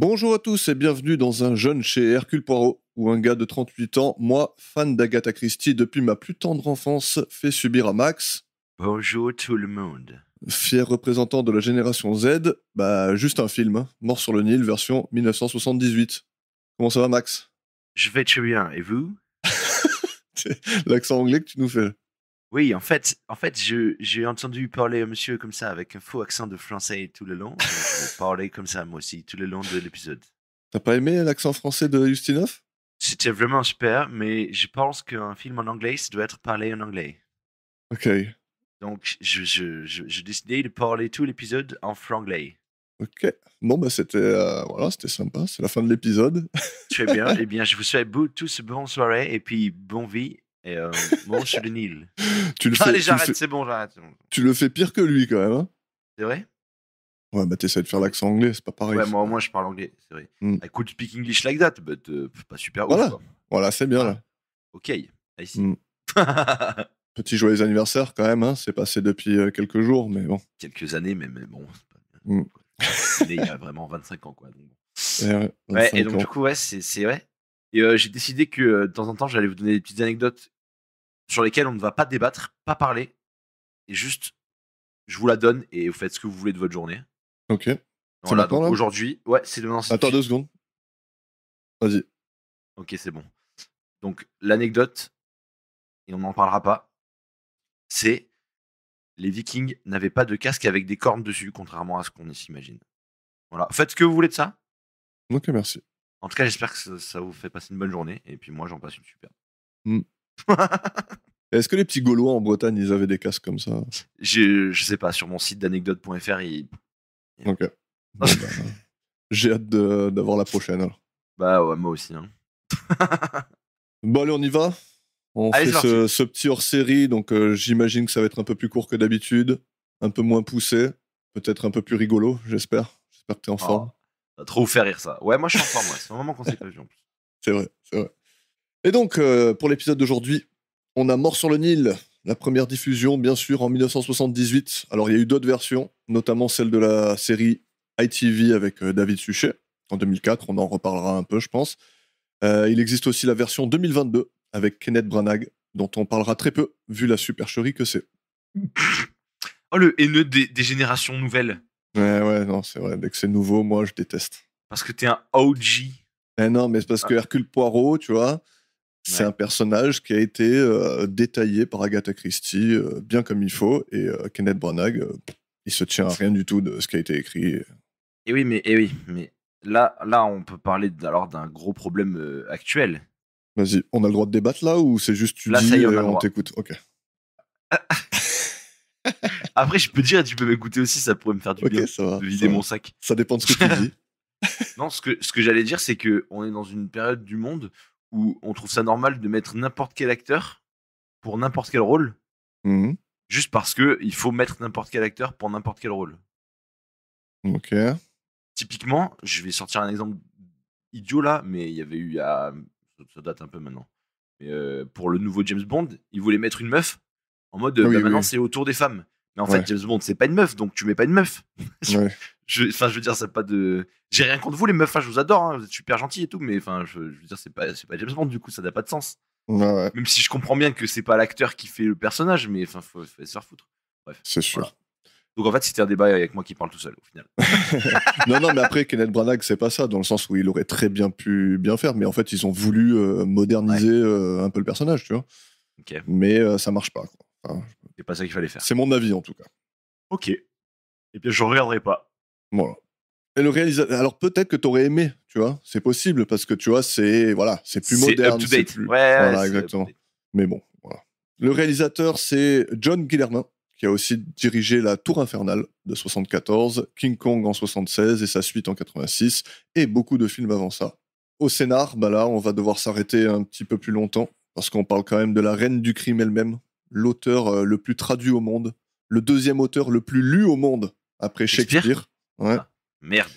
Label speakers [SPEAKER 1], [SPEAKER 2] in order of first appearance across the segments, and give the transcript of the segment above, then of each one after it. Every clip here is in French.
[SPEAKER 1] Bonjour à tous et bienvenue dans Un jeune chez Hercule Poirot, où un gars de 38 ans, moi, fan d'Agatha Christie depuis ma plus tendre enfance, fait subir à Max,
[SPEAKER 2] Bonjour tout le monde.
[SPEAKER 1] fier représentant de la génération Z, juste un film, hein, Mort sur le Nil, version 1978. Comment ça va, Max?
[SPEAKER 2] Je vais très bien. Et vous?
[SPEAKER 1] L'accent anglais que tu nous fais.
[SPEAKER 2] Oui, j'ai entendu parler un monsieur comme ça, avec un faux accent de français tout le long. Donc, je vais parler comme ça, moi aussi, tout le long de l'épisode.
[SPEAKER 1] T'as pas aimé l'accent français de Ustinov?
[SPEAKER 2] C'était vraiment super, mais je pense qu'un film en anglais, ça doit être parlé en anglais.
[SPEAKER 1] Ok,
[SPEAKER 2] Donc, j'ai décidé de parler tout l'épisode en franglais.
[SPEAKER 1] ok. Bon, c'était sympa, c'est la fin de l'épisode.
[SPEAKER 2] Très bien. Eh bien, je vous souhaite tous une bonne soirée et puis bonne vie. Et bon sur le Nil.
[SPEAKER 1] Tu le fais,
[SPEAKER 2] Allez,
[SPEAKER 1] tu le
[SPEAKER 2] j'arrête,
[SPEAKER 1] fais,
[SPEAKER 2] c'est bon, j'arrête. C'est bon.
[SPEAKER 1] tu le fais pire que lui quand même, hein?
[SPEAKER 2] C'est vrai?
[SPEAKER 1] Ouais, bah t'essaies de faire l'accent anglais, c'est pas pareil.
[SPEAKER 2] Ouais, moi au moins je parle anglais, c'est vrai.
[SPEAKER 1] Hmm.
[SPEAKER 2] I could speak English like that, but pas super ouf,
[SPEAKER 1] Voilà,
[SPEAKER 2] quoi.
[SPEAKER 1] voilà, c'est bien
[SPEAKER 2] Voilà.
[SPEAKER 1] là.
[SPEAKER 2] Ok, I see.
[SPEAKER 1] Hmm. Petit joyeux anniversaire quand même, hein. C'est passé depuis quelques jours, mais bon.
[SPEAKER 2] Quelques années, mais bon, c'est pas bien.
[SPEAKER 1] Mm.
[SPEAKER 2] C'est né il y a vraiment 25 ans, quoi. Donc, bon.
[SPEAKER 1] Ouais,
[SPEAKER 2] Ouais, et
[SPEAKER 1] 25
[SPEAKER 2] donc
[SPEAKER 1] ans.
[SPEAKER 2] du coup, ouais, c'est vrai. Et j'ai décidé que de temps en temps, j'allais vous donner des petites anecdotes sur lesquelles on ne va pas débattre, pas parler, et juste, je vous la donne et vous faites ce que vous voulez de votre journée.
[SPEAKER 1] Ok. C'est
[SPEAKER 2] Voilà,
[SPEAKER 1] maintenant
[SPEAKER 2] donc
[SPEAKER 1] là?
[SPEAKER 2] aujourd'hui, ouais, c'est demain.
[SPEAKER 1] Attends 2 secondes. Vas-y.
[SPEAKER 2] Ok, c'est bon. Donc l'anecdote, et on n'en parlera pas, c'est les Vikings n'avaient pas de casque avec des cornes dessus, contrairement à ce qu'on s'imagine. Voilà. Faites ce que vous voulez de ça.
[SPEAKER 1] Ok, merci.
[SPEAKER 2] En tout cas, j'espère que ça vous fait passer une bonne journée. Et puis moi, j'en passe une super.
[SPEAKER 1] Mm. Est-ce que les petits Gaulois en Bretagne, ils avaient des casques comme ça?
[SPEAKER 2] Je sais pas, sur mon site d'anecdote.fr,
[SPEAKER 1] Ok. Bon, j'ai hâte d'avoir la prochaine alors.
[SPEAKER 2] bah ouais, moi aussi. Hein.
[SPEAKER 1] Bon, allez, on y va. On
[SPEAKER 2] Allez,
[SPEAKER 1] fait
[SPEAKER 2] c'est parti.
[SPEAKER 1] ce petit hors-série, donc j'imagine que ça va être un peu plus court que d'habitude, un peu moins poussé, peut-être un peu plus rigolo, j'espère. J'espère que t'es en forme.
[SPEAKER 2] Oh, ça va trop vous faire rire ça. Ouais, moi je suis en forme. Ouais. C'est un moment qu'on s'est pas vu en plus.
[SPEAKER 1] C'est vrai, c'est vrai. Et donc, pour l'épisode d'aujourd'hui, on a Mort sur le Nil, la première diffusion, bien sûr, en 1978. Alors, il y a eu d'autres versions, notamment celle de la série ITV avec David Suchet, en 2004. On en reparlera un peu, je pense. Il existe aussi la version 2022 avec Kenneth Branagh, dont on parlera très peu, vu la supercherie que c'est.
[SPEAKER 2] Oh, le haineux des générations nouvelles.
[SPEAKER 1] Ouais, non, c'est vrai. Dès que c'est nouveau, moi, je déteste.
[SPEAKER 2] Parce que t'es un OG.
[SPEAKER 1] Eh non, mais c'est parce que Hercule Poirot, tu vois, c'est
[SPEAKER 2] Ouais.
[SPEAKER 1] un personnage qui a été détaillé par Agatha Christie bien comme il faut, et Kenneth Branagh, il se tient à rien du tout de ce qui a été écrit.
[SPEAKER 2] Et oui, mais là, on peut parler alors d'un gros problème actuel.
[SPEAKER 1] Vas-y, on a le droit de débattre là, ou c'est juste tu
[SPEAKER 2] Là,
[SPEAKER 1] dis
[SPEAKER 2] ça y est, on
[SPEAKER 1] et
[SPEAKER 2] a le
[SPEAKER 1] on
[SPEAKER 2] droit.
[SPEAKER 1] t'écoute? Ok.
[SPEAKER 2] Après, je peux dire, tu peux m'écouter aussi, ça pourrait me faire du bien
[SPEAKER 1] Ok, ça va.
[SPEAKER 2] de vider mon sac.
[SPEAKER 1] Ça dépend de ce que tu dis.
[SPEAKER 2] Non, ce que j'allais dire, c'est que on est dans une période du monde où on trouve ça normal de mettre n'importe quel acteur pour n'importe quel rôle,
[SPEAKER 1] Mhm.
[SPEAKER 2] juste parce que il faut mettre n'importe quel acteur pour n'importe quel rôle.
[SPEAKER 1] Ok.
[SPEAKER 2] Typiquement, je vais sortir un exemple idiot là, mais il y avait eu ça date un peu maintenant. Mais pour le nouveau James Bond, ils voulaient mettre une meuf en mode
[SPEAKER 1] Oui,
[SPEAKER 2] maintenant
[SPEAKER 1] oui.
[SPEAKER 2] c'est au tour des femmes. Mais en
[SPEAKER 1] Ouais.
[SPEAKER 2] fait, James Bond, c'est pas une meuf, donc tu mets pas une meuf.
[SPEAKER 1] Ouais.
[SPEAKER 2] Je veux dire, c'est pas de. J'ai rien contre vous, les meufs, hein, je vous adore, hein, vous êtes super gentils et tout, mais enfin, je veux dire, c'est pas James Bond, du coup, ça n'a pas de sens.
[SPEAKER 1] Ouais,
[SPEAKER 2] Même si je comprends bien que c'est pas l'acteur qui fait le personnage, mais enfin, faut se faire foutre. Bref.
[SPEAKER 1] c'est sûr.
[SPEAKER 2] Voilà. Donc en fait, c'était un débat avec moi qui parle tout seul, au final.
[SPEAKER 1] Non, mais après, Kenneth Branagh, c'est pas ça, dans le sens où il aurait très bien pu bien faire, mais en fait, ils ont voulu moderniser un peu le personnage, tu vois.
[SPEAKER 2] Ok.
[SPEAKER 1] Mais ça marche pas, quoi. Enfin,
[SPEAKER 2] C'est pas ça qu'il fallait faire.
[SPEAKER 1] c'est mon avis, en tout cas.
[SPEAKER 2] Ok. Et bien, je regarderai pas.
[SPEAKER 1] Voilà. Et le réalisateur, alors peut-être que t'aurais aimé, tu vois, c'est possible, parce que tu vois, c'est plus
[SPEAKER 2] C'est
[SPEAKER 1] moderne,
[SPEAKER 2] up to
[SPEAKER 1] c'est
[SPEAKER 2] date.
[SPEAKER 1] plus.
[SPEAKER 2] Ouais,
[SPEAKER 1] Voilà,
[SPEAKER 2] c'est
[SPEAKER 1] exactement.
[SPEAKER 2] up-to-date.
[SPEAKER 1] Mais bon, voilà. Le réalisateur, c'est John Guillermin, qui a aussi dirigé La Tour Infernale de 74, King Kong en 76 et sa suite en 86, et beaucoup de films avant ça. Au scénar, là, on va devoir s'arrêter un petit peu plus longtemps, parce qu'on parle quand même de la reine du crime elle-même, l'auteur le plus traduit au monde, le deuxième auteur le plus lu au monde, après Shakespeare. Ouais.
[SPEAKER 2] Ah, merde.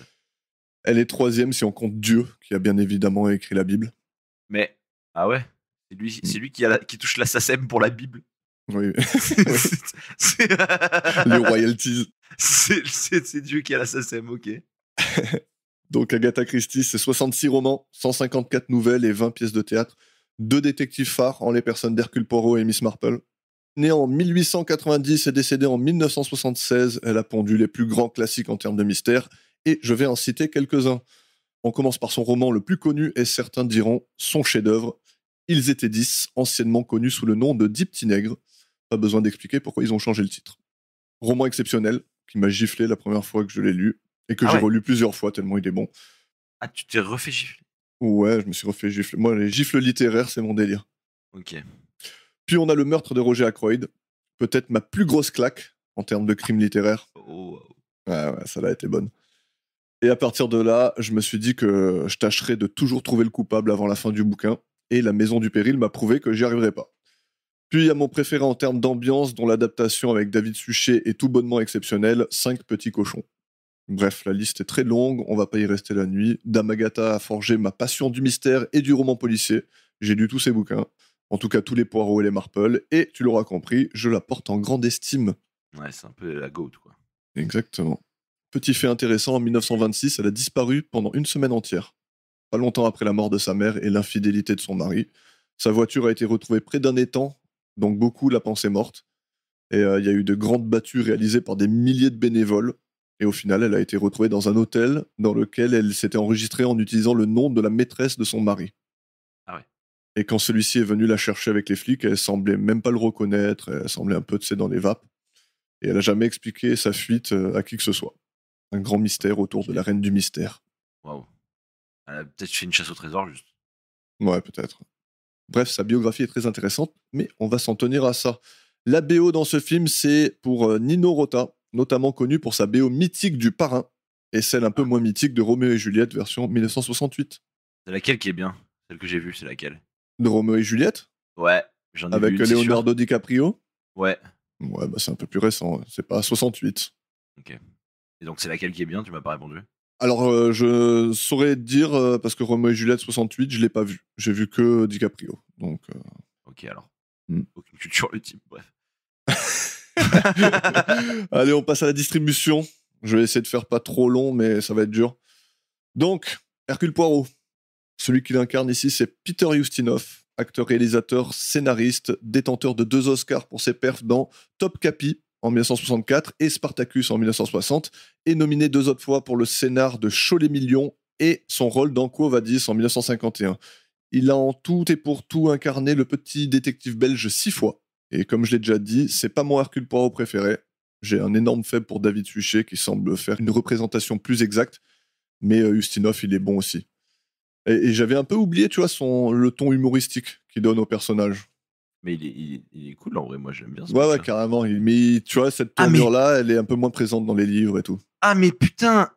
[SPEAKER 1] Elle est troisième si on compte Dieu, qui a bien évidemment écrit la Bible.
[SPEAKER 2] Mais, ah ouais, c'est lui qui touche la SACEM pour la Bible.
[SPEAKER 1] Oui, oui.
[SPEAKER 2] C'est-
[SPEAKER 1] Les royalties.
[SPEAKER 2] c'est Dieu qui a la SACEM, ok.
[SPEAKER 1] Donc Agatha Christie, c'est 66 romans, 154 nouvelles et 20 pièces de théâtre. 2 détectives phares en les personnes d'Hercule Poirot et Miss Marple. Née en 1890 et décédée en 1976, elle a pondu les plus grands classiques en termes de mystère, et je vais en citer quelques-uns. On commence par son roman le plus connu, et certains diront son chef-d'œuvre. Ils étaient 10, anciennement connus sous le nom de 10 petits nègres. Pas besoin d'expliquer pourquoi ils ont changé le titre. Roman exceptionnel, qui m'a giflé la première fois que je l'ai lu, et que j'ai relu plusieurs fois tellement il est bon.
[SPEAKER 2] Ah, tu t'es refait gifler?
[SPEAKER 1] Ouais, je me suis refait gifler. Moi, les gifles littéraires, c'est mon délire.
[SPEAKER 2] Ok.
[SPEAKER 1] Puis on a Le meurtre de Roger Ackroyd, peut-être ma plus grosse claque en termes de crime littéraire.
[SPEAKER 2] Oh.
[SPEAKER 1] Ouais, ça a été bonne. Et à partir de là, je me suis dit que je tâcherais de toujours trouver le coupable avant la fin du bouquin, et La Maison du Péril m'a prouvé que j'y arriverais pas. Puis il y a mon préféré en termes d'ambiance, dont l'adaptation avec David Suchet est tout bonnement exceptionnelle, 5 petits cochons. Bref, la liste est très longue, on va pas y rester la nuit. Dame Agatha a forgé ma passion du mystère et du roman policier. J'ai lu tous ses bouquins, en tout cas tous les Poirot et les Marple, et tu l'auras compris, je la porte en grande estime.
[SPEAKER 2] Ouais, c'est un peu la goat, quoi.
[SPEAKER 1] Exactement. Petit fait intéressant, en 1926, elle a disparu pendant une semaine entière. Pas longtemps après la mort de sa mère et l'infidélité de son mari. Sa voiture a été retrouvée près d'un étang, donc beaucoup la pensaient morte. Et il y a eu de grandes battues réalisées par des milliers de bénévoles. Et au final, elle a été retrouvée dans un hôtel dans lequel elle s'était enregistrée en utilisant le nom de la maîtresse de son mari.
[SPEAKER 2] Ah ouais.
[SPEAKER 1] Et quand celui-ci est venu la chercher avec les flics, elle semblait même pas le reconnaître, elle semblait un peu, dans les vapes. Et elle a jamais expliqué sa fuite à qui que ce soit. Un grand mystère autour de la reine du mystère.
[SPEAKER 2] Waouh. Elle a peut-être fait une chasse au trésor, juste.
[SPEAKER 1] Ouais, peut-être. Bref, sa biographie est très intéressante, mais on va s'en tenir à ça. La BO dans ce film, c'est pour Nino Rota, notamment connu pour sa BO mythique du Parrain, et celle un peu moins mythique de Roméo et Juliette, version 1968.
[SPEAKER 2] C'est laquelle qui est bien? Celle que j'ai vue, c'est laquelle?
[SPEAKER 1] De Roméo et Juliette?
[SPEAKER 2] Ouais, j'en ai
[SPEAKER 1] Avec
[SPEAKER 2] vu une, c'est sûr.
[SPEAKER 1] Leonardo DiCaprio?
[SPEAKER 2] Ouais.
[SPEAKER 1] Ouais, bah c'est un peu plus récent, c'est pas 68.
[SPEAKER 2] Ok. Et donc c'est laquelle qui est bien? Tu m'as pas répondu.
[SPEAKER 1] Alors, je saurais dire, parce que Roméo et Juliette 68, je l'ai pas vu. J'ai vu que DiCaprio, donc...
[SPEAKER 2] Ok, alors.
[SPEAKER 1] Hmm.
[SPEAKER 2] Aucune culture, le type, bref.
[SPEAKER 1] Allez, on passe à la distribution. Je vais essayer de faire pas trop long, mais ça va être dur. Donc, Hercule Poirot. Celui qui l'incarne ici, c'est Peter Ustinov, acteur, réalisateur, scénariste, détenteur de 2 Oscars pour ses perfs dans Top Capi en 1964 et Spartacus en 1960, et nominé 2 autres fois pour le scénar de Cholet Million et son rôle dans Quo Vadis en 1951. Il a en tout et pour tout incarné le petit détective belge 6 fois. Et comme je l'ai déjà dit, c'est pas mon Hercule Poirot préféré. J'ai un énorme faible pour David Suchet qui semble faire une représentation plus exacte, mais Ustinov, il est bon aussi. Et j'avais un peu oublié, tu vois, le ton humoristique qu'il donne au personnage.
[SPEAKER 2] Mais il est cool en vrai, moi j'aime bien ça.
[SPEAKER 1] Ouais, carrément. Mais tu vois, cette tournure-là, elle est un peu moins présente dans les livres et tout.
[SPEAKER 2] Ah, mais putain!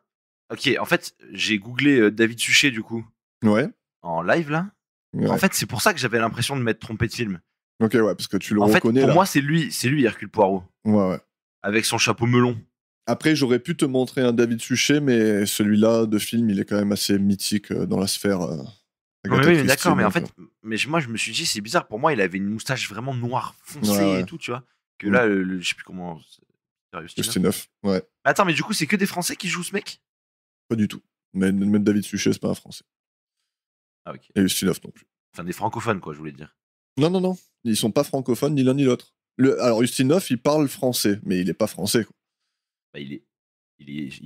[SPEAKER 2] Ok, en fait, j'ai googlé David Suchet du coup.
[SPEAKER 1] Ouais.
[SPEAKER 2] En live là.
[SPEAKER 1] Ouais.
[SPEAKER 2] En fait, c'est pour ça que j'avais l'impression de m'être trompé de film.
[SPEAKER 1] Ok, ouais, parce que tu le
[SPEAKER 2] reconnais. En fait, pour
[SPEAKER 1] là.
[SPEAKER 2] moi, c'est lui Hercule Poirot.
[SPEAKER 1] Ouais.
[SPEAKER 2] Avec son chapeau melon.
[SPEAKER 1] Après, j'aurais pu te montrer un David Suchet, mais celui-là de film, il est quand même assez mythique dans la sphère.
[SPEAKER 2] Non, mais oui, d'accord, mais en fait, moi je me suis dit, c'est bizarre, pour moi, il avait une moustache vraiment noire, foncée et tout, tu vois. Que là, je sais plus comment.
[SPEAKER 1] Ustinov, ouais.
[SPEAKER 2] Attends, mais du coup, c'est que des Français qui jouent ce mec?
[SPEAKER 1] Pas du tout. Mais même David Suchet, c'est pas un Français.
[SPEAKER 2] Ah, ok.
[SPEAKER 1] Et Ustinov non plus.
[SPEAKER 2] Enfin, des francophones, quoi, je voulais dire.
[SPEAKER 1] Non. Ils sont pas francophones, ni l'un ni l'autre. Alors, Ustinov, il parle français, mais il est pas français, quoi.
[SPEAKER 2] Bah, il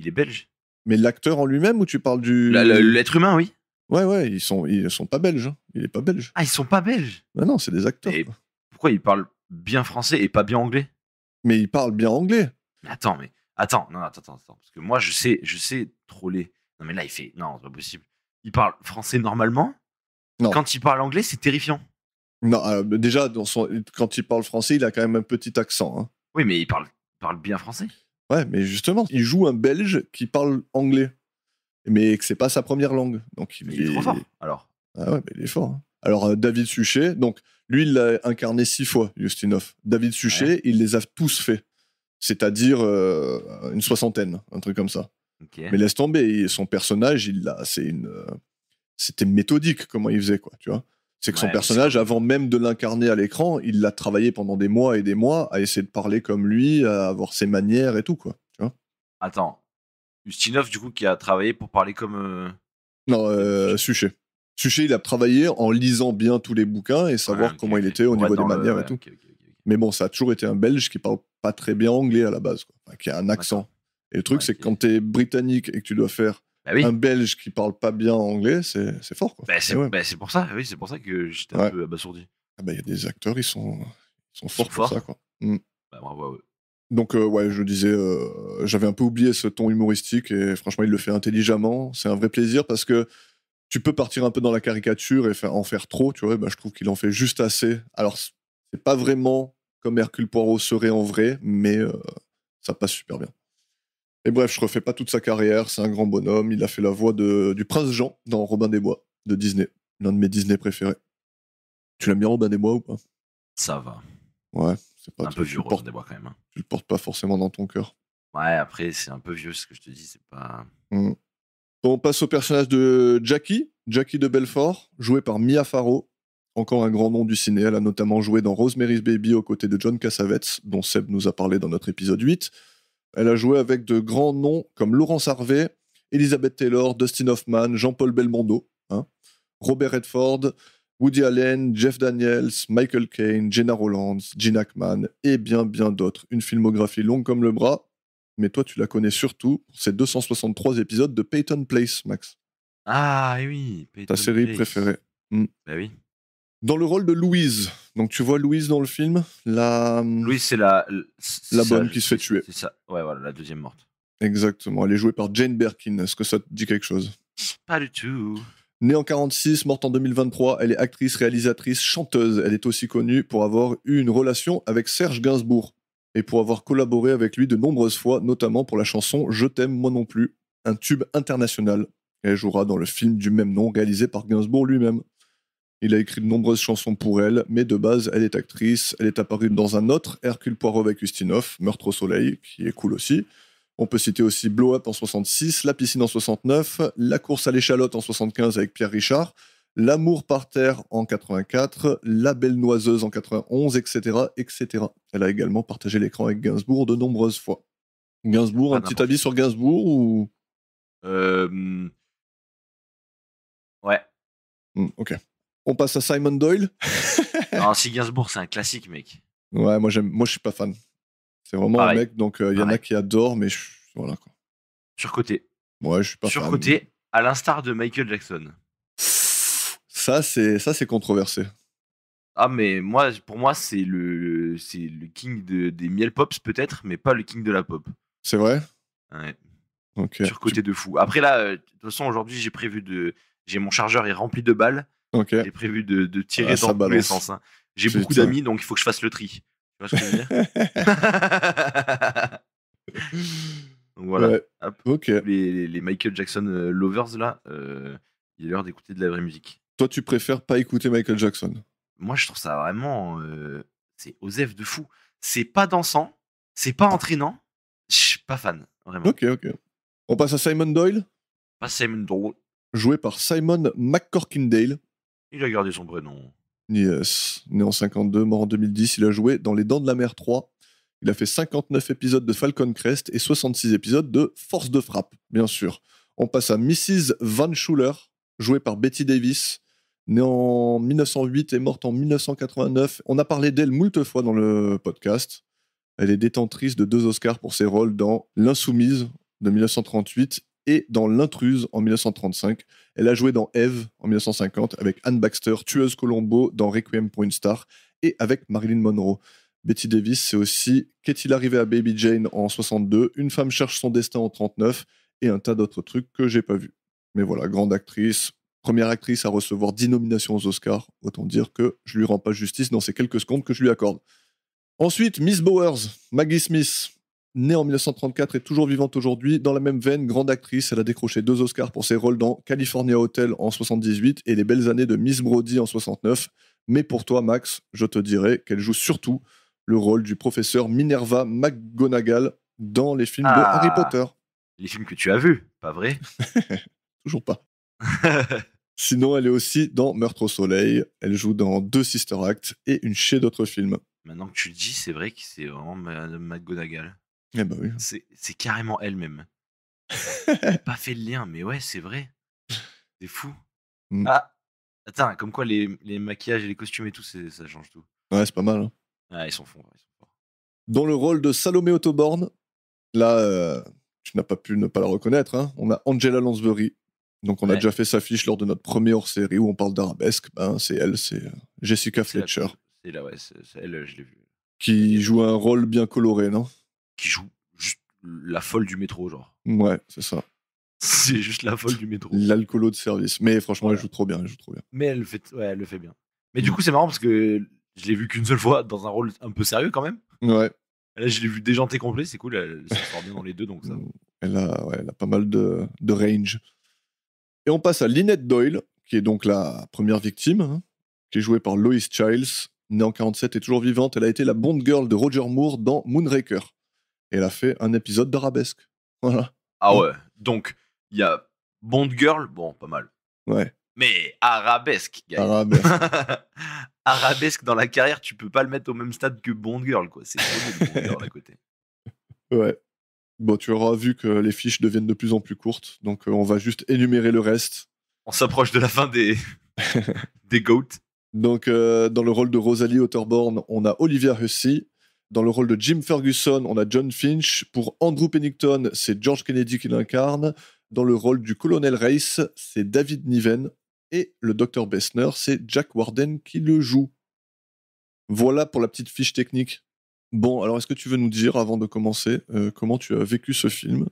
[SPEAKER 2] est belge.
[SPEAKER 1] Mais l'acteur en lui-même, ou tu parles du.
[SPEAKER 2] L'être humain, oui.
[SPEAKER 1] Ouais, ils sont pas belges. Hein. Il est pas belge.
[SPEAKER 2] Ah, ils sont pas belges?
[SPEAKER 1] Non, c'est des acteurs.
[SPEAKER 2] Et pourquoi ils parlent bien français et pas bien anglais?
[SPEAKER 1] Mais ils parlent bien anglais.
[SPEAKER 2] Mais attends. Parce que moi, je sais troller. Non, mais là, il fait. Non, c'est pas possible. Il parle français normalement?
[SPEAKER 1] Non.
[SPEAKER 2] Quand il parle anglais, c'est terrifiant.
[SPEAKER 1] Non, déjà, quand il parle français, il a quand même un petit accent. Hein.
[SPEAKER 2] Oui, mais il parle bien français.
[SPEAKER 1] Ouais, mais justement, il joue un Belge qui parle anglais. Mais que c'est pas sa première langue. Donc
[SPEAKER 2] il est trop fort, alors.
[SPEAKER 1] Ah ouais, mais il est fort. Hein. Alors, David Suchet, donc, lui, il l'a incarné 6 fois, Ustinov. David Suchet, il les a tous faits. C'est-à-dire une 60aine, un truc comme ça.
[SPEAKER 2] Okay.
[SPEAKER 1] Mais laisse tomber, son personnage, c'était méthodique comment il faisait, quoi, tu vois. C'est que son personnage, avant même de l'incarner à l'écran, il l'a travaillé pendant des mois et des mois à essayer de parler comme lui, à avoir ses manières et tout, quoi. Tu vois.
[SPEAKER 2] Attends, Ustinov, du coup, qui a travaillé pour parler comme.
[SPEAKER 1] Non, Suchet. Suchet, il a travaillé en lisant bien tous les bouquins et savoir
[SPEAKER 2] Ouais, ok,
[SPEAKER 1] comment il
[SPEAKER 2] ok.
[SPEAKER 1] était au
[SPEAKER 2] Pour
[SPEAKER 1] niveau
[SPEAKER 2] être
[SPEAKER 1] des
[SPEAKER 2] dans le.
[SPEAKER 1] manières et
[SPEAKER 2] Ouais,
[SPEAKER 1] tout.
[SPEAKER 2] ok, ok, ok.
[SPEAKER 1] Mais bon, ça a toujours été un Belge qui parle pas très bien anglais à la base, quoi. Enfin, qui a un accent.
[SPEAKER 2] D'accord.
[SPEAKER 1] Et le truc,
[SPEAKER 2] Ouais,
[SPEAKER 1] c'est que
[SPEAKER 2] ok.
[SPEAKER 1] quand t'es britannique et que tu dois faire
[SPEAKER 2] Bah oui.
[SPEAKER 1] un Belge qui parle pas bien anglais, c'est fort, quoi.
[SPEAKER 2] Bah,
[SPEAKER 1] Et ouais.
[SPEAKER 2] c'est pour ça. Oui, c'est pour ça que j'étais un
[SPEAKER 1] Ouais.
[SPEAKER 2] peu abasourdi.
[SPEAKER 1] Ah bah, il y a des acteurs, ils sont
[SPEAKER 2] Ils sont
[SPEAKER 1] forts pour ça,
[SPEAKER 2] forts.
[SPEAKER 1] quoi. Mm.
[SPEAKER 2] Bah, bravo à eux.
[SPEAKER 1] Donc, ouais, je disais, j'avais un peu oublié ce ton humoristique et franchement, il le fait intelligemment. C'est un vrai plaisir parce que tu peux partir un peu dans la caricature et en faire trop, tu vois. Bah, je trouve qu'il en fait juste assez. Alors, c'est pas vraiment comme Hercule Poirot serait en vrai, mais ça passe super bien. Et bref, je refais pas toute sa carrière, c'est un grand bonhomme. Il a fait la voix du prince Jean dans Robin des Bois de Disney, l'un de mes Disney préférés. Tu l'aimes bien Robin des Bois ou pas?
[SPEAKER 2] Ça va.
[SPEAKER 1] Ouais, c'est pas
[SPEAKER 2] Un peu vieux, Robin des Bois, quand même. Hein.
[SPEAKER 1] tu le portes pas forcément dans ton cœur.
[SPEAKER 2] Ouais, après, c'est un peu vieux, ce que je te dis. C'est pas.
[SPEAKER 1] Mm. On passe au personnage de Jackie de Belfort, joué par Mia Farrow, encore un grand nom du ciné. Elle a notamment joué dans Rosemary's Baby aux côtés de John Cassavetes, dont Seb nous a parlé dans notre épisode 8. Elle a joué avec de grands noms comme Laurence Harvey, Elizabeth Taylor, Dustin Hoffman, Jean-Paul Belmondo, hein, Robert Redford, Woody Allen, Jeff Daniels, Michael Caine, Jenna Rollins, Gene Hackman et bien d'autres. Une filmographie longue comme le bras, mais toi tu la connais surtout pour ses 263 épisodes de Peyton Place, Max.
[SPEAKER 2] Ah oui,
[SPEAKER 1] Ta
[SPEAKER 2] Peyton
[SPEAKER 1] série
[SPEAKER 2] Place.
[SPEAKER 1] préférée. Mm.
[SPEAKER 2] Bah oui.
[SPEAKER 1] Dans le rôle de Louise, donc tu vois Louise dans le film,
[SPEAKER 2] Louis, c'est la.
[SPEAKER 1] la bonne qui se fait tuer.
[SPEAKER 2] C'est ça. Ouais, voilà, la deuxième morte.
[SPEAKER 1] Exactement, elle est jouée par Jane Birkin. Est-ce que ça te dit quelque chose?
[SPEAKER 2] Pas du tout.
[SPEAKER 1] Née en 46, morte en 2023, elle est actrice, réalisatrice, chanteuse. Elle est aussi connue pour avoir eu une relation avec Serge Gainsbourg et pour avoir collaboré avec lui de nombreuses fois, notamment pour la chanson Je t'aime moi non plus, un tube international. Elle jouera dans le film du même nom réalisé par Gainsbourg lui-même. Il a écrit de nombreuses chansons pour elle, mais de base, elle est actrice. Elle est apparue dans un autre Hercule Poirot avec Ustinov, Meurtre au soleil, qui est cool aussi. On peut citer aussi Blow Up en 66, La piscine en 69, La course à l'échalote en 75 avec Pierre Richard, L'amour par terre en 84, La belle noiseuse en 91, etc., etc. Elle a également partagé l'écran avec Gainsbourg de nombreuses fois. Gainsbourg,
[SPEAKER 2] Pas
[SPEAKER 1] un petit
[SPEAKER 2] n'importe
[SPEAKER 1] avis
[SPEAKER 2] qui.
[SPEAKER 1] sur Gainsbourg ou...
[SPEAKER 2] Ouais.
[SPEAKER 1] Ok. On passe à Simon Doyle.
[SPEAKER 2] Non, si Gainsbourg, c'est un classique, mec.
[SPEAKER 1] Ouais, moi je suis pas fan. C'est vraiment un
[SPEAKER 2] Pareil.
[SPEAKER 1] mec, donc il y en a
[SPEAKER 2] Pareil.
[SPEAKER 1] qui adorent, mais voilà quoi.
[SPEAKER 2] Surcoté.
[SPEAKER 1] Ouais, je suis pas fan.
[SPEAKER 2] Surcoté, à l'instar de Michael Jackson.
[SPEAKER 1] Ça c'est controversé.
[SPEAKER 2] Ah, mais moi, pour moi, c'est le king des miel pops, peut-être, mais pas le king de la pop.
[SPEAKER 1] C'est vrai?
[SPEAKER 2] Ouais.
[SPEAKER 1] Ok.
[SPEAKER 2] Surcoté de fou. Après, là, de toute façon, aujourd'hui, j'ai mon chargeur est rempli de balles.
[SPEAKER 1] Ok.
[SPEAKER 2] J'ai prévu de tirer
[SPEAKER 1] Ah, ça
[SPEAKER 2] dans tous les
[SPEAKER 1] balance.
[SPEAKER 2] sens. Hein. J'ai
[SPEAKER 1] Putain.
[SPEAKER 2] beaucoup d'amis, donc il faut que je fasse le tri. Tu vois ce que je veux dire? Donc voilà.
[SPEAKER 1] Ouais.
[SPEAKER 2] Hop.
[SPEAKER 1] Ok.
[SPEAKER 2] Les Michael Jackson lovers, là, il est l'heure d'écouter de la vraie musique.
[SPEAKER 1] Toi, tu préfères pas écouter Michael Jackson?
[SPEAKER 2] Moi, je trouve ça vraiment. C'est osef de fou. C'est pas dansant, c'est pas entraînant. Je suis pas fan, vraiment.
[SPEAKER 1] Ok. On passe à Simon Doyle,
[SPEAKER 2] Pas Simon Doyle.
[SPEAKER 1] joué par Simon McCorkindale.
[SPEAKER 2] Il a gardé son prénom.
[SPEAKER 1] Yes. Né en 52, mort en 2010, il a joué dans Les Dents de la Mer 3. Il a fait 59 épisodes de Falcon Crest et 66 épisodes de Force de Frappe, bien sûr. On passe à Mrs. Van Schuller, jouée par Betty Davis, née en 1908 et morte en 1989. On a parlé d'elle moult fois dans le podcast. Elle est détentrice de 2 Oscars pour ses rôles dans L'Insoumise de 1938 et dans L'Intruse en 1935. Elle a joué dans Eve en 1950 avec Anne Baxter, tueuse Colombo dans Requiem pour une star et avec Marilyn Monroe. Betty Davis, c'est aussi Qu'est-il arrivé à Baby Jane en 62, Une femme cherche son destin en 39 et un tas d'autres trucs que j'ai pas vus. Mais voilà, grande actrice, première actrice à recevoir 10 nominations aux Oscars. Autant dire que je lui rends pas justice dans ces quelques secondes que je lui accorde. Ensuite, Miss Bowers, Maggie Smith, née en 1934 et toujours vivante aujourd'hui. Dans la même veine, grande actrice, elle a décroché 2 Oscars pour ses rôles dans California Hotel en 78 et Les belles années de Miss Brody en 69. Mais pour toi, Max, je te dirais qu'elle joue surtout le rôle du professeur Minerva McGonagall dans les films de Harry Potter.
[SPEAKER 2] Les films que tu as vus, pas vrai?
[SPEAKER 1] Toujours pas. Sinon, elle est aussi dans Meurtre au soleil. Elle joue dans 2 Sister Act et une chaîne d'autres films.
[SPEAKER 2] Maintenant que tu le dis, c'est vrai que c'est vraiment Madame McGonagall.
[SPEAKER 1] Eh ben oui.
[SPEAKER 2] C'est carrément elle-même. J'ai pas fait le lien, mais ouais, c'est vrai. C'est fou.
[SPEAKER 1] Mm.
[SPEAKER 2] Ah, attends, comme quoi les maquillages et les costumes et tout, ça change tout.
[SPEAKER 1] Ouais, c'est pas mal. Hein.
[SPEAKER 2] Ah, ils sont forts.
[SPEAKER 1] Dans le rôle de Salomé Autoborn, là, tu n'as pas pu ne pas la reconnaître, hein. On a Angela Lansbury. Donc, on a
[SPEAKER 2] Ouais.
[SPEAKER 1] déjà fait sa fiche lors de notre premier hors-série où on parle d'arabesque. Ben, c'est elle, c'est Jessica
[SPEAKER 2] C'est
[SPEAKER 1] Fletcher,
[SPEAKER 2] c'est là, ouais, c'est elle, je l'ai vu.
[SPEAKER 1] qui joue un rôle bien coloré, non?
[SPEAKER 2] Qui joue juste la folle du métro, genre.
[SPEAKER 1] Ouais, c'est ça.
[SPEAKER 2] C'est juste la folle du métro.
[SPEAKER 1] L'alcoolo de service. Mais franchement,
[SPEAKER 2] Voilà.
[SPEAKER 1] elle joue trop bien, elle joue trop bien.
[SPEAKER 2] Mais elle le fait bien. Mais du coup, c'est marrant parce que je l'ai vu qu'une seule fois dans un rôle un peu sérieux quand même.
[SPEAKER 1] Ouais.
[SPEAKER 2] Là, je l'ai vu déjanté complet, c'est cool. Elle se sort bien dans les deux, donc ça.
[SPEAKER 1] Elle a pas mal de range. Et on passe à Lynette Doyle, qui est donc la première victime, hein, qui est jouée par Lois Chiles, née en 47 et toujours vivante. Elle a été la Bond Girl de Roger Moore dans Moonraker. Et elle a fait un épisode d'Arabesque. Voilà.
[SPEAKER 2] Ah ouais. Donc, il y a Bond Girl, bon, pas mal.
[SPEAKER 1] Ouais.
[SPEAKER 2] Mais arabesque, gars.
[SPEAKER 1] Arabesque.
[SPEAKER 2] Arabesque dans la carrière, tu peux pas le mettre au même stade que Bond Girl, quoi. C'est trop nul, Bond Girl à côté.
[SPEAKER 1] Ouais. Bon, tu auras vu que les fiches deviennent de plus en plus courtes, donc on va juste énumérer le reste.
[SPEAKER 2] On s'approche de la fin des GOAT.
[SPEAKER 1] Donc, dans le rôle de Rosalie Otterborn, on a Olivia Hussey. Dans le rôle de Jim Ferguson, on a John Finch. Pour Andrew Pennington, c'est George Kennedy qui l'incarne. Dans le rôle du colonel Race, c'est David Niven. Et le Dr Bessner, c'est Jack Warden qui le joue. Voilà pour la petite fiche technique. Bon, alors est-ce que tu veux nous dire, avant de commencer, comment tu as vécu ce film?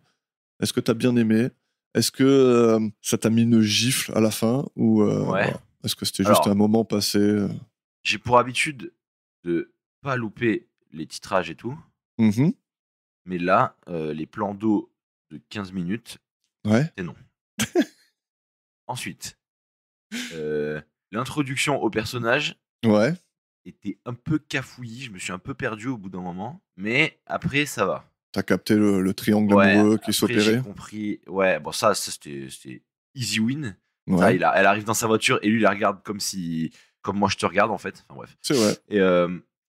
[SPEAKER 1] Est-ce que tu as bien aimé? Est-ce que ça t'a mis une gifle à la fin? Ou
[SPEAKER 2] Ouais.
[SPEAKER 1] voilà. Est-ce que c'était juste un moment passé
[SPEAKER 2] J'ai pour habitude de pas louper les titrages et tout.
[SPEAKER 1] Mhm.
[SPEAKER 2] Mais là, les plans d'eau de 15 minutes,
[SPEAKER 1] Ouais.
[SPEAKER 2] c'est non. Ensuite, l'introduction au personnage
[SPEAKER 1] Ouais.
[SPEAKER 2] était un peu cafouillie. Je me suis un peu perdu au bout d'un moment. Mais après, ça va.
[SPEAKER 1] T'as capté le triangle
[SPEAKER 2] Ouais,
[SPEAKER 1] amoureux qui
[SPEAKER 2] après,
[SPEAKER 1] s'opérait?
[SPEAKER 2] j'ai compris. Ouais, bon, ça c'était easy win. Ça,
[SPEAKER 1] Ouais.
[SPEAKER 2] elle arrive dans sa voiture et lui, il la regarde comme moi je te regarde en fait. Enfin bref.
[SPEAKER 1] C'est vrai.
[SPEAKER 2] Et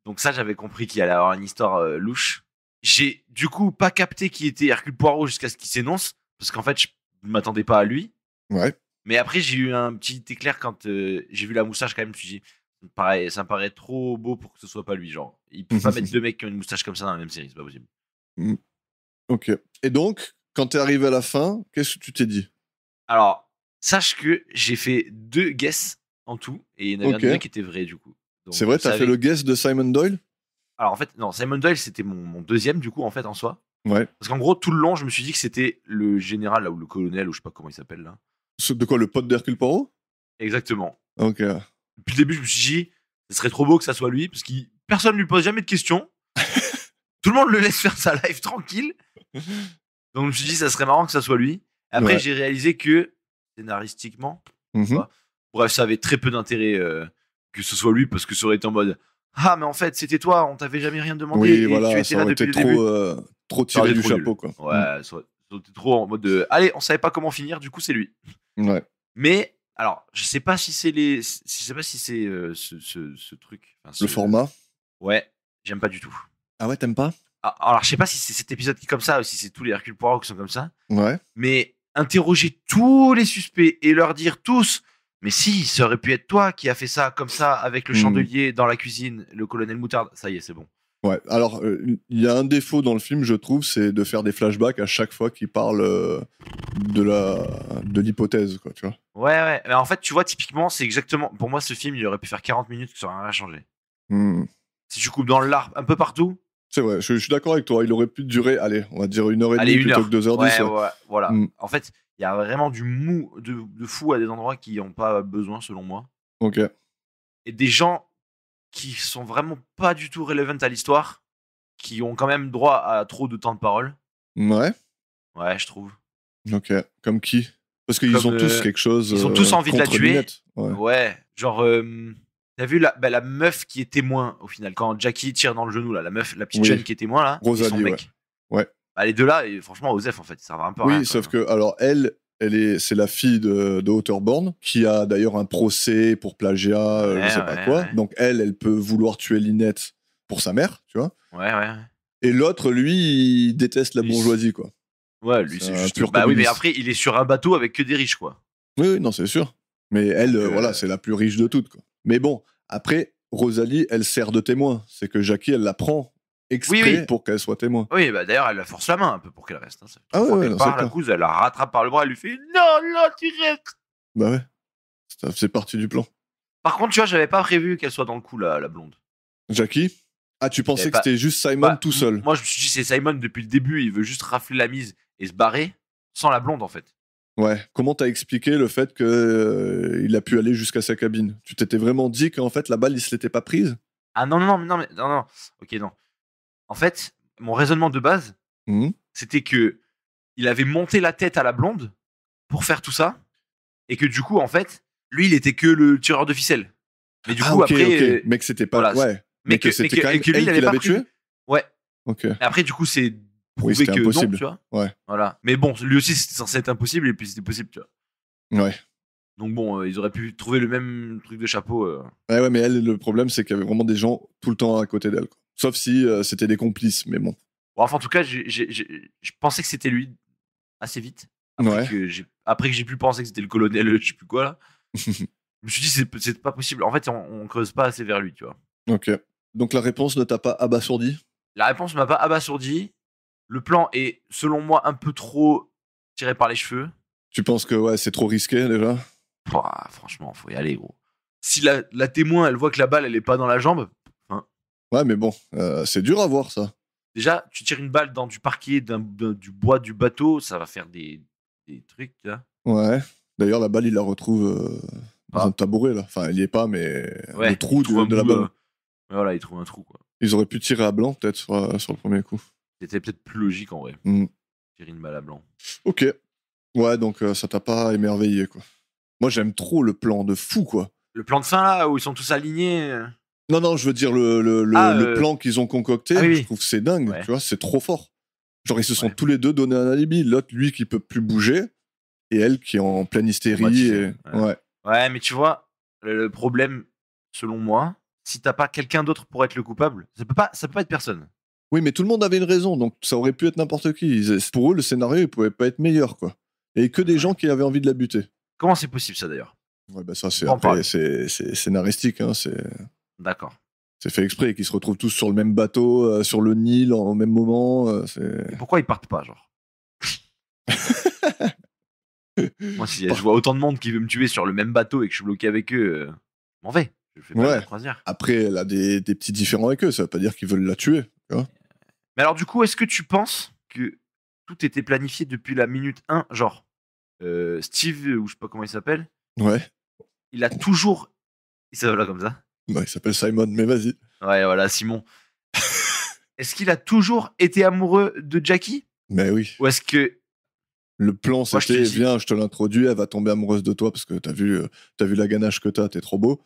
[SPEAKER 2] donc ça, j'avais compris qu'il allait avoir une histoire louche. J'ai du coup pas capté qui était Hercule Poirot jusqu'à ce qu'il s'énonce, parce qu'en fait, je m'attendais pas à lui.
[SPEAKER 1] Ouais.
[SPEAKER 2] Mais après, j'ai eu un petit éclair quand j'ai vu la moustache quand même. Je me suis dit, ça me paraît trop beau pour que ce soit pas lui. Genre, il peut pas mettre deux mecs qui ont une moustache comme ça dans la même série, c'est pas possible.
[SPEAKER 1] Ok. Et donc, quand t'es arrivé à la fin, qu'est-ce que tu t'es dit?
[SPEAKER 2] Alors, sache que j'ai fait 2 guesses en tout, et il y en avait un qui était vrai du coup. Donc,
[SPEAKER 1] c'est vrai, t'as fait le guess de Simon Doyle?
[SPEAKER 2] Alors en fait, non, Simon Doyle, c'était mon deuxième du coup, en fait, en soi.
[SPEAKER 1] Ouais.
[SPEAKER 2] Parce qu'en gros, tout le long, je me suis dit que c'était le général, là, ou le colonel, ou je sais pas comment il s'appelle là.
[SPEAKER 1] De quoi, le pote d'Hercule Poirot?
[SPEAKER 2] Exactement.
[SPEAKER 1] Ok.
[SPEAKER 2] Depuis le début, je me suis dit, ce serait trop beau que ça soit lui, parce que personne lui pose jamais de questions. Tout le monde le laisse faire sa life tranquille. Donc je me suis dit, ça serait marrant que ça soit lui. Après, j'ai réalisé que, scénaristiquement, bref, ça avait très peu d'intérêt que ce soit lui, parce que ça aurait été en mode, ah, mais en fait, c'était toi, on t'avait jamais rien demandé,
[SPEAKER 1] oui,
[SPEAKER 2] et
[SPEAKER 1] voilà,
[SPEAKER 2] tu étais
[SPEAKER 1] ça
[SPEAKER 2] là
[SPEAKER 1] aurait
[SPEAKER 2] depuis
[SPEAKER 1] été
[SPEAKER 2] le début.
[SPEAKER 1] trop tiré du chapeau, quoi.
[SPEAKER 2] Ouais, ça aurait été trop en mode de, allez, on savait pas comment finir, du coup, c'est lui.
[SPEAKER 1] Ouais.
[SPEAKER 2] Mais, alors, je sais pas si c'est ce truc.
[SPEAKER 1] Le format?
[SPEAKER 2] Ouais, j'aime pas du tout.
[SPEAKER 1] Ah ouais, t'aimes pas?
[SPEAKER 2] Alors, je sais pas si c'est cet épisode qui est comme ça, ou si c'est tous les Hercule Poirot qui sont comme ça.
[SPEAKER 1] Ouais.
[SPEAKER 2] Mais interroger tous les suspects et leur dire tous, mais si, ça aurait pu être toi qui a fait ça comme ça avec le chandelier dans la cuisine, le colonel Moutarde, ça y est, c'est bon.
[SPEAKER 1] Ouais, alors il y a un défaut dans le film, je trouve, c'est de faire des flashbacks à chaque fois qu'il parle de l'hypothèse, quoi, tu vois.
[SPEAKER 2] Ouais, mais en fait, tu vois, typiquement, c'est exactement, pour moi, ce film, il aurait pu faire 40 minutes, que ça aurait rien changé. Si tu coupes dans l'arbre un peu partout.
[SPEAKER 1] C'est vrai, je suis d'accord avec toi, il aurait pu durer, allez, on va dire 1h30 plutôt que 2h10.
[SPEAKER 2] Ouais, voilà. En fait, il y a vraiment du mou de fou à des endroits qui n'ont pas besoin, selon moi.
[SPEAKER 1] Ok.
[SPEAKER 2] Et des gens qui sont vraiment pas du tout relevant à l'histoire, qui ont quand même droit à trop de temps de parole.
[SPEAKER 1] Ouais.
[SPEAKER 2] Ouais, je trouve.
[SPEAKER 1] Ok. Comme qui? Parce qu'ils ont tous quelque chose.
[SPEAKER 2] Ils ont tous envie de la tuer.
[SPEAKER 1] Ouais.
[SPEAKER 2] Genre, t'as vu la meuf qui est témoin au final, quand Jackie tire dans le genou, là, la petite jeune qui est témoin, là,
[SPEAKER 1] Rosalie,
[SPEAKER 2] et son mec.
[SPEAKER 1] Ouais.
[SPEAKER 2] Bah, les deux là, et franchement, Osef, en fait, ça va un peu à
[SPEAKER 1] rien.
[SPEAKER 2] Oui,
[SPEAKER 1] sauf que, alors, c'est la fille de Otterborn, qui a d'ailleurs un procès pour plagiat, je sais pas quoi. Ouais. Donc, elle peut vouloir tuer Lynette pour sa mère, tu vois.
[SPEAKER 2] Ouais.
[SPEAKER 1] Et l'autre, lui, il déteste la bourgeoisie, quoi.
[SPEAKER 2] Ouais, lui,
[SPEAKER 1] C'est
[SPEAKER 2] c'est
[SPEAKER 1] un
[SPEAKER 2] juste.
[SPEAKER 1] pur
[SPEAKER 2] Bah oui, mais
[SPEAKER 1] communiste.
[SPEAKER 2] après, il est sur un bateau avec que des riches, quoi.
[SPEAKER 1] Oui, non, c'est sûr. Mais elle,
[SPEAKER 2] Donc,
[SPEAKER 1] voilà, c'est la plus riche de toutes, quoi. Mais bon, après, Rosalie, elle sert de témoin. C'est que Jackie, elle la prend
[SPEAKER 2] Oui,
[SPEAKER 1] exprès
[SPEAKER 2] oui.
[SPEAKER 1] pour qu'elle soit témoin.
[SPEAKER 2] Oui, bah d'ailleurs, elle la force la main un peu pour qu'elle reste. Hein. Ça fait
[SPEAKER 1] Ah
[SPEAKER 2] trois
[SPEAKER 1] ouais,
[SPEAKER 2] fois
[SPEAKER 1] ouais,
[SPEAKER 2] qu'elle
[SPEAKER 1] non, c'est
[SPEAKER 2] part, la
[SPEAKER 1] clair.
[SPEAKER 2] couse, elle la rattrape par le bras, elle lui fait non, non, tu restes.
[SPEAKER 1] Bah ouais, c'est partie du plan.
[SPEAKER 2] Par contre, tu vois, j'avais pas prévu qu'elle soit dans le coup, la blonde.
[SPEAKER 1] Jackie? Ah, tu
[SPEAKER 2] J'avais
[SPEAKER 1] pensais que
[SPEAKER 2] pas.
[SPEAKER 1] c'était juste Simon
[SPEAKER 2] Bah,
[SPEAKER 1] tout seul?
[SPEAKER 2] moi, je me suis dit, c'est Simon depuis le début, il veut juste rafler la mise et se barrer sans la blonde, en fait.
[SPEAKER 1] Ouais. Comment t'as expliqué le fait que il a pu aller jusqu'à sa cabine? Tu t'étais vraiment dit qu'en fait la balle, il se l'était pas prise?
[SPEAKER 2] Ah non, non, non, non, non, non. Ok, non. En fait, mon raisonnement de base,
[SPEAKER 1] Mhm.
[SPEAKER 2] c'était que il avait monté la tête à la blonde pour faire tout ça, et que du coup, en fait, lui, il était que le tireur de ficelle. Mais du
[SPEAKER 1] Ah,
[SPEAKER 2] coup,
[SPEAKER 1] ok,
[SPEAKER 2] après,
[SPEAKER 1] ok. Mais que c'était pas.
[SPEAKER 2] voilà.
[SPEAKER 1] Ouais. Mais que c'était quand
[SPEAKER 2] Et
[SPEAKER 1] même
[SPEAKER 2] que lui, il
[SPEAKER 1] elle qui
[SPEAKER 2] avait pas
[SPEAKER 1] l'avait tué?
[SPEAKER 2] prévu. Ouais.
[SPEAKER 1] Ok.
[SPEAKER 2] Et après, du coup, c'est
[SPEAKER 1] Oui,
[SPEAKER 2] prouvé
[SPEAKER 1] c'était
[SPEAKER 2] que non,
[SPEAKER 1] impossible.
[SPEAKER 2] tu vois.
[SPEAKER 1] Ouais.
[SPEAKER 2] Voilà. Mais bon, lui aussi, c'était censé être impossible, et puis c'était possible, tu vois.
[SPEAKER 1] Ouais.
[SPEAKER 2] Donc bon, ils auraient pu trouver le même truc de chapeau.
[SPEAKER 1] Ouais, ouais, mais elle, le problème, c'est qu'il y avait vraiment des gens tout le temps à côté d'elle, quoi. Sauf si c'était des complices, mais bon.
[SPEAKER 2] Bon, enfin, en tout cas, je pensais que c'était lui assez vite.
[SPEAKER 1] Ouais.
[SPEAKER 2] Après que j'ai pu penser que c'était le colonel, je sais plus quoi, là. Je me suis dit, c'est pas possible. En fait, on creuse pas assez vers lui, tu vois.
[SPEAKER 1] Ok. Donc la réponse ne t'a pas abasourdi?
[SPEAKER 2] La réponse m'a pas abasourdi. Le plan est, selon moi, un peu trop tiré par les cheveux.
[SPEAKER 1] Tu penses que ouais, c'est trop risqué déjà?
[SPEAKER 2] Pouah, franchement, faut y aller, gros. Si la témoin, elle voit que la balle, elle est pas dans la jambe, hein,
[SPEAKER 1] Ouais, mais bon, c'est dur à voir ça.
[SPEAKER 2] déjà, tu tires une balle dans du parquet, du bois du bateau, ça va faire des trucs, tu vois.
[SPEAKER 1] Ouais. D'ailleurs, la balle, il la retrouve dans un
[SPEAKER 2] Pas.
[SPEAKER 1] tabouret là. Enfin, elle y est pas, mais le
[SPEAKER 2] Ouais,
[SPEAKER 1] trou
[SPEAKER 2] il trouve un
[SPEAKER 1] de la
[SPEAKER 2] bout.
[SPEAKER 1] balle.
[SPEAKER 2] Voilà, il trouve un trou, quoi.
[SPEAKER 1] Ils auraient pu tirer à blanc peut-être sur le premier coup.
[SPEAKER 2] C'était peut-être plus logique en vrai.
[SPEAKER 1] Mm.
[SPEAKER 2] Tirer une balle à blanc.
[SPEAKER 1] Ok. Ouais, donc ça t'a pas émerveillé quoi. Moi, j'aime trop le plan de fou quoi.
[SPEAKER 2] Le plan de fin là, où ils sont tous alignés.
[SPEAKER 1] Non, non, je veux dire
[SPEAKER 2] Ah,
[SPEAKER 1] le plan qu'ils ont concocté,
[SPEAKER 2] ah oui,
[SPEAKER 1] je
[SPEAKER 2] oui.
[SPEAKER 1] trouve que c'est dingue,
[SPEAKER 2] Ouais.
[SPEAKER 1] tu vois, c'est trop fort. Genre, ils se sont
[SPEAKER 2] Ouais.
[SPEAKER 1] tous les deux donné un alibi. L'autre, lui, qui peut plus bouger, et elle qui est en pleine hystérie.
[SPEAKER 2] Traumatisé,
[SPEAKER 1] Et... Ouais.
[SPEAKER 2] Ouais, mais tu vois, le problème, selon moi, si t'as pas quelqu'un d'autre pour être le coupable, ça peut pas être personne.
[SPEAKER 1] Oui, mais tout le monde avait une raison, donc ça aurait pu être n'importe qui. Pour eux, le scénario, il pouvait pas être meilleur, quoi. Et que des gens qui avaient envie de la buter.
[SPEAKER 2] Comment c'est possible ça d'ailleurs?
[SPEAKER 1] Ouais, bah ça, c'est
[SPEAKER 2] On va en
[SPEAKER 1] après,
[SPEAKER 2] parler.
[SPEAKER 1] c'est scénaristique, hein,
[SPEAKER 2] D'accord.
[SPEAKER 1] c'est fait exprès, qu'ils se retrouvent tous sur le même bateau, sur le Nil, au même moment. C'est...
[SPEAKER 2] Et pourquoi ils partent pas, genre? Moi, si je vois autant de monde qui veut me tuer sur le même bateau et que je suis bloqué avec eux, je m'en vais. Je fais pas
[SPEAKER 1] Ouais.
[SPEAKER 2] la croisière.
[SPEAKER 1] Après, elle a des petits différends avec eux, ça veut pas dire qu'ils veulent la tuer, tu vois.
[SPEAKER 2] Mais alors, du coup, est-ce que tu penses que tout était planifié depuis la minute 1? Genre, Steve, ou je sais pas comment il s'appelle,
[SPEAKER 1] Ouais.
[SPEAKER 2] il a toujours. Il s'appelle là comme ça?
[SPEAKER 1] Bah, il s'appelle Simon, mais vas-y.
[SPEAKER 2] Ouais, voilà, Simon. Est-ce qu'il a toujours été amoureux de Jackie?
[SPEAKER 1] Mais oui.
[SPEAKER 2] Ou est-ce que.
[SPEAKER 1] Le plan,
[SPEAKER 2] Moi, je te
[SPEAKER 1] c'était,
[SPEAKER 2] dis.
[SPEAKER 1] viens, je te l'introduis, elle va tomber amoureuse de toi parce que t'as vu la ganache que t'es trop beau.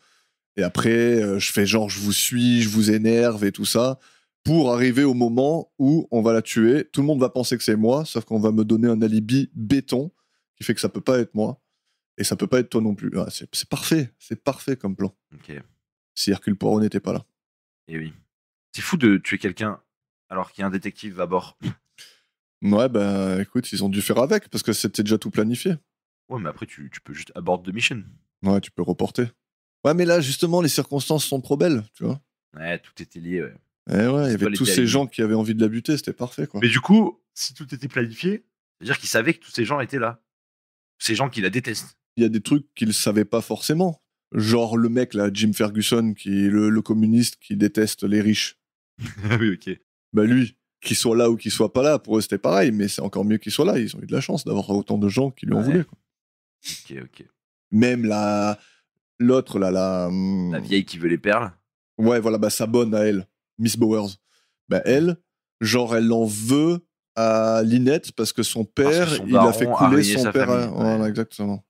[SPEAKER 1] Et après, je fais genre, je vous suis, je vous énerve et tout ça, pour arriver au moment où on va la tuer. Tout le monde va penser que c'est moi, sauf qu'on va me donner un alibi béton qui fait que ça peut pas être moi et ça peut pas être toi non plus. Ah, c'est parfait comme plan.
[SPEAKER 2] Ok,
[SPEAKER 1] Si Hercule Poirot n'était pas là.
[SPEAKER 2] et oui. C'est fou de tuer quelqu'un alors qu'il y a un détective à bord.
[SPEAKER 1] Ouais, bah écoute, ils ont dû faire avec parce que c'était déjà tout planifié.
[SPEAKER 2] Ouais, mais après, tu peux juste aborder the mission.
[SPEAKER 1] Ouais, tu peux reporter. Ouais, mais là, justement, les circonstances sont trop belles, tu vois.
[SPEAKER 2] Ouais, tout était lié, ouais.
[SPEAKER 1] Eh ouais, il y
[SPEAKER 2] C'est
[SPEAKER 1] avait
[SPEAKER 2] pas les
[SPEAKER 1] tous ces
[SPEAKER 2] alignées.
[SPEAKER 1] gens qui avaient envie de la buter, c'était parfait, quoi.
[SPEAKER 2] Mais du coup, si tout était planifié, c'est-à-dire qu'il savait que tous ces gens étaient là. Ces gens qui la détestent.
[SPEAKER 1] Il y a des trucs qu'ils savaient pas forcément. Genre le mec, là, Jim Ferguson, qui est le communiste qui déteste les riches.
[SPEAKER 2] Ah oui, ok.
[SPEAKER 1] Bah lui, qu'il soit là ou qu'il soit pas là, pour eux c'était pareil, mais c'est encore mieux qu'il soit là. Ils ont eu de la chance d'avoir autant de gens qui lui en
[SPEAKER 2] Ouais.
[SPEAKER 1] voulaient, quoi.
[SPEAKER 2] Ok.
[SPEAKER 1] Même l'autre, là,
[SPEAKER 2] La vieille qui veut les perles.
[SPEAKER 1] Ouais, voilà, bah sa bonne à elle, Miss Bowers. Bah elle, genre, elle en veut à Lynette parce que son père,
[SPEAKER 2] son
[SPEAKER 1] il a fait
[SPEAKER 2] daron a
[SPEAKER 1] couler
[SPEAKER 2] ruiné
[SPEAKER 1] son
[SPEAKER 2] sa
[SPEAKER 1] père.
[SPEAKER 2] famille,
[SPEAKER 1] Voilà,
[SPEAKER 2] ouais.
[SPEAKER 1] exactement.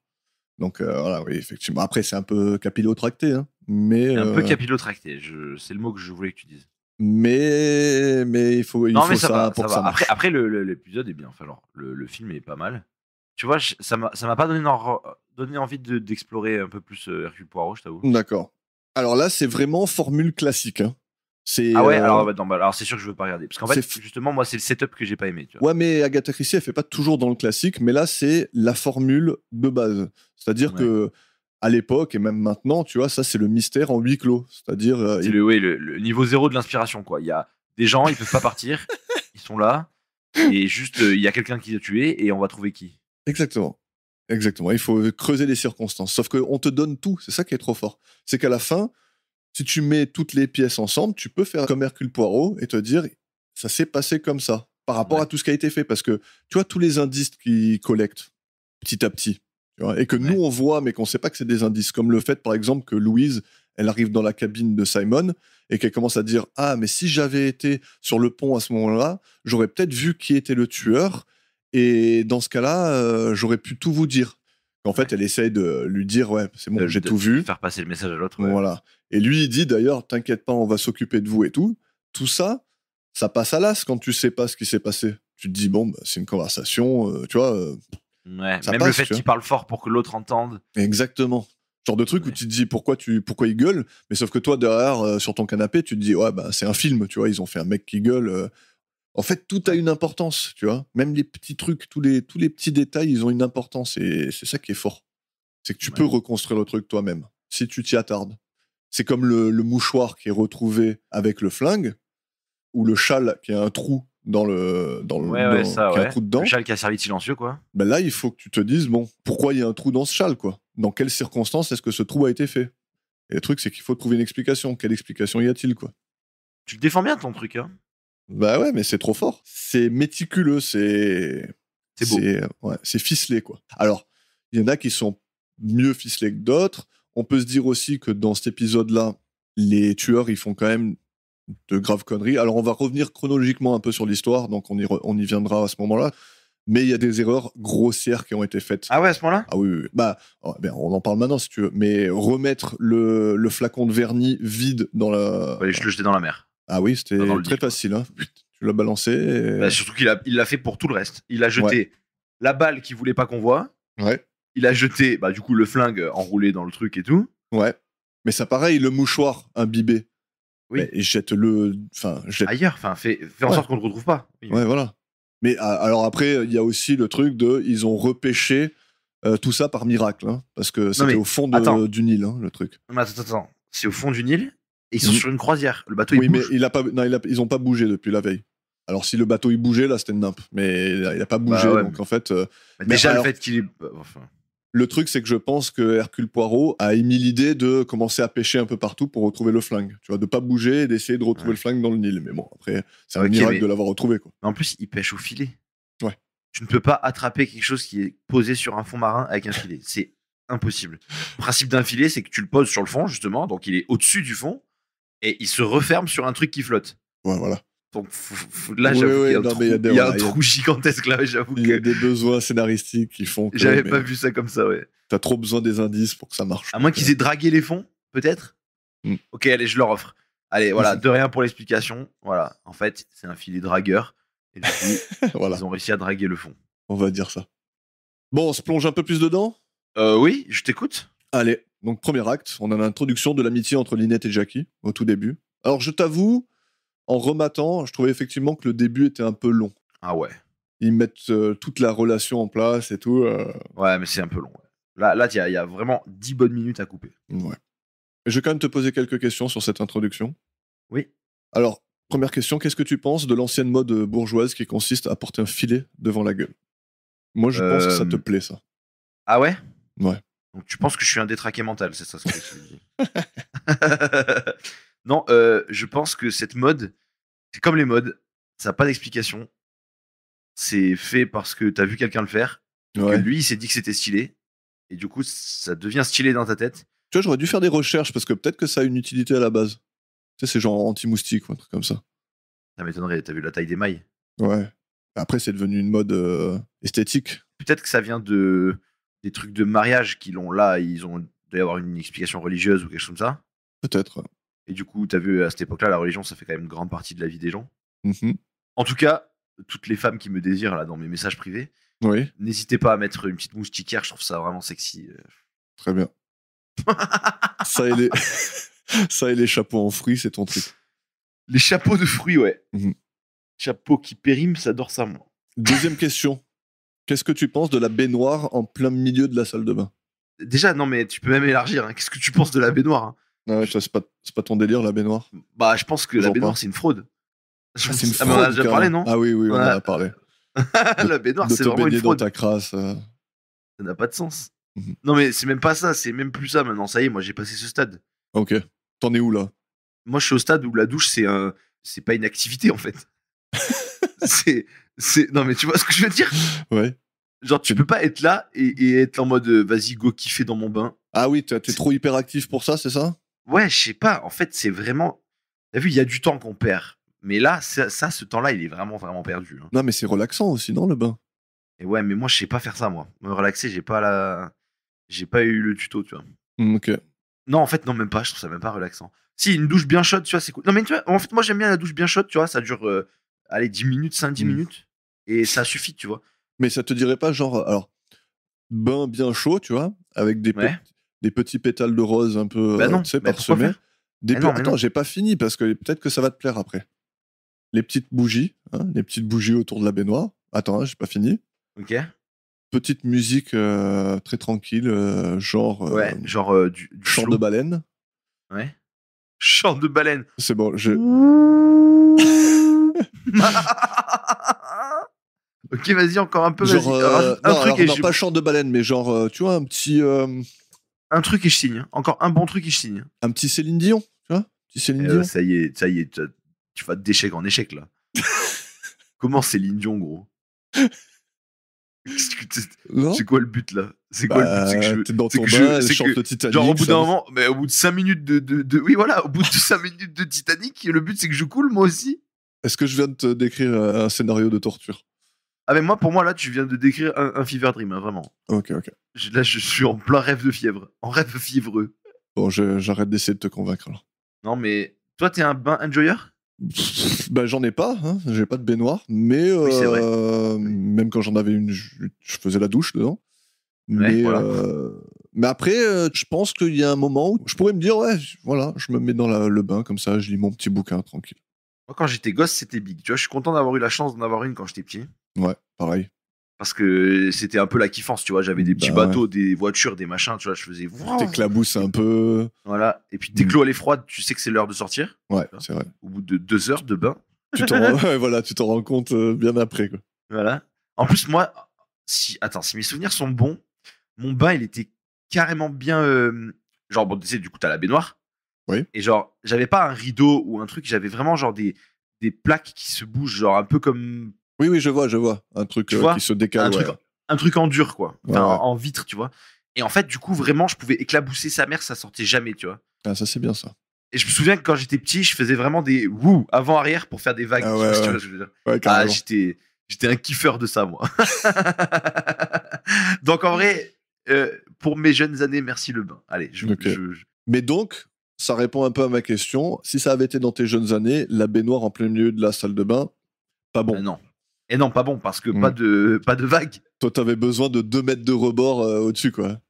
[SPEAKER 1] Donc voilà, oui, effectivement. Après, c'est un peu capillotracté, hein. Mais,
[SPEAKER 2] Un peu capillotracté, c'est le mot que je voulais que tu dises.
[SPEAKER 1] mais il faut
[SPEAKER 2] Non, mais ça
[SPEAKER 1] ça
[SPEAKER 2] va,
[SPEAKER 1] pour
[SPEAKER 2] ça
[SPEAKER 1] que
[SPEAKER 2] va.
[SPEAKER 1] ça marche.
[SPEAKER 2] Après l'épisode est bien. Enfin, alors, le film est pas mal. Tu vois, ça m'a pas donné envie d'explorer un peu plus Hercule Poirot, je t'avoue.
[SPEAKER 1] D'accord. Alors là, c'est vraiment formule classique, hein.
[SPEAKER 2] Ah ouais, alors, non, alors c'est sûr que je veux pas regarder. Parce qu'en fait,
[SPEAKER 1] c'est
[SPEAKER 2] justement, moi, c'est le setup que j'ai pas aimé. Tu vois.
[SPEAKER 1] Ouais, mais Agatha Christie, elle fait pas toujours dans le classique, mais là, c'est la formule de base. C'est-à-dire
[SPEAKER 2] Ouais.
[SPEAKER 1] que à l'époque et même maintenant, tu vois, ça, c'est le mystère en huis clos. C'est-à-dire,
[SPEAKER 2] C'est le niveau zéro de l'inspiration, quoi. Il y a des gens, ils peuvent pas partir, ils sont là, et juste, il y a quelqu'un qui l'a tué, et on va trouver qui.
[SPEAKER 1] Exactement. Exactement. Il faut creuser les circonstances. Sauf qu'on te donne tout. C'est ça qui est trop fort. C'est qu'à la fin, si tu mets toutes les pièces ensemble, tu peux faire comme Hercule Poirot et te dire, ça s'est passé comme ça, par rapport
[SPEAKER 2] Ouais.
[SPEAKER 1] à tout ce qui a été fait. Parce que, tu vois, tous les indices qu'ils collectent, petit à petit, tu vois, et que nous, on voit, mais qu'on sait pas que c'est des indices. Comme le fait, par exemple, que Louise, elle arrive dans la cabine de Simon et qu'elle commence à dire, ah, mais si j'avais été sur le pont à ce moment-là, j'aurais peut-être vu qui était le tueur. Et dans ce cas-là, j'aurais pu tout vous dire. En fait, elle essaye de lui dire, ouais, c'est bon, j'ai tout vu.
[SPEAKER 2] Faire passer le message à l'autre. Ouais.
[SPEAKER 1] Voilà. Et lui, il dit d'ailleurs, t'inquiète pas, on va s'occuper de vous et tout. Tout ça, ça passe à l'as quand tu sais pas ce qui s'est passé. Tu te dis, bon, bah, c'est une conversation, tu vois.
[SPEAKER 2] Ouais.
[SPEAKER 1] Ça
[SPEAKER 2] Même
[SPEAKER 1] passe,
[SPEAKER 2] le fait
[SPEAKER 1] tu vois.
[SPEAKER 2] qu'il parle fort pour que l'autre entende.
[SPEAKER 1] Exactement. Genre de truc où
[SPEAKER 2] Ouais.
[SPEAKER 1] tu te dis pourquoi il gueule, mais sauf que toi derrière sur ton canapé, tu te dis ouais bah c'est un film, tu vois, ils ont fait un mec qui gueule. En fait, tout a une importance, tu vois. Même les petits trucs, tous les petits détails, ils ont une importance et c'est ça qui est fort. C'est que tu peux reconstruire le truc toi-même si tu t'y attardes. C'est comme le mouchoir qui est retrouvé avec le flingue ou le châle qui a un trou qui a un trou dedans.
[SPEAKER 2] Le châle qui a servi de silencieux, quoi.
[SPEAKER 1] Ben là, il faut que tu te dises, bon, pourquoi il y a un trou dans ce châle, quoi? Dans quelles circonstances est-ce que ce trou a été fait? Et le truc, c'est qu'il faut trouver une explication. Quelle explication y a-t-il, quoi?
[SPEAKER 2] Tu le défends bien, ton truc, hein.
[SPEAKER 1] Bah ouais, mais c'est trop fort. C'est méticuleux, c'est
[SPEAKER 2] beau.
[SPEAKER 1] Ouais, c'est ficelé, quoi. Alors, il y en a qui sont mieux ficelés que d'autres. On peut se dire aussi que dans cet épisode-là, les tueurs, ils font quand même de graves conneries. Alors, on va revenir chronologiquement un peu sur l'histoire, donc on y viendra à ce moment-là. Mais il y a des erreurs grossières qui ont été faites.
[SPEAKER 2] Ah ouais, à ce moment-là?
[SPEAKER 1] Ah oui, oui. Bah, on en parle maintenant si tu veux. Mais remettre le flacon de vernis vide dans la.
[SPEAKER 2] Je le jetais dans la mer.
[SPEAKER 1] Ah oui, c'était très facile. Hein. Tu l'as balancé. Et...
[SPEAKER 2] Bah, surtout il l'a fait pour tout le reste. Il a jeté la balle qu'il voulait pas qu'on voit.
[SPEAKER 1] Ouais.
[SPEAKER 2] Il a jeté, du coup, le flingue enroulé dans le truc et tout.
[SPEAKER 1] Ouais. Mais ça, pareil, le mouchoir imbibé.
[SPEAKER 2] Oui.
[SPEAKER 1] Mais jette-le.
[SPEAKER 2] Ailleurs. Enfin, fais en sorte qu'on ne le retrouve pas. Oui.
[SPEAKER 1] Ouais, voilà. Mais alors après, il y a aussi le truc de. Ils ont repêché tout ça par miracle. Hein, parce que c'était au fond du Nil, hein, le truc.
[SPEAKER 2] Mais attends. C'est au fond du Nil et ils sont sur une croisière. Le bateau, il bouge.
[SPEAKER 1] Mais ils ont pas bougé depuis la veille. Alors si le bateau il bougeait, là c'était une nimp. Mais il a pas bougé, donc en fait.
[SPEAKER 2] Déjà, le fait qu'il est.
[SPEAKER 1] Le truc, c'est que je pense que Hercule Poirot a émis l'idée de commencer à pêcher un peu partout pour retrouver le flingue. Tu vois, de pas bouger et d'essayer de retrouver le flingue dans le Nil. Mais bon, après, c'est un miracle de l'avoir retrouvé, quoi.
[SPEAKER 2] En plus, il pêche au filet.
[SPEAKER 1] Ouais.
[SPEAKER 2] Tu ne peux pas attraper quelque chose qui est posé sur un fond marin avec un filet. C'est impossible. Le principe d'un filet, c'est que tu le poses sur le fond, justement, donc il est au-dessus du fond, et il se referme sur un truc qui flotte.
[SPEAKER 1] Ouais, voilà.
[SPEAKER 2] Donc là, j'avoue qu'il y a un trou gigantesque là, j'avoue.
[SPEAKER 1] Il y a des besoins scénaristiques qui font que.
[SPEAKER 2] J'avais pas vu ça comme ça, ouais.
[SPEAKER 1] T'as trop besoin des indices pour que ça marche.
[SPEAKER 2] À moins qu'ils aient dragué les fonds, peut-être. Ok, allez, je leur offre. Allez, voilà, de rien pour l'explication. Voilà, en fait, c'est un filet dragueur. Et du coup, ils ont réussi à draguer le fond.
[SPEAKER 1] On va dire ça. Bon, on se plonge un peu plus dedans ?
[SPEAKER 2] Oui, je t'écoute.
[SPEAKER 1] Allez, donc premier acte, on a l'introduction de l'amitié entre Lynette et Jackie, au tout début. Alors, je t'avoue, en rematant, je trouvais effectivement que le début était un peu long.
[SPEAKER 2] Ah ouais.
[SPEAKER 1] Ils mettent toute la relation en place et tout.
[SPEAKER 2] Ouais, mais c'est un peu long. Ouais. Là, il y a vraiment 10 bonnes minutes à couper.
[SPEAKER 1] Ouais. Je vais quand même te poser quelques questions sur cette introduction.
[SPEAKER 2] Oui.
[SPEAKER 1] Alors, première question, qu'est-ce que tu penses de l'ancienne mode bourgeoise qui consiste à porter un filet devant la gueule ? Moi, je pense que ça te plaît, ça.
[SPEAKER 2] Ah ouais ?
[SPEAKER 1] Ouais.
[SPEAKER 2] Donc, tu penses que je suis un détraqué mental, c'est ça ce que tu dis ? Non, je pense que cette mode, c'est comme les modes, ça n'a pas d'explication. C'est fait parce que t'as vu quelqu'un le faire, que lui, il s'est dit que c'était stylé, et du coup, ça devient stylé dans ta tête.
[SPEAKER 1] Tu vois, j'aurais dû faire des recherches, parce que peut-être que ça a une utilité à la base. Tu sais, c'est genre anti-moustique ou un truc comme ça.
[SPEAKER 2] Ça m'étonnerait, t'as vu la taille des mailles ?
[SPEAKER 1] Ouais. Après, c'est devenu une mode esthétique.
[SPEAKER 2] Peut-être que ça vient des trucs de mariage qu'ils ont là, il doit y avoir une explication religieuse ou quelque chose comme ça.
[SPEAKER 1] Peut-être.
[SPEAKER 2] Et du coup, t'as vu, à cette époque-là, la religion, ça fait quand même une grande partie de la vie des gens.
[SPEAKER 1] Mm-hmm.
[SPEAKER 2] En tout cas, toutes les femmes qui me désirent là dans mes messages privés, n'hésitez pas à mettre une petite moustiquaire, je trouve ça vraiment sexy.
[SPEAKER 1] Très bien. Ça et les chapeaux en fruits, c'est ton truc.
[SPEAKER 2] Les chapeaux de fruits, ouais.
[SPEAKER 1] Mhm.
[SPEAKER 2] Chapeau qui périment, ça adore ça, moi.
[SPEAKER 1] Deuxième question. Qu'est-ce que tu penses de la baignoire en plein milieu de la salle de bain?
[SPEAKER 2] Déjà, non, mais tu peux même élargir. Hein. Qu'est-ce que tu penses de la baignoire hein?
[SPEAKER 1] Ah ouais, toi, c'est pas ton délire, la baignoire?
[SPEAKER 2] Bah, je pense que la
[SPEAKER 1] Toujours
[SPEAKER 2] baignoire,
[SPEAKER 1] pas.
[SPEAKER 2] c'est une fraude.
[SPEAKER 1] Ah, c'est une
[SPEAKER 2] Ah, mais on en a
[SPEAKER 1] fraude,
[SPEAKER 2] déjà
[SPEAKER 1] carrément.
[SPEAKER 2] parlé, non?
[SPEAKER 1] Ah oui, on en
[SPEAKER 2] Ouais.
[SPEAKER 1] a parlé.
[SPEAKER 2] La baignoire,
[SPEAKER 1] De
[SPEAKER 2] c'est
[SPEAKER 1] te
[SPEAKER 2] vraiment une
[SPEAKER 1] baigner dans
[SPEAKER 2] fraude.
[SPEAKER 1] ta crasse.
[SPEAKER 2] Ça n'a pas de sens.
[SPEAKER 1] Mhm.
[SPEAKER 2] Non, mais c'est même pas ça. C'est même plus ça maintenant. Ça y est, moi, j'ai passé ce stade.
[SPEAKER 1] Ok. T'en es où, là?
[SPEAKER 2] Moi, je suis au stade où la douche, c'est pas une activité, en fait. Non, mais tu vois ce que je veux dire?
[SPEAKER 1] Ouais.
[SPEAKER 2] Genre, tu peux pas être là et être en mode vas-y, go kiffer dans mon bain.
[SPEAKER 1] Ah oui, t'es trop hyperactif pour ça, c'est ça?
[SPEAKER 2] Ouais, je sais pas. En fait, c'est vraiment. T'as vu, il y a du temps qu'on perd. Mais là, ce temps-là, il est vraiment, vraiment perdu. Hein.
[SPEAKER 1] Non, mais c'est relaxant aussi, non, le bain?
[SPEAKER 2] Et ouais, mais moi, je sais pas faire ça, moi. Me relaxer, j'ai pas eu le tuto, tu vois.
[SPEAKER 1] Ok.
[SPEAKER 2] Non, en fait, non, même pas. Je trouve ça même pas relaxant. Si, une douche bien chaude, tu vois, c'est cool. Non, mais tu vois, en fait, moi, j'aime bien la douche bien chaude, tu vois. Ça dure, allez, 10 minutes, 5-10 minutes. Et ça suffit, tu vois.
[SPEAKER 1] Mais ça te dirait pas, genre, alors, bain bien chaud, tu vois, avec des petits pétales de rose un peu,
[SPEAKER 2] Bah non,
[SPEAKER 1] tu sais,
[SPEAKER 2] mais pourquoi
[SPEAKER 1] parsemés.
[SPEAKER 2] faire
[SPEAKER 1] Attends, j'ai pas fini parce que peut-être que ça va te plaire après. Les petites bougies, hein, les petites bougies autour de la baignoire. Attends, hein, j'ai pas fini.
[SPEAKER 2] Ok.
[SPEAKER 1] Petite musique très tranquille, genre,
[SPEAKER 2] Ouais, genre du
[SPEAKER 1] chant
[SPEAKER 2] slow.
[SPEAKER 1] de baleine.
[SPEAKER 2] Ouais. Chant de baleine.
[SPEAKER 1] C'est bon,
[SPEAKER 2] Ok, vas-y, encore un peu,
[SPEAKER 1] genre,
[SPEAKER 2] vas-y. Rajoute un
[SPEAKER 1] non,
[SPEAKER 2] truc
[SPEAKER 1] alors,
[SPEAKER 2] et
[SPEAKER 1] non, pas chant de baleine, mais genre, tu vois, un petit
[SPEAKER 2] signe. Encore un bon truc et je signe.
[SPEAKER 1] un petit Céline Dion, tu vois, petit Céline Dion.
[SPEAKER 2] Ça y est, tu vas d'échec en échec, là. Comment c'est Dion, gros?
[SPEAKER 1] Non,
[SPEAKER 2] C'est quoi le but, là? C'est quoi le but? C'est que
[SPEAKER 1] t'es dans
[SPEAKER 2] c'est
[SPEAKER 1] ton
[SPEAKER 2] que
[SPEAKER 1] bain, elle
[SPEAKER 2] c'est
[SPEAKER 1] chante
[SPEAKER 2] que-
[SPEAKER 1] le Titanic.
[SPEAKER 2] Genre, au bout
[SPEAKER 1] ça-
[SPEAKER 2] d'un moment, mais au bout de 5 minutes oui, voilà, au bout de 5 minutes de Titanic, le but, c'est que je coule, moi aussi.
[SPEAKER 1] Est-ce que je viens de te décrire un scénario de torture?
[SPEAKER 2] Ah, mais pour moi, là, tu viens de décrire un fever dream, hein, vraiment.
[SPEAKER 1] Ok.
[SPEAKER 2] Là, je suis en plein rêve de fièvre. En rêve fiévreux.
[SPEAKER 1] Bon, j'arrête d'essayer de te convaincre alors.
[SPEAKER 2] Non, mais toi, t'es un bain enjoyer?
[SPEAKER 1] Bah, j'en ai pas, hein. J'ai pas de baignoire, mais
[SPEAKER 2] Oui, c'est vrai.
[SPEAKER 1] même quand j'en avais une, je faisais la douche dedans.
[SPEAKER 2] Ouais,
[SPEAKER 1] Mais,
[SPEAKER 2] voilà.
[SPEAKER 1] mais après, je pense qu'il y a un moment où je pourrais me dire, ouais, voilà, je me mets dans le bain comme ça, je lis mon petit bouquin tranquille.
[SPEAKER 2] Moi, quand j'étais gosse, c'était big. Tu vois, je suis content d'avoir eu la chance d'en avoir une quand j'étais petit.
[SPEAKER 1] Ouais, pareil.
[SPEAKER 2] Parce que c'était un peu la kiffance, tu vois. J'avais des petits
[SPEAKER 1] Bah,
[SPEAKER 2] bateaux, des voitures, des machins, tu vois. Je faisais.
[SPEAKER 1] T'éclabousses un peu.
[SPEAKER 2] Voilà. Et puis dès que l'eau elle est froide, tu sais que c'est l'heure de sortir.
[SPEAKER 1] Ouais, c'est vrai.
[SPEAKER 2] Au bout de 2 heures de bain.
[SPEAKER 1] Voilà, tu t'en rends compte bien après, quoi.
[SPEAKER 2] Voilà. En plus, moi, si mes souvenirs sont bons, mon bain, il était carrément bien. Genre, bon, tu sais, du coup, t'as la baignoire.
[SPEAKER 1] Oui.
[SPEAKER 2] Et genre, j'avais pas un rideau ou un truc, j'avais vraiment genre des plaques qui se bougent, genre un peu comme.
[SPEAKER 1] Oui, je vois. Un truc
[SPEAKER 2] Tu vois,
[SPEAKER 1] qui se décale.
[SPEAKER 2] un truc en dur, quoi. Enfin,
[SPEAKER 1] Ouais.
[SPEAKER 2] en vitre, tu vois. Et en fait, du coup, vraiment, je pouvais éclabousser sa mère, ça sortait jamais, tu vois.
[SPEAKER 1] Ah, ça, c'est bien ça.
[SPEAKER 2] Et je me souviens que quand j'étais petit, je faisais vraiment des wouh avant-arrière pour faire des vagues.
[SPEAKER 1] Ah
[SPEAKER 2] tu
[SPEAKER 1] ouais,
[SPEAKER 2] vois ce que
[SPEAKER 1] ouais.
[SPEAKER 2] je veux dire.
[SPEAKER 1] Ouais, carrément.
[SPEAKER 2] J'étais un kiffeur de ça, moi. Donc, en vrai, pour mes jeunes années, merci le bain. Allez,
[SPEAKER 1] Ok. Mais donc, ça répond un peu à ma question. Si ça avait été dans tes jeunes années, la baignoire en plein milieu de la salle de bain, pas bon.
[SPEAKER 2] Non. Et non, pas bon, parce que pas de vagues.
[SPEAKER 1] Toi, t'avais besoin de 2 mètres de rebord au-dessus, quoi.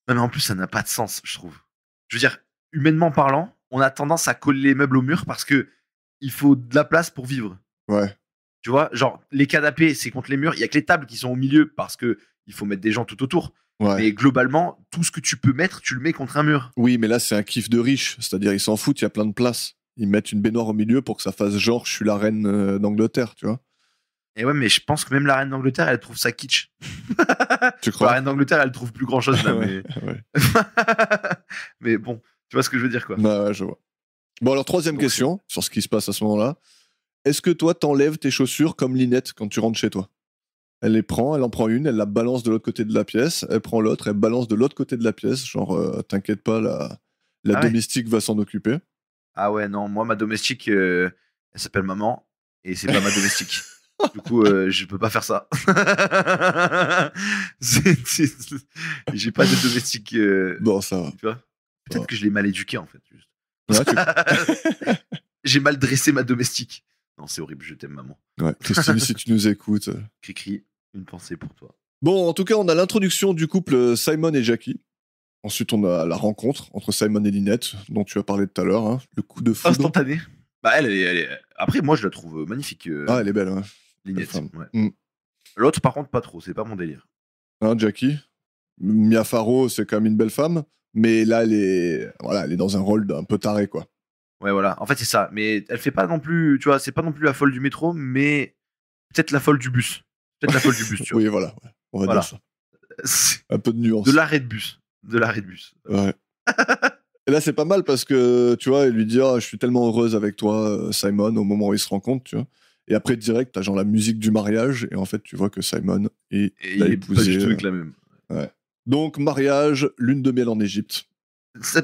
[SPEAKER 2] Non, mais en plus, ça n'a pas de sens, je trouve. Je veux dire, humainement parlant, on a tendance à coller les meubles au mur parce que il faut de la place pour vivre.
[SPEAKER 1] Ouais.
[SPEAKER 2] Tu vois, genre, les canapés, c'est contre les murs. Il y a que les tables qui sont au milieu parce que il faut mettre des gens tout autour.
[SPEAKER 1] Ouais.
[SPEAKER 2] Mais globalement, tout ce que tu peux mettre, tu le mets contre un mur.
[SPEAKER 1] Oui, mais là, c'est un kiff de riche. C'est-à-dire, ils s'en foutent, il y a plein de place. Ils mettent une baignoire au milieu pour que ça fasse genre, je suis la reine d'Angleterre, tu vois.
[SPEAKER 2] Et ouais, mais je pense que même la reine d'Angleterre, elle trouve ça kitsch.
[SPEAKER 1] Tu
[SPEAKER 2] La
[SPEAKER 1] crois?
[SPEAKER 2] reine d'Angleterre, elle trouve plus grand chose là, mais.
[SPEAKER 1] Ouais.
[SPEAKER 2] Mais bon, tu vois ce que je veux dire, quoi.
[SPEAKER 1] Ouais, je vois. Bon, alors, troisième
[SPEAKER 2] Donc,
[SPEAKER 1] question sur ce qui se passe à ce moment-là. Est-ce que toi, t'enlèves tes chaussures comme Linette quand tu rentres chez toi? Elle les prend, elle en prend une, elle la balance de l'autre côté de la pièce, elle prend l'autre, elle balance de l'autre côté de la pièce, genre, t'inquiète pas, la
[SPEAKER 2] Ah ouais.
[SPEAKER 1] domestique va s'en occuper.
[SPEAKER 2] Ah ouais, non, moi, ma domestique, elle s'appelle maman, et c'est pas ma domestique. Du coup, je peux pas faire ça. J'ai pas de domestique.
[SPEAKER 1] Bon, ça va.
[SPEAKER 2] Tu vois. Peut-être
[SPEAKER 1] Bon.
[SPEAKER 2] que je l'ai mal éduqué, en fait. Juste.
[SPEAKER 1] Ouais,
[SPEAKER 2] J'ai mal dressé ma domestique. Non, c'est horrible, je t'aime, maman.
[SPEAKER 1] Ouais, Christine, si tu nous écoutes.
[SPEAKER 2] Cri-cri, une pensée pour toi.
[SPEAKER 1] Bon, en tout cas, on a l'introduction du couple Simon et Jackie. Ensuite, on a la rencontre entre Simon et Lynette, dont tu as parlé tout à l'heure, hein, le coup de foudre.
[SPEAKER 2] Instantané. Bah, après, moi, je la trouve magnifique,
[SPEAKER 1] Ah, elle est belle, ouais. Belle
[SPEAKER 2] Lignette.
[SPEAKER 1] femme.
[SPEAKER 2] Ouais.
[SPEAKER 1] Mm.
[SPEAKER 2] L'autre, par contre, pas trop. C'est pas mon délire.
[SPEAKER 1] Hein, Jackie Mia Farrow, c'est quand même une belle femme, mais là, elle est dans un rôle d'un peu taré, quoi.
[SPEAKER 2] Ouais, voilà. En fait, c'est ça. Mais elle fait pas non plus, tu vois, c'est pas non plus la folle du métro, mais peut-être la folle du bus. Peut-être la folle du bus, tu vois.
[SPEAKER 1] Oui, voilà, ouais. On va
[SPEAKER 2] Voilà.
[SPEAKER 1] dire ça. Un peu de nuance.
[SPEAKER 2] De l'arrêt de bus. De l'arrêt de bus.
[SPEAKER 1] Ouais. Et là, c'est pas mal parce que, tu vois, elle lui dit je suis tellement heureuse avec toi, Simon, au moment où ils se rencontrent, tu vois. Et après, direct, t'as genre la musique du mariage, et en fait, tu vois que Simon
[SPEAKER 2] Et
[SPEAKER 1] l'a
[SPEAKER 2] il est pas
[SPEAKER 1] épousé.
[SPEAKER 2] du tout avec la même.
[SPEAKER 1] Ouais. Donc, mariage, lune de miel en Égypte.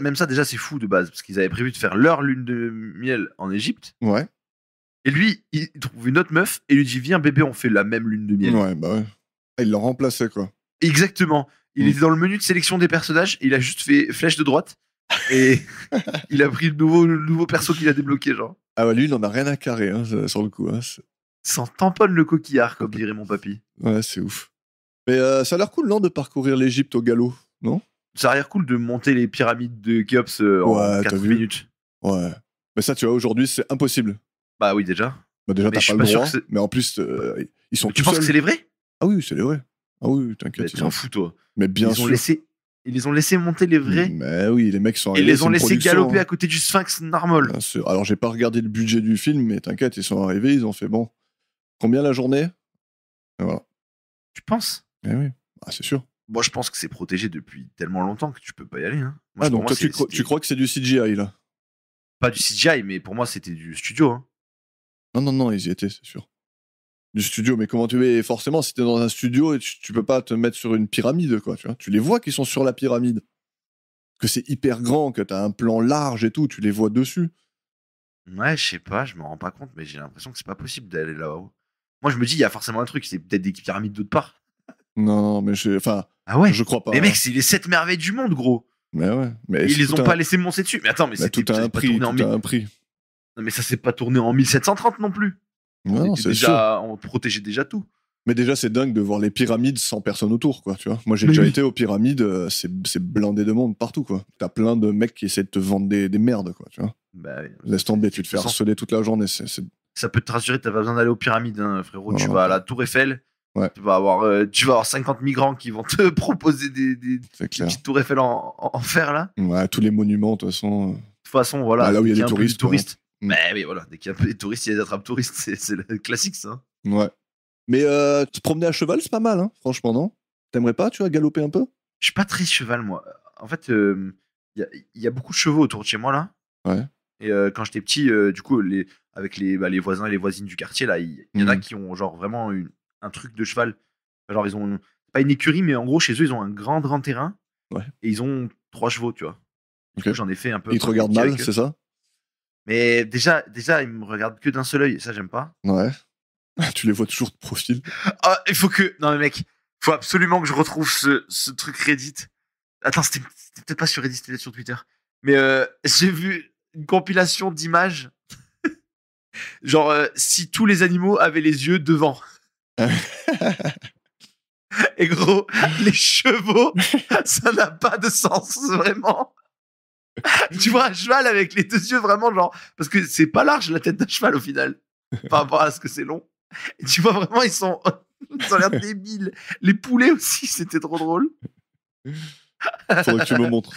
[SPEAKER 2] Même ça, déjà, c'est fou de base, parce qu'ils avaient prévu de faire leur lune de miel en Égypte.
[SPEAKER 1] Ouais.
[SPEAKER 2] Et lui, il trouve une autre meuf et lui dit viens bébé, on fait la même lune de miel.
[SPEAKER 1] Ouais, bah ouais. Ah, il l'a remplacé, quoi.
[SPEAKER 2] Exactement. Il était dans le menu de sélection des personnages et il a juste fait flèche de droite et il a pris le nouveau perso qu'il a débloqué, genre.
[SPEAKER 1] Ah ouais, lui, il en a rien à carrer, hein, sur le coup. Hein.
[SPEAKER 2] S'en tamponne le coquillard, comme dirait mon papy.
[SPEAKER 1] Ouais, c'est ouf. Mais ça a l'air cool, non, de parcourir l'Égypte au galop, non?
[SPEAKER 2] Ça a l'air cool de monter les pyramides de Khéops en 4 minutes.
[SPEAKER 1] Ouais. Mais ça, tu vois, aujourd'hui, c'est impossible.
[SPEAKER 2] Bah oui, déjà.
[SPEAKER 1] Bah déjà,
[SPEAKER 2] Mais
[SPEAKER 1] t'as
[SPEAKER 2] je
[SPEAKER 1] pas
[SPEAKER 2] suis
[SPEAKER 1] le
[SPEAKER 2] pas sûr
[SPEAKER 1] droit,
[SPEAKER 2] que c'est-
[SPEAKER 1] mais en plus, ils sont
[SPEAKER 2] Tu
[SPEAKER 1] tout
[SPEAKER 2] penses que
[SPEAKER 1] seuls.
[SPEAKER 2] c'est les vrais?
[SPEAKER 1] Ah oui, c'est les vrais. Ah oui, t'inquiète.
[SPEAKER 2] Mais t'en fous, toi.
[SPEAKER 1] Mais bien sûr.
[SPEAKER 2] Ils les ont laissé monter les vrais
[SPEAKER 1] Mais oui, les mecs sont
[SPEAKER 2] et
[SPEAKER 1] arrivés.
[SPEAKER 2] les ont
[SPEAKER 1] c'est une
[SPEAKER 2] laissés
[SPEAKER 1] production,
[SPEAKER 2] galoper
[SPEAKER 1] hein.
[SPEAKER 2] à côté du Sphinx normal.
[SPEAKER 1] Bien sûr. Alors, j'ai pas regardé le budget du film, mais t'inquiète, ils sont arrivés, ils ont fait bon. Combien la journée? Et voilà.
[SPEAKER 2] Tu penses?
[SPEAKER 1] Eh oui. Ah, c'est sûr.
[SPEAKER 2] Moi, je pense que c'est protégé depuis tellement longtemps que tu peux pas y aller. Hein. Moi,
[SPEAKER 1] Ah,
[SPEAKER 2] pour
[SPEAKER 1] donc
[SPEAKER 2] moi,
[SPEAKER 1] toi, tu crois que c'est du CGI, là?
[SPEAKER 2] pas du CGI, mais pour moi, c'était du studio. Hein.
[SPEAKER 1] Non, ils y étaient, c'est sûr. Du studio, mais comment tu es? Forcément, si t'es dans un studio, et tu peux pas te mettre sur une pyramide, quoi, tu vois. Tu les vois qui sont sur la pyramide. Que c'est hyper grand, que t'as un plan large et tout, tu les vois dessus.
[SPEAKER 2] Ouais, je sais pas, je me rends pas compte, mais j'ai l'impression que c'est pas possible d'aller là-haut. Moi, je me dis, il y a forcément un truc, c'est peut-être des pyramides d'autre part.
[SPEAKER 1] Non, mais enfin,
[SPEAKER 2] Ah ouais?
[SPEAKER 1] je crois pas.
[SPEAKER 2] Mais
[SPEAKER 1] hein.
[SPEAKER 2] mec, c'est les 7 merveilles du monde, gros.
[SPEAKER 1] Mais ouais. Mais
[SPEAKER 2] Ils les ont pas laissé monter dessus. Mais attends, mais
[SPEAKER 1] tout a un
[SPEAKER 2] pas
[SPEAKER 1] prix,
[SPEAKER 2] tourné en
[SPEAKER 1] tout a un prix.
[SPEAKER 2] Non, mais ça s'est pas tourné en 1730 non plus.
[SPEAKER 1] Non, c'est sûr.
[SPEAKER 2] On protégeait déjà tout.
[SPEAKER 1] Mais déjà, c'est dingue de voir les pyramides sans personne autour, quoi, tu vois. Moi, j'ai
[SPEAKER 2] Mais
[SPEAKER 1] déjà
[SPEAKER 2] oui.
[SPEAKER 1] été aux pyramides, c'est blindé de monde partout, quoi. T'as plein de mecs qui essaient de te vendre des merdes, quoi, tu vois.
[SPEAKER 2] Bah,
[SPEAKER 1] Laisse tomber, tu te fais
[SPEAKER 2] de toute façon,
[SPEAKER 1] harceler toute la journée.
[SPEAKER 2] ça peut te rassurer, t'as pas besoin d'aller aux pyramides, hein, frérot. Tu
[SPEAKER 1] Non,
[SPEAKER 2] vas à la Tour Eiffel,
[SPEAKER 1] Ouais.
[SPEAKER 2] tu vas avoir 50 migrants qui vont te proposer des
[SPEAKER 1] C'est clair.
[SPEAKER 2] petites Tours Eiffel en fer, là.
[SPEAKER 1] Ouais, tous les monuments, de toute façon.
[SPEAKER 2] De toute façon, voilà.
[SPEAKER 1] Bah, là où il y a
[SPEAKER 2] dès
[SPEAKER 1] les
[SPEAKER 2] qu'il un peu
[SPEAKER 1] touristes,
[SPEAKER 2] de touristes.
[SPEAKER 1] Mm.
[SPEAKER 2] Bah oui, voilà. Dès qu'il y a un peu des touristes, il y a des attrapes touristes. C'est le classique, ça.
[SPEAKER 1] Ouais. Mais te promener à cheval, c'est pas mal, hein, franchement, non? T'aimerais pas, tu vois, galoper un peu?
[SPEAKER 2] Je suis pas très cheval, moi. En fait, il y a beaucoup de chevaux autour de chez moi, là.
[SPEAKER 1] Ouais.
[SPEAKER 2] Et quand j'étais petit, du coup, avec les voisins et les voisines du quartier, là, il y en a qui ont genre vraiment un truc de cheval. Genre, ils ont pas une écurie, mais en gros, chez eux, ils ont un grand terrain.
[SPEAKER 1] Ouais.
[SPEAKER 2] Et ils ont 3 chevaux, tu vois. Du
[SPEAKER 1] Ok.
[SPEAKER 2] coup, j'en ai fait un peu.
[SPEAKER 1] Ils te
[SPEAKER 2] quand j'étais
[SPEAKER 1] regardent
[SPEAKER 2] petit
[SPEAKER 1] mal,
[SPEAKER 2] avec eux.
[SPEAKER 1] c'est ça?
[SPEAKER 2] Mais déjà, ils me regardent que d'un seul œil. Ça, j'aime pas.
[SPEAKER 1] Ouais. Tu les vois toujours de profil.
[SPEAKER 2] Ah, il faut que. Non, mais mec, faut absolument que je retrouve ce truc Reddit. Attends, c'était peut-être pas sur Reddit, c'était peut-être sur Twitter. Mais j'ai vu une compilation d'images. Genre, si tous les animaux avaient les yeux devant. Et gros, les chevaux, ça n'a pas de sens, vraiment. Tu vois un cheval avec les 2 yeux vraiment genre. Parce que c'est pas large la tête d'un cheval au final. Par rapport à ce que c'est long. Et tu vois vraiment, ils ont l'air débiles. Les poulets aussi, c'était trop drôle.
[SPEAKER 1] Faudrait que tu me montres.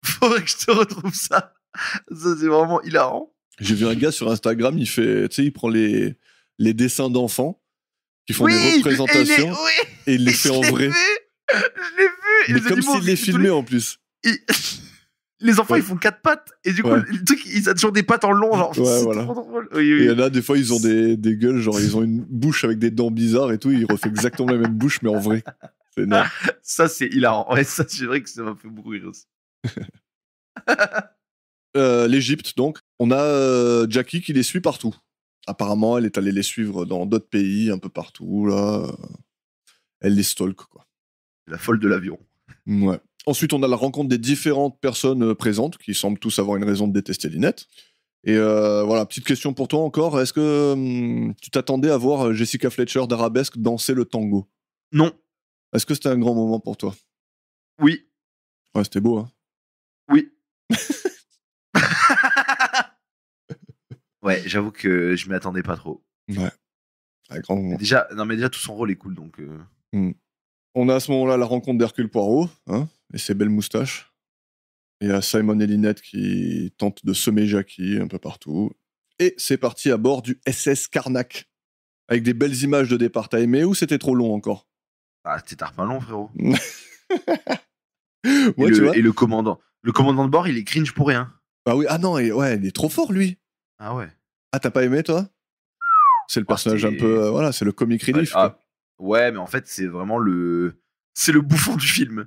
[SPEAKER 2] Faudrait que je te retrouve ça. Ça, c'est vraiment hilarant.
[SPEAKER 1] J'ai vu un gars sur Instagram, il prend les dessins d'enfants qui font des représentations et il les fait en vrai.
[SPEAKER 2] Je l'ai vu. Et
[SPEAKER 1] Mais
[SPEAKER 2] les
[SPEAKER 1] comme
[SPEAKER 2] animaux,
[SPEAKER 1] s'il les filmait en plus.
[SPEAKER 2] Les enfants,
[SPEAKER 1] Ouais.
[SPEAKER 2] ils font 4 pattes. Et du coup,
[SPEAKER 1] Ouais.
[SPEAKER 2] le truc, ils ont toujours des pattes en long. Genre,
[SPEAKER 1] Ouais,
[SPEAKER 2] c'est
[SPEAKER 1] voilà.
[SPEAKER 2] trop drôle.
[SPEAKER 1] Et il y
[SPEAKER 2] Oui.
[SPEAKER 1] en a, des fois, ils ont des gueules, genre ils ont une bouche avec des dents bizarres et tout, il refait exactement la même bouche, mais en vrai. C'est énorme.
[SPEAKER 2] Ça, c'est hilarant. Ouais, ça, c'est vrai que ça m'a fait beaucoup rire aussi.
[SPEAKER 1] L'Égypte, donc. On a Jackie qui les suit partout. Apparemment, elle est allée les suivre dans d'autres pays, un peu partout, là. Elle les stalk, quoi.
[SPEAKER 2] La folle de l'avion.
[SPEAKER 1] Ouais. Ensuite, on a la rencontre des différentes personnes présentes qui semblent tous avoir une raison de détester Lynette. Et voilà, petite question pour toi encore. Est-ce que tu t'attendais à voir Jessica Fletcher d'Arabesque danser le tango?
[SPEAKER 2] Non.
[SPEAKER 1] Est-ce que c'était un grand moment pour toi?
[SPEAKER 2] Oui.
[SPEAKER 1] Ouais, c'était beau, hein?
[SPEAKER 2] Oui. Ouais, j'avoue que je m'y attendais pas trop.
[SPEAKER 1] Ouais. Un grand moment.
[SPEAKER 2] Mais déjà, tout son rôle est cool, donc...
[SPEAKER 1] On a à ce moment-là la rencontre d'Hercule Poirot, hein, et ses belles moustaches. Il y a Simon et Lynette qui tentent de semer Jackie un peu partout. Et c'est parti à bord du SS Karnak. Avec des belles images de départ. T'as aimé ou c'était trop long encore?
[SPEAKER 2] Ah, t'es pas long, frérot.
[SPEAKER 1] Moi, tu vois.
[SPEAKER 2] Et le commandant de bord, il est cringe pour rien.
[SPEAKER 1] Ah oui, ah non, il est trop fort, lui.
[SPEAKER 2] Ah ouais.
[SPEAKER 1] Ah, t'as pas aimé, toi? C'est le personnage un peu... voilà, c'est le comic relief.
[SPEAKER 2] Ouais, mais en fait, c'est vraiment c'est le bouffon du film.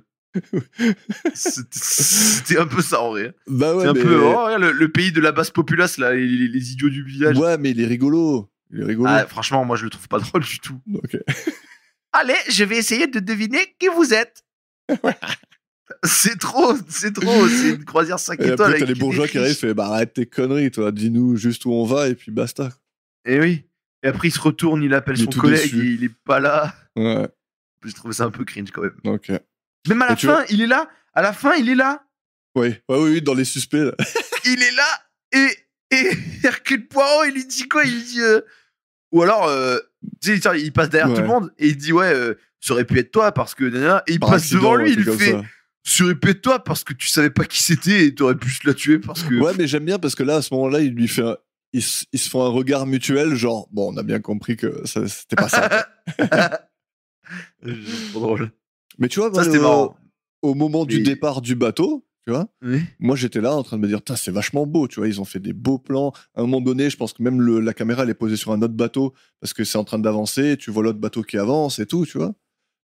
[SPEAKER 2] C'était un peu ça, en vrai.
[SPEAKER 1] Bah ouais,
[SPEAKER 2] c'est un
[SPEAKER 1] mais...
[SPEAKER 2] peu le pays de la basse populace, là, les idiots du village.
[SPEAKER 1] Ouais, mais il est rigolo.
[SPEAKER 2] Ah, franchement, moi, je le trouve pas drôle du tout.
[SPEAKER 1] Ok.
[SPEAKER 2] Allez, je vais essayer de deviner qui vous êtes. C'est trop, c'est une croisière 5
[SPEAKER 1] et
[SPEAKER 2] étoiles.
[SPEAKER 1] après, t'as les bourgeois qui arrivent et fait, bah arrête tes conneries, toi, dis-nous juste où on va et puis basta.
[SPEAKER 2] Et oui. Et après, il se retourne, il appelle son collègue et il est pas là.
[SPEAKER 1] Ouais.
[SPEAKER 2] J'ai trouvé ça un peu cringe quand même.
[SPEAKER 1] Ok.
[SPEAKER 2] Même à la fin, il est là. À la fin, il est là.
[SPEAKER 1] Oui, dans les suspects, là.
[SPEAKER 2] Il est là et Hercule Poirot, il lui dit quoi? Il dit... Ou alors, tu sais, il passe derrière tout le monde et il dit ça aurait pu être toi parce que... Et il passe devant lui, il lui fait... Ça aurait pu être toi parce que tu savais pas qui c'était et t'aurais pu se la tuer parce que...
[SPEAKER 1] Ouais, mais j'aime bien parce que là, à ce moment-là, il lui fait ils se font un regard mutuel, genre, bon, on a bien compris que c'était pas ça.
[SPEAKER 2] C'est trop drôle.
[SPEAKER 1] Mais tu vois,
[SPEAKER 2] ça, c'était marrant.
[SPEAKER 1] Au moment du départ du bateau, tu vois, moi j'étais là en train de me dire, c'est vachement beau, tu vois, ils ont fait des beaux plans. À un moment donné, je pense que même la caméra elle est posée sur un autre bateau parce que c'est en train d'avancer, tu vois l'autre bateau qui avance et tout, tu vois.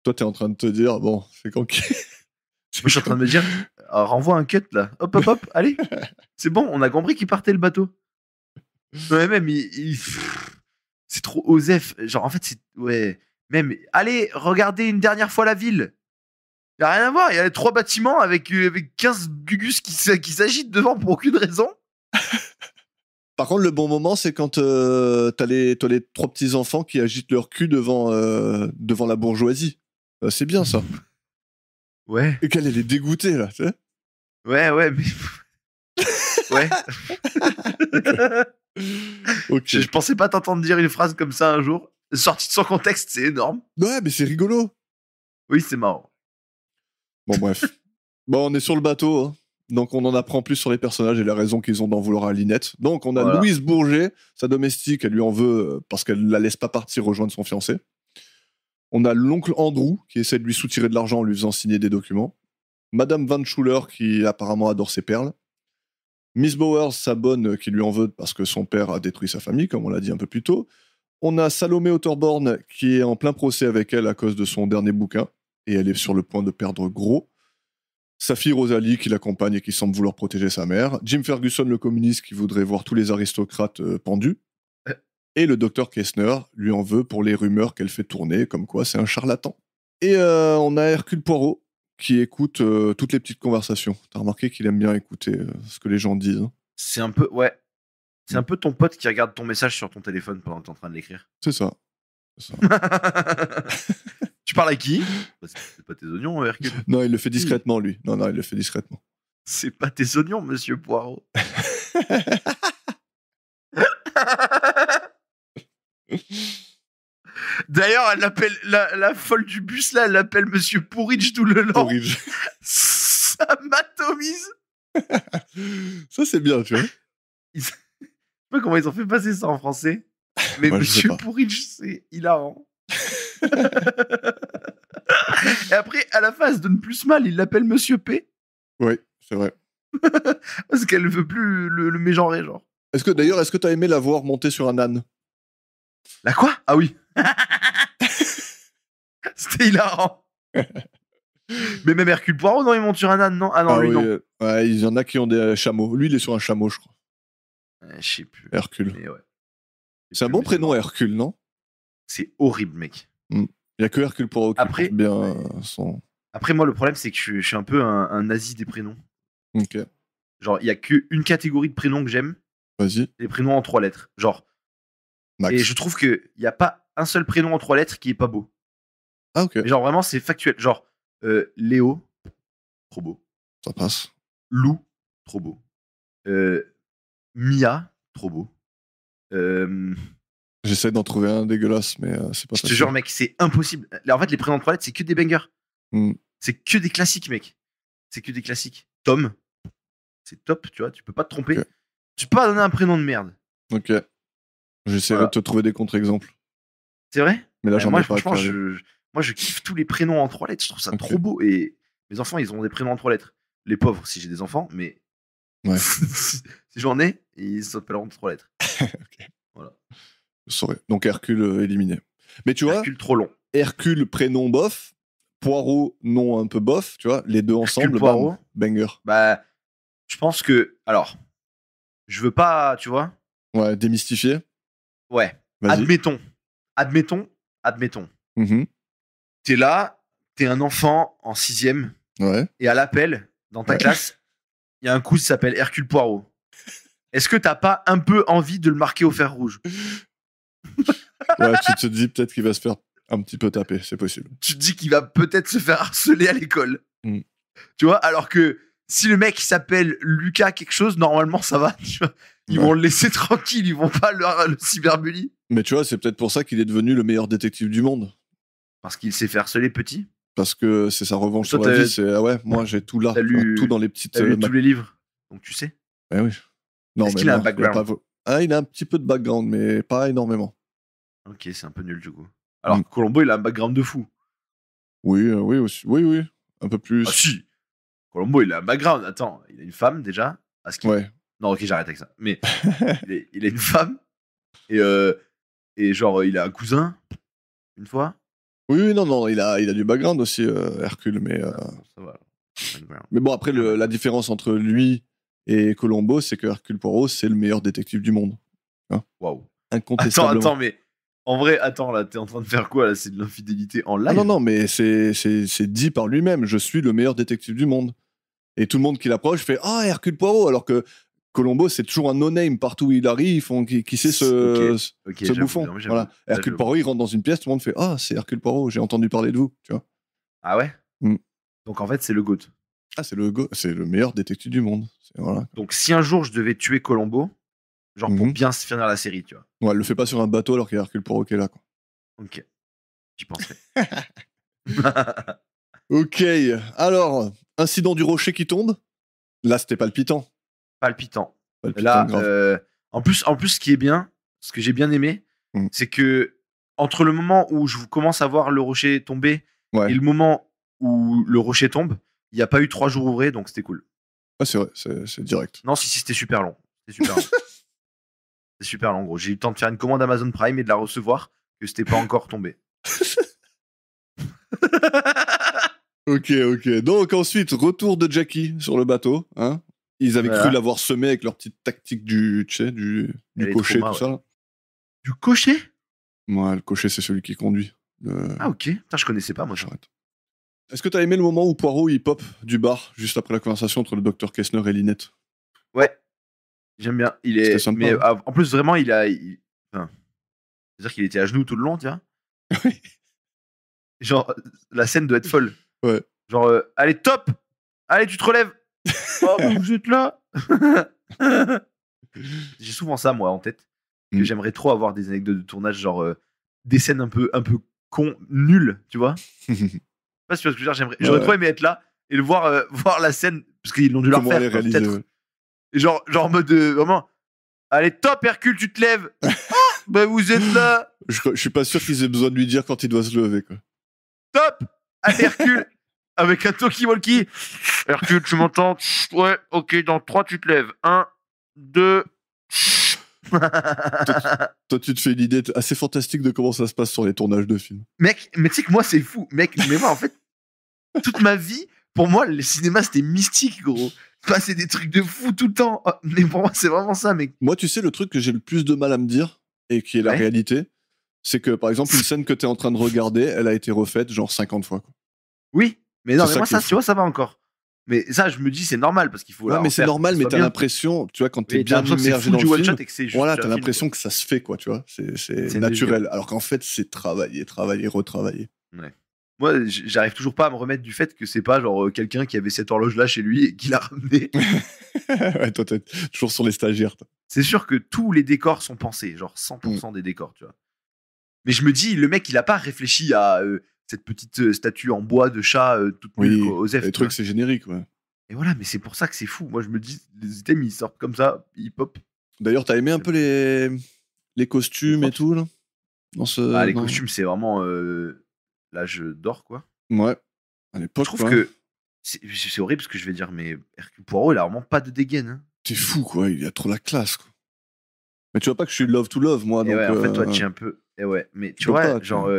[SPEAKER 1] Toi, t'es en train de te dire, bon, c'est quand qui.
[SPEAKER 2] Moi, je suis en train de me dire, renvoie un cut là, hop, allez, c'est bon, on a compris qu'il partait le bateau. Ouais, même, c'est trop osef. Genre, en fait, c'est. Ouais. Même, allez, regardez une dernière fois la ville. Y a rien à voir, il y a 3 bâtiments avec 15 gugus qui s'agitent devant pour aucune raison.
[SPEAKER 1] Par contre, le bon moment, c'est quand t'as les 3 petits enfants qui agitent leur cul devant la bourgeoisie. C'est bien ça.
[SPEAKER 2] Ouais.
[SPEAKER 1] Et qu'elle est dégoûtée là, tu sais.
[SPEAKER 2] Ouais, mais. Ouais.
[SPEAKER 1] Okay.
[SPEAKER 2] Je pensais pas t'entendre dire une phrase comme ça un jour. Sortie de son contexte, c'est énorme.
[SPEAKER 1] Ouais, mais c'est rigolo.
[SPEAKER 2] Oui, c'est marrant.
[SPEAKER 1] Bon, bref. Bon, on est sur le bateau, hein. Donc on en apprend plus sur les personnages et la raison qu'ils ont d'en vouloir à Lynette. Donc on a Louise Bourget, sa domestique, elle lui en veut parce qu'elle la laisse pas partir rejoindre son fiancé. On a l'oncle Andrew qui essaie de lui soutirer de l'argent en lui faisant signer des documents. Madame Van Schuller qui apparemment adore ses perles. Miss Bowers, sa bonne, qui lui en veut parce que son père a détruit sa famille, comme on l'a dit un peu plus tôt. On a Salomé Otterborn qui est en plein procès avec elle à cause de son dernier bouquin et elle est sur le point de perdre gros. Sa fille Rosalie qui l'accompagne et qui semble vouloir protéger sa mère. Jim Ferguson, le communiste qui voudrait voir tous les aristocrates pendus. Et le docteur Kessner lui en veut pour les rumeurs qu'elle fait tourner, comme quoi c'est un charlatan. Et on a Hercule Poirot qui écoute toutes les petites conversations. T'as remarqué qu'il aime bien écouter ce que les gens disent.
[SPEAKER 2] C'est un peu, ouais. C'est un peu ton pote qui regarde ton message sur ton téléphone pendant que t'es en train de l'écrire.
[SPEAKER 1] C'est ça.
[SPEAKER 2] Tu parles à qui? C'est pas tes oignons, Hercule.
[SPEAKER 1] Non, il le fait discrètement, lui. Non, il le fait discrètement.
[SPEAKER 2] C'est pas tes oignons, monsieur Poirot. D'ailleurs, elle l'appelle la folle du bus là, elle l'appelle Monsieur Pourridge tout le long.
[SPEAKER 1] Pourridge.
[SPEAKER 2] Ça m'atomise.
[SPEAKER 1] Ça c'est bien, tu vois.
[SPEAKER 2] Je sais pas comment ils ont fait passer ça en français, mais
[SPEAKER 1] moi,
[SPEAKER 2] Monsieur Pourridge, c'est hilarant. Et après, à la fin, elle se donne plus mal, il l'appelle Monsieur P.
[SPEAKER 1] Oui, c'est vrai.
[SPEAKER 2] Parce qu'elle ne veut plus le mégenrer, genre.
[SPEAKER 1] Est-ce que t'as aimé la voir monter sur un âne?
[SPEAKER 2] La quoi? Ah oui. C'était hilarant. Mais même Hercule Poirot, non, il monte sur un âne, non? Ah non, lui, non.
[SPEAKER 1] Ouais, il y en a qui ont des chameaux. Lui, il est sur un chameau, je crois.
[SPEAKER 2] Je sais plus.
[SPEAKER 1] Hercule.
[SPEAKER 2] Mais ouais.
[SPEAKER 1] C'est un bon prénom, Hercule, non?
[SPEAKER 2] C'est horrible, mec.
[SPEAKER 1] Il y a que Hercule Poirot qui porte bien son...
[SPEAKER 2] Après, moi, le problème, c'est que je suis un peu un nazi des prénoms.
[SPEAKER 1] Ok.
[SPEAKER 2] Genre, il y a qu'une catégorie de prénoms que j'aime.
[SPEAKER 1] Vas-y.
[SPEAKER 2] Les prénoms en 3 lettres. Genre.
[SPEAKER 1] Max.
[SPEAKER 2] Et je trouve qu'il n'y a pas un seul prénom en 3 lettres qui est pas beau.
[SPEAKER 1] Ah, ok.
[SPEAKER 2] Mais genre, vraiment, c'est factuel. Genre, Léo, trop beau.
[SPEAKER 1] Ça passe.
[SPEAKER 2] Lou, trop beau. Mia, trop beau.
[SPEAKER 1] J'essaie d'en trouver un dégueulasse, mais c'est pas
[SPEAKER 2] Je te
[SPEAKER 1] facile.
[SPEAKER 2] jure, mec, c'est impossible. En fait, les prénoms de toilette, c'est que des bangers.
[SPEAKER 1] Hmm.
[SPEAKER 2] C'est que des classiques, mec. C'est que des classiques. Tom, c'est top, tu vois, tu peux pas te tromper.
[SPEAKER 1] Ok.
[SPEAKER 2] Tu peux pas donner un prénom de merde.
[SPEAKER 1] Ok. J'essaierai
[SPEAKER 2] Voilà.
[SPEAKER 1] de te trouver des contre-exemples.
[SPEAKER 2] C'est vrai?
[SPEAKER 1] Mais là, j'en
[SPEAKER 2] Moi,
[SPEAKER 1] ai pas.
[SPEAKER 2] franchement, moi, je kiffe tous les prénoms en 3 lettres. Je trouve ça
[SPEAKER 1] Ok.
[SPEAKER 2] trop beau. Et mes enfants, ils ont des prénoms en 3 lettres. Les pauvres, si j'ai des enfants, mais
[SPEAKER 1] Ouais.
[SPEAKER 2] si j'en ai, ils s'appelleront de 3 lettres.
[SPEAKER 1] Ok.
[SPEAKER 2] Voilà.
[SPEAKER 1] Je saurais. Donc Hercule éliminé. Mais tu vois,
[SPEAKER 2] Hercule trop long.
[SPEAKER 1] Hercule prénom bof, Poirot nom un peu bof, tu vois, les deux ensemble,
[SPEAKER 2] Poirot.
[SPEAKER 1] bam, banger.
[SPEAKER 2] Bah, je pense que. Alors, je veux pas, tu vois.
[SPEAKER 1] Ouais, démystifié.
[SPEAKER 2] Ouais.
[SPEAKER 1] Vas-y.
[SPEAKER 2] Admettons.
[SPEAKER 1] Mhm.
[SPEAKER 2] T'es là, t'es un enfant en 6ème,
[SPEAKER 1] Ouais.
[SPEAKER 2] et à l'appel, dans ta classe, il y a un coup qui s'appelle Hercule Poirot. Est-ce que t'as pas un peu envie de le marquer au fer rouge?
[SPEAKER 1] Ouais, tu te dis peut-être qu'il va se faire un petit peu taper, c'est possible.
[SPEAKER 2] Tu te dis qu'il va peut-être se faire harceler à l'école.
[SPEAKER 1] Mm.
[SPEAKER 2] Tu vois, alors que si le mec s'appelle Lucas quelque chose, normalement ça va. Tu vois. Ils vont le laisser tranquille, ils vont pas le cyberbully.
[SPEAKER 1] Mais tu vois, c'est peut-être pour ça qu'il est devenu le meilleur détective du monde.
[SPEAKER 2] Parce qu'il s'est fait harceler petit.
[SPEAKER 1] Parce que c'est sa revanche
[SPEAKER 2] Toi,
[SPEAKER 1] sur la vie, c'est ah ouais, moi j'ai tout là,
[SPEAKER 2] t'as lu-
[SPEAKER 1] tout dans les petites.
[SPEAKER 2] T'as lu tous les livres, donc tu sais.
[SPEAKER 1] Eh oui. Non,
[SPEAKER 2] Est-ce
[SPEAKER 1] mais
[SPEAKER 2] qu'il a un
[SPEAKER 1] non,
[SPEAKER 2] background?
[SPEAKER 1] il a un petit peu de background, mais pas énormément.
[SPEAKER 2] Ok, c'est un peu nul du coup. Alors que Colombo, il a un background de fou.
[SPEAKER 1] Oui, oui, aussi. Oui, un peu plus.
[SPEAKER 2] Ah si, Colombo, il a un background. Attends, il a une femme déjà.
[SPEAKER 1] Ouais.
[SPEAKER 2] Non, ok, j'arrête avec ça. Mais il a une femme et genre il a un cousin une fois.
[SPEAKER 1] Oui, non, il a du background aussi, Hercule, mais.
[SPEAKER 2] Ça va.
[SPEAKER 1] Mais bon, après, la différence entre lui et Colombo, c'est que Hercule Poirot, c'est le meilleur détective du monde. Hein.
[SPEAKER 2] Waouh.
[SPEAKER 1] Incontestablement.
[SPEAKER 2] Attends, mais en vrai, attends, là, t'es en train de faire quoi là? C'est de l'infidélité en live?
[SPEAKER 1] Ah non, mais c'est dit par lui-même. Je suis le meilleur détective du monde. Et tout le monde qui l'approche fait ah, Hercule Poirot, alors que Colombo, c'est toujours un no-name partout où il arrive. Qui sait ce bouffon.
[SPEAKER 2] j'avoue.
[SPEAKER 1] Voilà. Hercule Poirot, il rentre dans une pièce, tout le monde fait ah, c'est Hercule Poirot, j'ai entendu parler de vous. Tu vois.
[SPEAKER 2] Ah ouais?
[SPEAKER 1] Mm.
[SPEAKER 2] Donc en fait, c'est le GOAT.
[SPEAKER 1] Ah, c'est le meilleur détective du monde. Voilà.
[SPEAKER 2] Donc si un jour je devais tuer Colombo, genre pour bien se finir la série, tu vois.
[SPEAKER 1] Ouais, le fais pas sur un bateau alors qu'il y a Hercule Poirot qui est là, quoi.
[SPEAKER 2] Ok. J'y penserai.
[SPEAKER 1] Ok. Alors, incident du rocher qui tombe. Là, c'était palpitant.
[SPEAKER 2] Palpitant.
[SPEAKER 1] Palpitant,
[SPEAKER 2] Là,
[SPEAKER 1] grave.
[SPEAKER 2] en plus, ce qui est bien, ce que j'ai bien aimé, c'est que entre le moment où je commence à voir le rocher tomber et le moment où le rocher tombe, il n'y a pas eu 3 jours ouvrés, donc c'était cool.
[SPEAKER 1] Ah, c'est vrai, c'est direct.
[SPEAKER 2] Non, si, c'était super long. C'était super long, gros. J'ai eu le temps de faire une commande Amazon Prime et de la recevoir, que c'était pas encore tombé.
[SPEAKER 1] Ok. Donc ensuite, retour de Jackie sur le bateau. Hein. Ils avaient cru l'avoir semé avec leur petite tactique du cocher, tout ça. Là.
[SPEAKER 2] Du cocher?
[SPEAKER 1] Ouais, le cocher, c'est celui qui conduit.
[SPEAKER 2] Ah ok. Putain, je connaissais pas, moi.
[SPEAKER 1] J'arrête. Est-ce que t'as aimé le moment où Poirot, il pop du bar, juste après la conversation entre le docteur Kessner et Lynette?
[SPEAKER 2] Ouais. J'aime bien. Il est
[SPEAKER 1] sympa,
[SPEAKER 2] mais
[SPEAKER 1] hein.
[SPEAKER 2] en plus, vraiment, enfin, c'est-à-dire qu'il était à genoux tout le long, tu vois.
[SPEAKER 1] Oui.
[SPEAKER 2] Genre, la scène doit être folle.
[SPEAKER 1] Ouais.
[SPEAKER 2] Genre, allez, top! Allez, tu te relèves! Oh, vous êtes là! J'ai souvent ça, moi, en tête. Que j'aimerais trop avoir des anecdotes de tournage, genre des scènes un peu con, nulles, tu vois? Je sais pas si tu vois ce que je veux dire. J'aurais trop aimé être là et le voir la scène, parce qu'ils l'ont dû leur faire, peut-être. Et genre en mode vraiment, allez, top, Hercule, tu te lèves! Oh, bah, vous êtes là!
[SPEAKER 1] Je suis pas sûr qu'ils aient besoin de lui dire quand il doit se lever, quoi.
[SPEAKER 2] Top! Allez, Hercule! Avec un talkie-walkie. Hercule, tu m'entends? Ouais, ok, dans 3, tu te lèves. 1, 2.
[SPEAKER 1] Toi, tu te fais une idée assez fantastique de comment ça se passe sur les tournages de films.
[SPEAKER 2] Mec, mais tu sais que moi, c'est fou. Mec, mais moi, en fait, toute ma vie, pour moi, le cinéma, c'était mystique, gros. Passer des trucs de fou tout le temps. Oh, mais pour moi, c'est vraiment ça, mec.
[SPEAKER 1] Moi, tu sais, le truc que j'ai le plus de mal à me dire, et qui est la réalité, c'est que, par exemple, une scène que t'es en train de regarder, elle a été refaite genre 50 fois. Quoi.
[SPEAKER 2] Oui, mais non, mais moi, ça, tu vois, ça va encore. Mais ça, je me dis, c'est normal, parce qu'il faut...
[SPEAKER 1] Ouais, mais c'est normal, mais t'as l'impression, tu vois, quand t'es bien immergé dans le film, voilà, t'as l'impression que ça se fait, quoi, tu vois. C'est naturel. Alors qu'en fait, c'est travailler, retravailler.
[SPEAKER 2] Ouais. Moi, j'arrive toujours pas à me remettre du fait que c'est pas genre quelqu'un qui avait cette horloge-là chez lui et qui l'a ramenée.
[SPEAKER 1] Ouais, toi, t'es toujours sur les stagiaires. Toi.
[SPEAKER 2] c'est sûr que tous les décors sont pensés, genre 100% des décors, tu vois. Mais je me dis, le mec, il a pas réfléchi à cette petite statue en bois de chat toute nulle,
[SPEAKER 1] Oui,
[SPEAKER 2] Osef.
[SPEAKER 1] les trucs, c'est générique, ouais.
[SPEAKER 2] Et voilà, mais c'est pour ça que c'est fou. Moi, je me dis, les items, ils sortent comme ça, ils pop.
[SPEAKER 1] D'ailleurs, t'as aimé un peu les costumes et tout, là dans ce...
[SPEAKER 2] Les costumes, c'est vraiment l'âge d'or, quoi.
[SPEAKER 1] Ouais, à
[SPEAKER 2] Je
[SPEAKER 1] l'époque,
[SPEAKER 2] trouve
[SPEAKER 1] quoi.
[SPEAKER 2] que c'est horrible ce que je vais dire, mais Hercule Poirot, il a vraiment pas de dégaine. Hein.
[SPEAKER 1] T'es fou, quoi. Il a trop la classe, quoi. Mais tu vois pas que je suis love to love, moi,
[SPEAKER 2] Et
[SPEAKER 1] donc...
[SPEAKER 2] ouais, en fait, toi, tu es un peu. Et ouais, mais tu
[SPEAKER 1] peux
[SPEAKER 2] vois,
[SPEAKER 1] pas,
[SPEAKER 2] genre,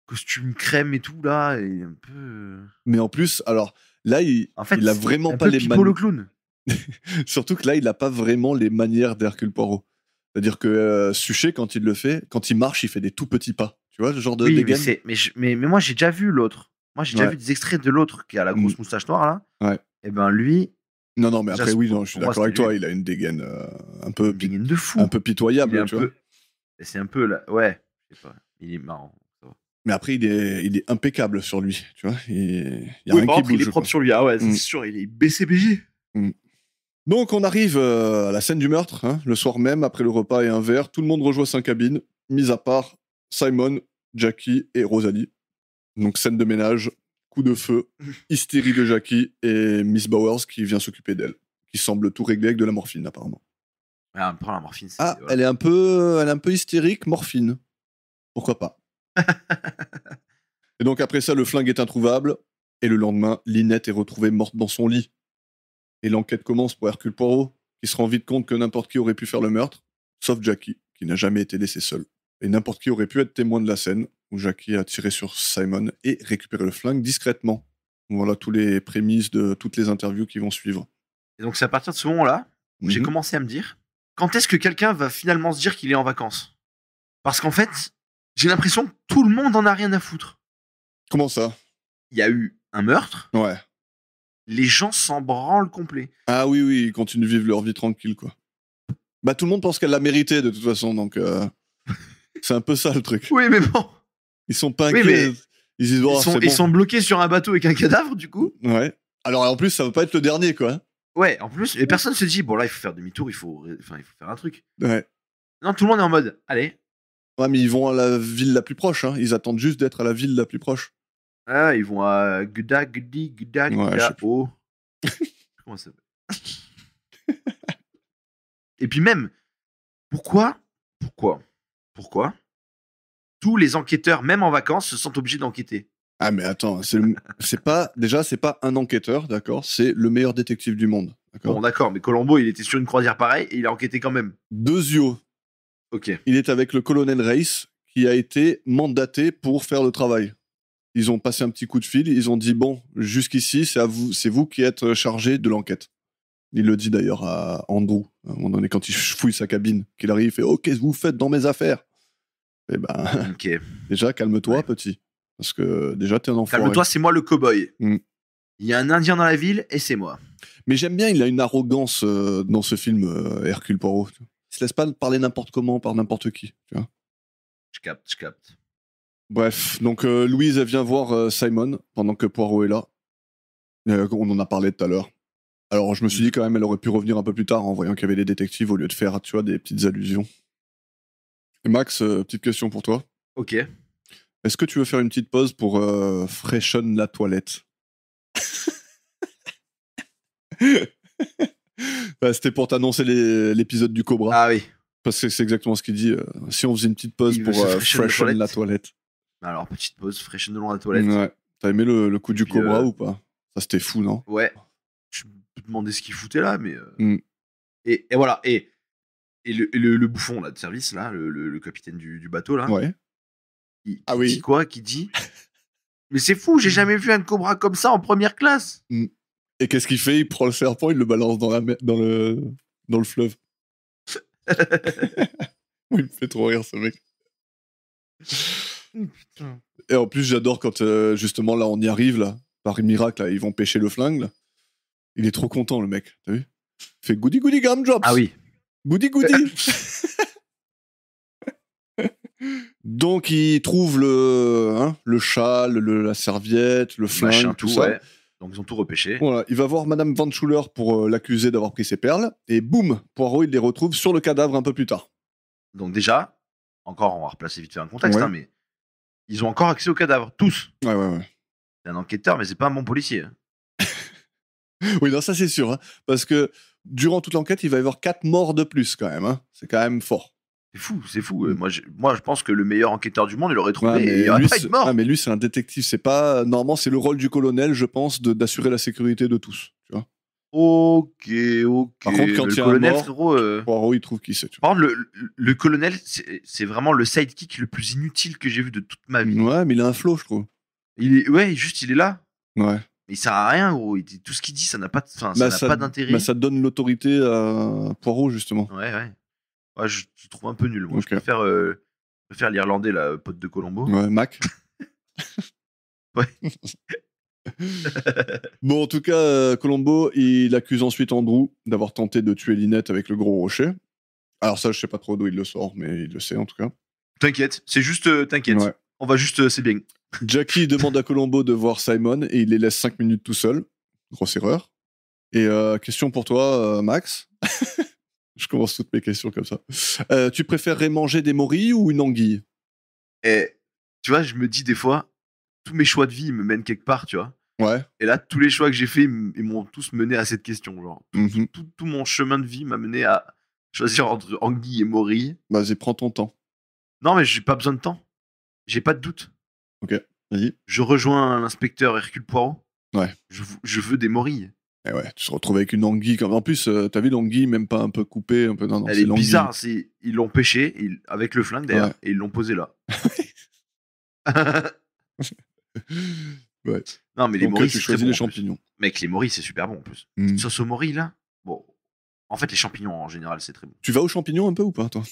[SPEAKER 2] costume crème et tout, là, et un peu.
[SPEAKER 1] Mais en plus, alors, là,
[SPEAKER 2] En fait,
[SPEAKER 1] il a vraiment
[SPEAKER 2] un
[SPEAKER 1] pas
[SPEAKER 2] peu
[SPEAKER 1] les
[SPEAKER 2] Pipo le clown.
[SPEAKER 1] Surtout que là, il a pas vraiment les manières d'Hercule Poirot. C'est-à-dire que Suchet, quand il le fait, quand il marche, il fait des tout petits pas. Tu vois, le genre de
[SPEAKER 2] Oui,
[SPEAKER 1] dégaine.
[SPEAKER 2] mais moi, j'ai déjà vu l'autre. Moi, j'ai déjà
[SPEAKER 1] Ouais.
[SPEAKER 2] vu des extraits de l'autre qui a la grosse moustache noire, là.
[SPEAKER 1] Ouais.
[SPEAKER 2] Et ben, lui.
[SPEAKER 1] Non, mais
[SPEAKER 2] déjà,
[SPEAKER 1] après, oui,
[SPEAKER 2] pour
[SPEAKER 1] je suis
[SPEAKER 2] moi,
[SPEAKER 1] d'accord avec
[SPEAKER 2] c'était
[SPEAKER 1] toi.
[SPEAKER 2] lui.
[SPEAKER 1] Il a une dégaine
[SPEAKER 2] Une dégaine de fou.
[SPEAKER 1] un peu
[SPEAKER 2] Il est
[SPEAKER 1] pitoyable,
[SPEAKER 2] un
[SPEAKER 1] tu vois.
[SPEAKER 2] peu. C'est un peu là. Ouais, je sais pas. Il est marrant. Ça va.
[SPEAKER 1] Mais après, il est impeccable sur lui, tu vois. Il y a
[SPEAKER 2] Oui,
[SPEAKER 1] rien
[SPEAKER 2] par
[SPEAKER 1] qui
[SPEAKER 2] contre, il est
[SPEAKER 1] bouge.
[SPEAKER 2] propre
[SPEAKER 1] Quoi.
[SPEAKER 2] sur lui. Ah ouais, c'est sûr, il est BCBG.
[SPEAKER 1] Donc, on arrive à la scène du meurtre, hein, le soir même, après le repas et un verre. Tout le monde rejoint sa cabine, mis à part Simon, Jackie et Rosalie. Donc, scène de ménage, coup de feu, hystérie de Jackie et Miss Bowers qui vient s'occuper d'elle, qui semble tout régler avec de la morphine, apparemment.
[SPEAKER 2] Ah, prends la morphine.
[SPEAKER 1] Ah, elle est un peu hystérique, morphine. Pourquoi pas. Et donc, après ça, le flingue est introuvable. Et le lendemain, Lynette est retrouvée morte dans son lit. Et l'enquête commence pour Hercule Poirot, qui se rend vite compte que n'importe qui aurait pu faire le meurtre, sauf Jackie, qui n'a jamais été laissé seul. Et n'importe qui aurait pu être témoin de la scène, où Jackie a tiré sur Simon et récupéré le flingue discrètement. Voilà tous les prémices de toutes les interviews qui vont suivre.
[SPEAKER 2] Et donc, c'est à partir de ce moment-là où j'ai commencé à me dire, quand est-ce que quelqu'un va finalement se dire qu'il est en vacances? Parce qu'en fait, j'ai l'impression que tout le monde en a rien à foutre.
[SPEAKER 1] Comment ça?
[SPEAKER 2] Il y a eu un meurtre.
[SPEAKER 1] Ouais.
[SPEAKER 2] Les gens s'en branlent complet.
[SPEAKER 1] Ah oui, ils continuent de vivre leur vie tranquille, quoi. Bah, tout le monde pense qu'elle l'a mérité, de toute façon, donc c'est un peu ça, le truc.
[SPEAKER 2] Oui, mais bon.
[SPEAKER 1] Ils sont pas inquiets.
[SPEAKER 2] Oui, mais
[SPEAKER 1] ils disent, oh,
[SPEAKER 2] ils sont bloqués sur un bateau avec un cadavre, du coup.
[SPEAKER 1] Ouais. Alors, en plus, ça va pas être le dernier, quoi.
[SPEAKER 2] Ouais, en plus, les personnes se disent, bon, là, il faut faire demi-tour, il faut faire un truc.
[SPEAKER 1] Ouais.
[SPEAKER 2] Non, tout le monde est en mode, allez.
[SPEAKER 1] Ouais, mais ils vont à la ville la plus proche, hein. Ils attendent juste d'être à la ville la plus proche.
[SPEAKER 2] Ah, ils vont à Gouda, oh. Comment ça s'appelle? Et puis même, pourquoi tous les enquêteurs, même en vacances, se sentent obligés d'enquêter?
[SPEAKER 1] Ah, mais attends, c'est pas un enquêteur, d'accord? C'est le meilleur détective du monde, d'accord?
[SPEAKER 2] Bon, d'accord, mais Colombo, il était sur une croisière pareille et il a enquêté quand même.
[SPEAKER 1] Dezio.
[SPEAKER 2] Ok.
[SPEAKER 1] Il est avec le colonel Race, qui a été mandaté pour faire le travail. Ils ont passé un petit coup de fil, ils ont dit, bon, jusqu'ici, c'est vous qui êtes chargé de l'enquête. Il le dit d'ailleurs à Andrew, à un moment donné, quand il fouille sa cabine, qu'il arrive, il fait, oh, qu'est-ce que vous faites dans mes affaires? Eh ben,
[SPEAKER 2] Ok.
[SPEAKER 1] déjà, calme-toi, petit. Parce que déjà, t'es un enfant.
[SPEAKER 2] Calme-toi, c'est moi le cow-boy.
[SPEAKER 1] Mm.
[SPEAKER 2] Il y a un Indien dans la ville et c'est moi.
[SPEAKER 1] Mais j'aime bien, il a une arrogance dans ce film, Hercule Poirot. Il se laisse pas parler n'importe comment par n'importe qui. Tu vois.
[SPEAKER 2] Je capte.
[SPEAKER 1] Bref, donc Louise, elle vient voir Simon pendant que Poirot est là. On en a parlé tout à l'heure. Alors je me suis dit quand même, elle aurait pu revenir un peu plus tard en voyant qu'il y avait des détectives au lieu de faire, tu vois, des petites allusions. Et Max, petite question pour toi.
[SPEAKER 2] Ok.
[SPEAKER 1] Est-ce que tu veux faire une petite pause pour freshen la toilette? Bah, c'était pour t'annoncer l'épisode du Cobra.
[SPEAKER 2] Ah oui.
[SPEAKER 1] Parce que c'est exactement ce qu'il dit. Si on faisait une petite pause pour freshen la toilette.
[SPEAKER 2] Alors, petite pause, freshen-nous la toilette.
[SPEAKER 1] Ouais. T'as aimé le coup du
[SPEAKER 2] puis,
[SPEAKER 1] Cobra ou pas? Ça, c'était fou, non?
[SPEAKER 2] Ouais. Je me demandais ce qu'il foutait là, mais...
[SPEAKER 1] Mm.
[SPEAKER 2] Et voilà. Et le bouffon là, de service, là, le capitaine du bateau, là.
[SPEAKER 1] Ouais.
[SPEAKER 2] Qui dit quoi? Qui dit... Mais c'est fou, j'ai jamais vu un cobra comme ça en première classe.
[SPEAKER 1] Mm. Et qu'est-ce qu'il fait? Il prend le serpent, il le balance dans le fleuve. Il me fait trop rire, ce mec.
[SPEAKER 2] Putain.
[SPEAKER 1] Et en plus, j'adore quand, justement, là, on y arrive, là. Par miracle, là, ils vont pêcher le flingue, là. Il est trop content, le mec. T'as vu? Il fait goody goody gumdrops.
[SPEAKER 2] Ah oui.
[SPEAKER 1] Goody goody. Donc, il trouve le châle, la serviette, le flingue,
[SPEAKER 2] Machin,
[SPEAKER 1] tout ça.
[SPEAKER 2] Ouais. Donc ils ont tout repêché.
[SPEAKER 1] Voilà, il va voir Madame Van Schuller pour l'accuser d'avoir pris ses perles, et boum, Poirot, il les retrouve sur le cadavre un peu plus tard.
[SPEAKER 2] Donc déjà, encore, on va replacer vite fait un contexte,
[SPEAKER 1] Ouais.
[SPEAKER 2] hein, mais ils ont encore accès au cadavre, tous.
[SPEAKER 1] Ouais.
[SPEAKER 2] C'est un enquêteur, mais c'est pas un bon policier.
[SPEAKER 1] Oui, non, ça c'est sûr, hein, parce que durant toute l'enquête, il va y avoir 4 morts de plus quand même, hein. C'est quand même fort.
[SPEAKER 2] C'est fou. Moi, je pense que le meilleur enquêteur du monde, il aurait trouvé
[SPEAKER 1] Ouais,
[SPEAKER 2] et il aurait pas été mort.
[SPEAKER 1] mais lui, c'est un détective. C'est pas normalement, c'est le rôle du colonel, je pense, d'assurer la sécurité de tous. Tu vois.
[SPEAKER 2] Ok.
[SPEAKER 1] Par contre, quand
[SPEAKER 2] le
[SPEAKER 1] il y a un
[SPEAKER 2] colonel,
[SPEAKER 1] mort,
[SPEAKER 2] frérot.
[SPEAKER 1] Poirot, il trouve qui c'est. Tu
[SPEAKER 2] Par contre, le colonel, c'est vraiment le sidekick le plus inutile que j'ai vu de toute ma vie.
[SPEAKER 1] vois. Ouais, mais il a un flow, je trouve.
[SPEAKER 2] Il est là.
[SPEAKER 1] Ouais.
[SPEAKER 2] Mais il sert à rien, gros. Tout ce qu'il dit, ça n'a pas, ça
[SPEAKER 1] Bah,
[SPEAKER 2] n'a pas d'intérêt.
[SPEAKER 1] Bah, ça donne l'autorité à Poirot, justement.
[SPEAKER 2] Ouais, je trouve un peu nul. Moi,
[SPEAKER 1] Ok.
[SPEAKER 2] je préfère l'Irlandais, la pote de Colombo.
[SPEAKER 1] Ouais, Mac.
[SPEAKER 2] Ouais.
[SPEAKER 1] Bon, en tout cas, Colombo, il accuse ensuite Andrew d'avoir tenté de tuer Lynette avec le gros rocher. Alors ça, je sais pas trop d'où il le sort, mais il le sait en tout cas.
[SPEAKER 2] T'inquiète, c'est juste, t'inquiète.
[SPEAKER 1] Ouais.
[SPEAKER 2] On va juste, c'est bien.
[SPEAKER 1] Jackie demande à Colombo de voir Simon et il les laisse 5 minutes tout seul. Grosse erreur. Et question pour toi, Max. Je commence toutes mes questions comme ça. Tu préférerais manger des morilles ou une anguille?
[SPEAKER 2] Et tu vois, je me dis des fois, tous mes choix de vie ils me mènent quelque part, tu vois.
[SPEAKER 1] Ouais.
[SPEAKER 2] Et là, tous les choix que j'ai faits, ils m'ont tous mené à cette question. Genre,
[SPEAKER 1] Mhm.
[SPEAKER 2] tout mon chemin de vie m'a mené à choisir entre anguille et morille.
[SPEAKER 1] Vas-y, prends ton temps.
[SPEAKER 2] Non, mais j'ai pas besoin de temps. J'ai pas de doute.
[SPEAKER 1] Ok, vas-y.
[SPEAKER 2] Je rejoins l'inspecteur Hercule Poirot.
[SPEAKER 1] Ouais.
[SPEAKER 2] Je veux des morilles.
[SPEAKER 1] Et ouais, tu te retrouves avec une anguille. En plus, t'as vu l'anguille, même pas un peu coupée, un peu. Non,
[SPEAKER 2] Elle
[SPEAKER 1] c'est
[SPEAKER 2] est
[SPEAKER 1] l'anguille.
[SPEAKER 2] bizarre. Ils l'ont pêché avec le flingue d'ailleurs,
[SPEAKER 1] Ouais.
[SPEAKER 2] et ils l'ont posé là.
[SPEAKER 1] Ouais.
[SPEAKER 2] Non, mais les
[SPEAKER 1] Donc
[SPEAKER 2] morilles,
[SPEAKER 1] tu
[SPEAKER 2] c'est
[SPEAKER 1] choisis
[SPEAKER 2] très bon,
[SPEAKER 1] les
[SPEAKER 2] en plus.
[SPEAKER 1] champignons.
[SPEAKER 2] Mec, les morilles, c'est super bon en plus.
[SPEAKER 1] Mm.
[SPEAKER 2] Sauce aux morilles là. Bon, en fait, les champignons en général, c'est très bon.
[SPEAKER 1] Tu vas aux champignons un peu ou pas, toi?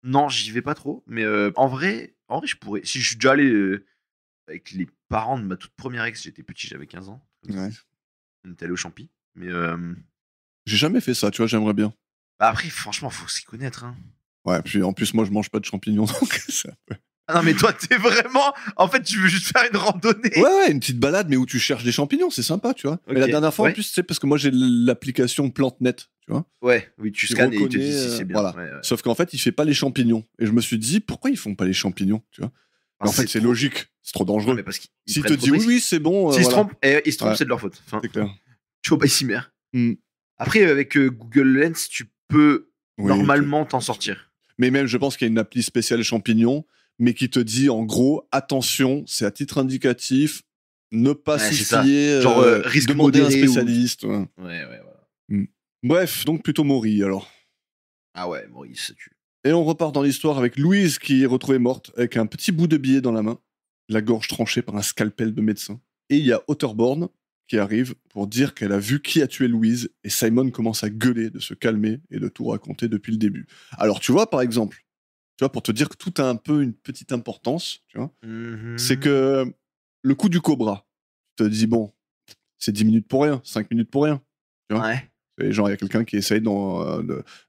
[SPEAKER 2] Non, j'y vais pas trop, mais en vrai, je pourrais. Si je suis déjà allé avec les parents de ma toute première ex, j'étais petit, j'avais 15 ans.
[SPEAKER 1] Ouais.
[SPEAKER 2] On était allé au champi. Mais
[SPEAKER 1] J'ai jamais fait ça, tu vois, j'aimerais bien.
[SPEAKER 2] bah après, franchement, faut s'y connaître. Hein.
[SPEAKER 1] Ouais, puis en plus, moi, je mange pas de champignons, donc c'est un peu...
[SPEAKER 2] Ah non, mais toi, t'es vraiment. En fait, tu veux juste faire une randonnée.
[SPEAKER 1] Ouais, une petite balade, mais où tu cherches des champignons, c'est sympa, tu vois.
[SPEAKER 2] Ok,
[SPEAKER 1] Mais la dernière fois,
[SPEAKER 2] ouais.
[SPEAKER 1] en plus, c'est parce que moi, j'ai l'application PlanteNet, tu vois.
[SPEAKER 2] Ouais, oui, tu
[SPEAKER 1] Il
[SPEAKER 2] scannes et il te
[SPEAKER 1] reconnaît,
[SPEAKER 2] dit si c'est bien.
[SPEAKER 1] voilà.
[SPEAKER 2] Ouais.
[SPEAKER 1] Sauf qu'en fait, il fait pas les champignons. Et je me suis dit, pourquoi ils font pas les champignons, tu vois. Mais en fait, c'est
[SPEAKER 2] trop-
[SPEAKER 1] logique, c'est trop
[SPEAKER 2] Non,
[SPEAKER 1] dangereux.
[SPEAKER 2] mais parce qu'ils
[SPEAKER 1] S'il te
[SPEAKER 2] prennent
[SPEAKER 1] dit
[SPEAKER 2] trop de
[SPEAKER 1] oui,
[SPEAKER 2] risques.
[SPEAKER 1] c'est bon,
[SPEAKER 2] S'ils se
[SPEAKER 1] voilà.
[SPEAKER 2] trompent, c'est de leur faute. Enfin,
[SPEAKER 1] C'est clair.
[SPEAKER 2] tu vois pas, ils s'y mettent.
[SPEAKER 1] Mm.
[SPEAKER 2] Après, avec Google Lens, tu peux
[SPEAKER 1] Oui,
[SPEAKER 2] normalement t'en sortir.
[SPEAKER 1] Mais même, je pense qu'il y a une appli spéciale champignons, mais qui te dit, en gros, attention, c'est à titre indicatif, ne pas
[SPEAKER 2] Ouais,
[SPEAKER 1] s'y
[SPEAKER 2] c'est ça.
[SPEAKER 1] fier,
[SPEAKER 2] Genre, risque
[SPEAKER 1] demander à un
[SPEAKER 2] modéré ou-
[SPEAKER 1] spécialiste. Ouais.
[SPEAKER 2] Ouais, voilà.
[SPEAKER 1] Bref, donc plutôt Maury, alors.
[SPEAKER 2] Ah ouais, Maurice, ça tue.
[SPEAKER 1] Et on repart dans l'histoire avec Louise qui est retrouvée morte avec un petit bout de billet dans la main, la gorge tranchée par un scalpel de médecin. Et il y a Otterborn qui arrive pour dire qu'elle a vu qui a tué Louise, et Simon commence à gueuler de se calmer et de tout raconter depuis le début. Alors tu vois, par exemple, tu vois, pour te dire que tout a un peu une petite importance, tu vois, c'est que le coup du cobra, tu te dis, bon, c'est 10 minutes pour rien, 5 minutes pour rien. Tu vois.
[SPEAKER 2] Ouais.
[SPEAKER 1] Et genre, il y a quelqu'un qui essaye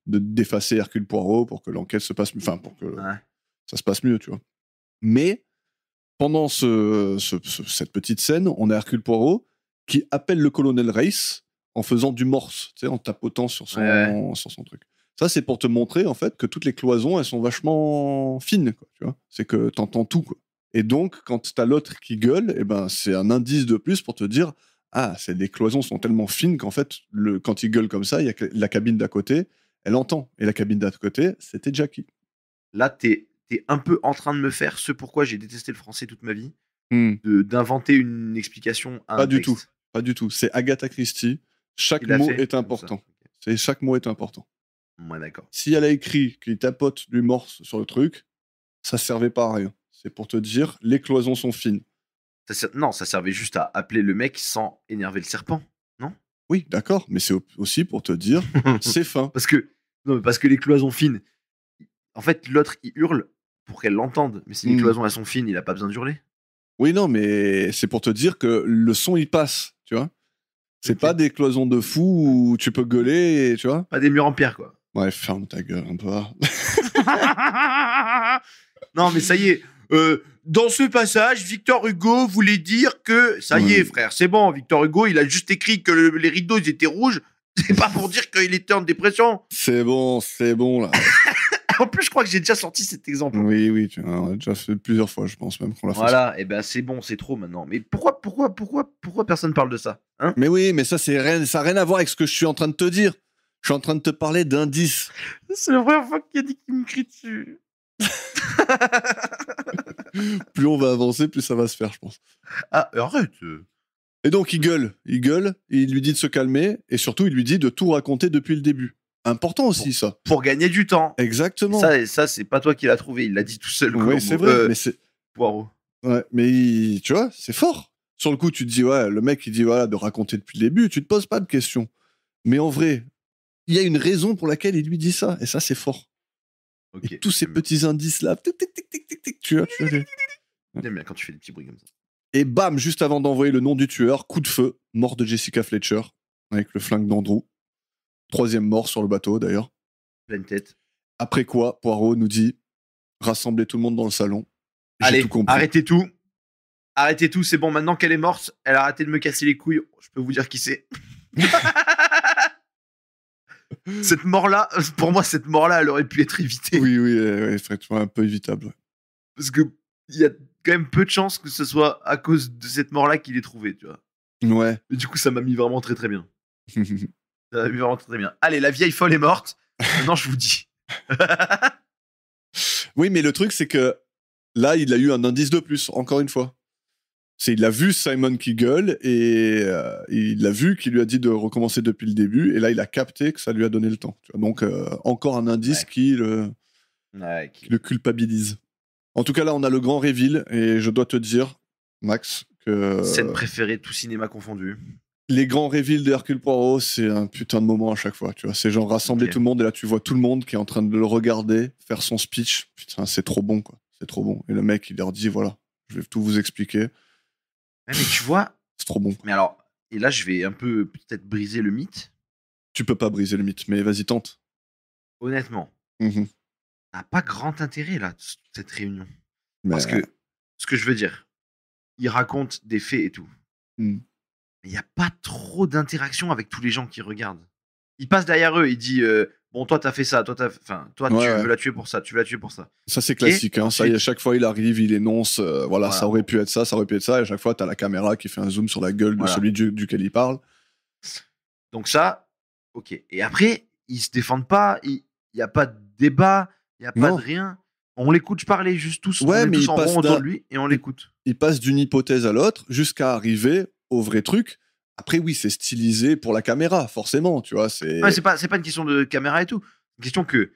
[SPEAKER 1] d'effacer Hercule Poirot pour que l'enquête se passe mieux, enfin, pour que ça se passe mieux, tu vois. Mais, pendant cette petite scène, on a Hercule Poirot qui appelle le colonel Race en faisant du morse, tu sais, en tapotant sur son truc. Ça, c'est pour te montrer, en fait, que toutes les cloisons, elles sont vachement fines, quoi, tu vois. C'est que t'entends tout, quoi. Et donc, quand t'as l'autre qui gueule, eh ben, c'est un indice de plus pour te dire, ah, les cloisons sont tellement fines qu'en fait, quand il gueule comme ça, il y a la cabine d'à côté, elle entend. Et la cabine d'à côté, c'était Jackie.
[SPEAKER 2] Là, t'es un peu en train de me faire ce pourquoi j'ai détesté le français toute ma vie, d'inventer une explication à
[SPEAKER 1] Pas
[SPEAKER 2] un
[SPEAKER 1] du
[SPEAKER 2] texte.
[SPEAKER 1] tout. Pas du tout. C'est Agatha Christie. Chaque
[SPEAKER 2] Il a
[SPEAKER 1] mot
[SPEAKER 2] fait
[SPEAKER 1] est
[SPEAKER 2] comme
[SPEAKER 1] important.
[SPEAKER 2] ça.
[SPEAKER 1] Chaque mot est important.
[SPEAKER 2] Ouais, d'accord.
[SPEAKER 1] Si elle a écrit qu'il tapote du morse sur le truc, ça servait pas à rien. C'est pour te dire, les cloisons sont fines.
[SPEAKER 2] Non, ça servait juste à appeler le mec sans énerver le serpent, non?
[SPEAKER 1] Oui, d'accord, mais c'est aussi pour te dire, c'est fin.
[SPEAKER 2] Parce que les cloisons fines, en fait, l'autre, il hurle pour qu'elle l'entende. Mais si les cloisons, elles sont fines, il a pas besoin d'hurler.
[SPEAKER 1] Oui, non, mais c'est pour te dire que le son, il passe, tu vois. C'est pas des cloisons de fou où tu peux gueuler, tu vois.
[SPEAKER 2] Pas des murs en pierre, quoi.
[SPEAKER 1] Ouais, ferme ta gueule un peu.
[SPEAKER 2] Non, mais ça y est, Dans ce passage, Victor Hugo voulait dire que... Ça y est, frère, c'est bon. Victor Hugo, il a juste écrit que les rideaux, ils étaient rouges. C'est pas pour dire qu'il était en dépression.
[SPEAKER 1] C'est bon, là.
[SPEAKER 2] En plus, je crois que j'ai déjà sorti cet exemple.
[SPEAKER 1] Oui, on a déjà fait plusieurs fois, je pense même qu'on l'a fait.
[SPEAKER 2] Voilà, et ben c'est bon, c'est trop maintenant. Mais pourquoi personne parle de ça, hein?
[SPEAKER 1] Mais oui, mais ça n'a rien à voir avec ce que je suis en train de te dire. Je suis en train de te parler d'indices.
[SPEAKER 2] C'est la première fois qu'il a dit qu'il me crie dessus.
[SPEAKER 1] Plus on va avancer, plus ça va se faire, je pense.
[SPEAKER 2] Ah, arrête.
[SPEAKER 1] Et donc il gueule, il lui dit de se calmer, et surtout il lui dit de tout raconter depuis le début. Important aussi, ça.
[SPEAKER 2] Pour gagner du temps.
[SPEAKER 1] Exactement.
[SPEAKER 2] Ça c'est pas toi qui l'as trouvé, il l'a dit tout seul.
[SPEAKER 1] Oui, c'est vrai, mais c'est...
[SPEAKER 2] Poirot.
[SPEAKER 1] Ouais, mais tu vois, c'est fort. Sur le coup, tu te dis, ouais, le mec, il dit, voilà, de raconter depuis le début, tu te poses pas de questions. Mais en vrai, il y a une raison pour laquelle il lui dit ça, et ça, c'est fort. Okay, et tous ces petits indices-là, tu vois.
[SPEAKER 2] J'aime bien quand tu fais des petits bruits comme ça.
[SPEAKER 1] Et bam, juste avant d'envoyer le nom du tueur, coup de feu, mort de Jessica Fletcher, avec le flingue d'Andrew. 3e mort sur le bateau, d'ailleurs.
[SPEAKER 2] Pleine tête.
[SPEAKER 1] Après quoi, Poirot nous dit, rassemblez tout le monde dans le salon.
[SPEAKER 2] Allez, arrêtez tout. Arrêtez tout, c'est bon, maintenant qu'elle est morte, elle a arrêté de me casser les couilles. Je peux vous dire qui c'est. Cette mort-là, pour moi, elle aurait pu être évitée.
[SPEAKER 1] Oui, effectivement, un peu évitable. Ouais.
[SPEAKER 2] Parce que il y a quand même peu de chances que ce soit à cause de cette mort-là qu'il ait trouvé, tu vois.
[SPEAKER 1] Ouais.
[SPEAKER 2] Et du coup, ça m'a mis vraiment très très bien. Ça m'a mis vraiment très très bien. Allez, la vieille folle est morte. Maintenant, je vous dis.
[SPEAKER 1] Oui, mais le truc, c'est que là, il a eu un indice de plus, encore une fois. Il a vu Simon qui gueule et il a vu qu'il lui a dit de recommencer depuis le début. Et là, il a capté que ça lui a donné le temps. Tu vois. Donc, encore un indice qui le culpabilise. En tout cas, là, on a le grand reveal. Et je dois te dire, Max, que...
[SPEAKER 2] Scène préférée, tout cinéma confondu.
[SPEAKER 1] Les grands reveals d'Hercule Poirot, c'est un putain de moment à chaque fois. Tu vois. C'est genre rassembler tout le monde. Et là, tu vois tout le monde qui est en train de le regarder, faire son speech. Putain, c'est trop bon, quoi. C'est trop bon. Et le mec, il leur dit, voilà, je vais tout vous expliquer.
[SPEAKER 2] Ouais, mais tu vois...
[SPEAKER 1] C'est trop bon.
[SPEAKER 2] Mais alors, et là, je vais un peu peut-être briser le mythe.
[SPEAKER 1] Tu peux pas briser le mythe, mais vas-y, tente.
[SPEAKER 2] Honnêtement, ça n'a pas grand intérêt, là, cette réunion.
[SPEAKER 1] Mais...
[SPEAKER 2] Parce que, ce que je veux dire, il raconte des faits et tout. Mais il n'y a pas trop d'interaction avec tous les gens qui regardent. Il passe derrière eux, il dit... bon, toi, t'as fait ça, toi, tu veux la tuer pour ça, tu veux la tuer pour ça.
[SPEAKER 1] Ça, c'est classique. Hein. Ensuite, ça, à chaque fois, il arrive, il énonce, voilà, ça aurait pu être ça, ça aurait pu être ça. Et à chaque fois, t'as la caméra qui fait un zoom sur la gueule de celui duquel il parle.
[SPEAKER 2] Donc ça, ok. Et après, ils se défendent pas, il n'y a pas de débat, il n'y a pas de rien. On l'écoute parler juste tous, on est tous en rond autour de lui et on l'écoute.
[SPEAKER 1] Il passe d'une hypothèse à l'autre jusqu'à arriver au vrai truc. Après, oui, c'est stylisé pour la caméra, forcément, tu vois.
[SPEAKER 2] Ouais, c'est pas une question de caméra et tout. C'est une question que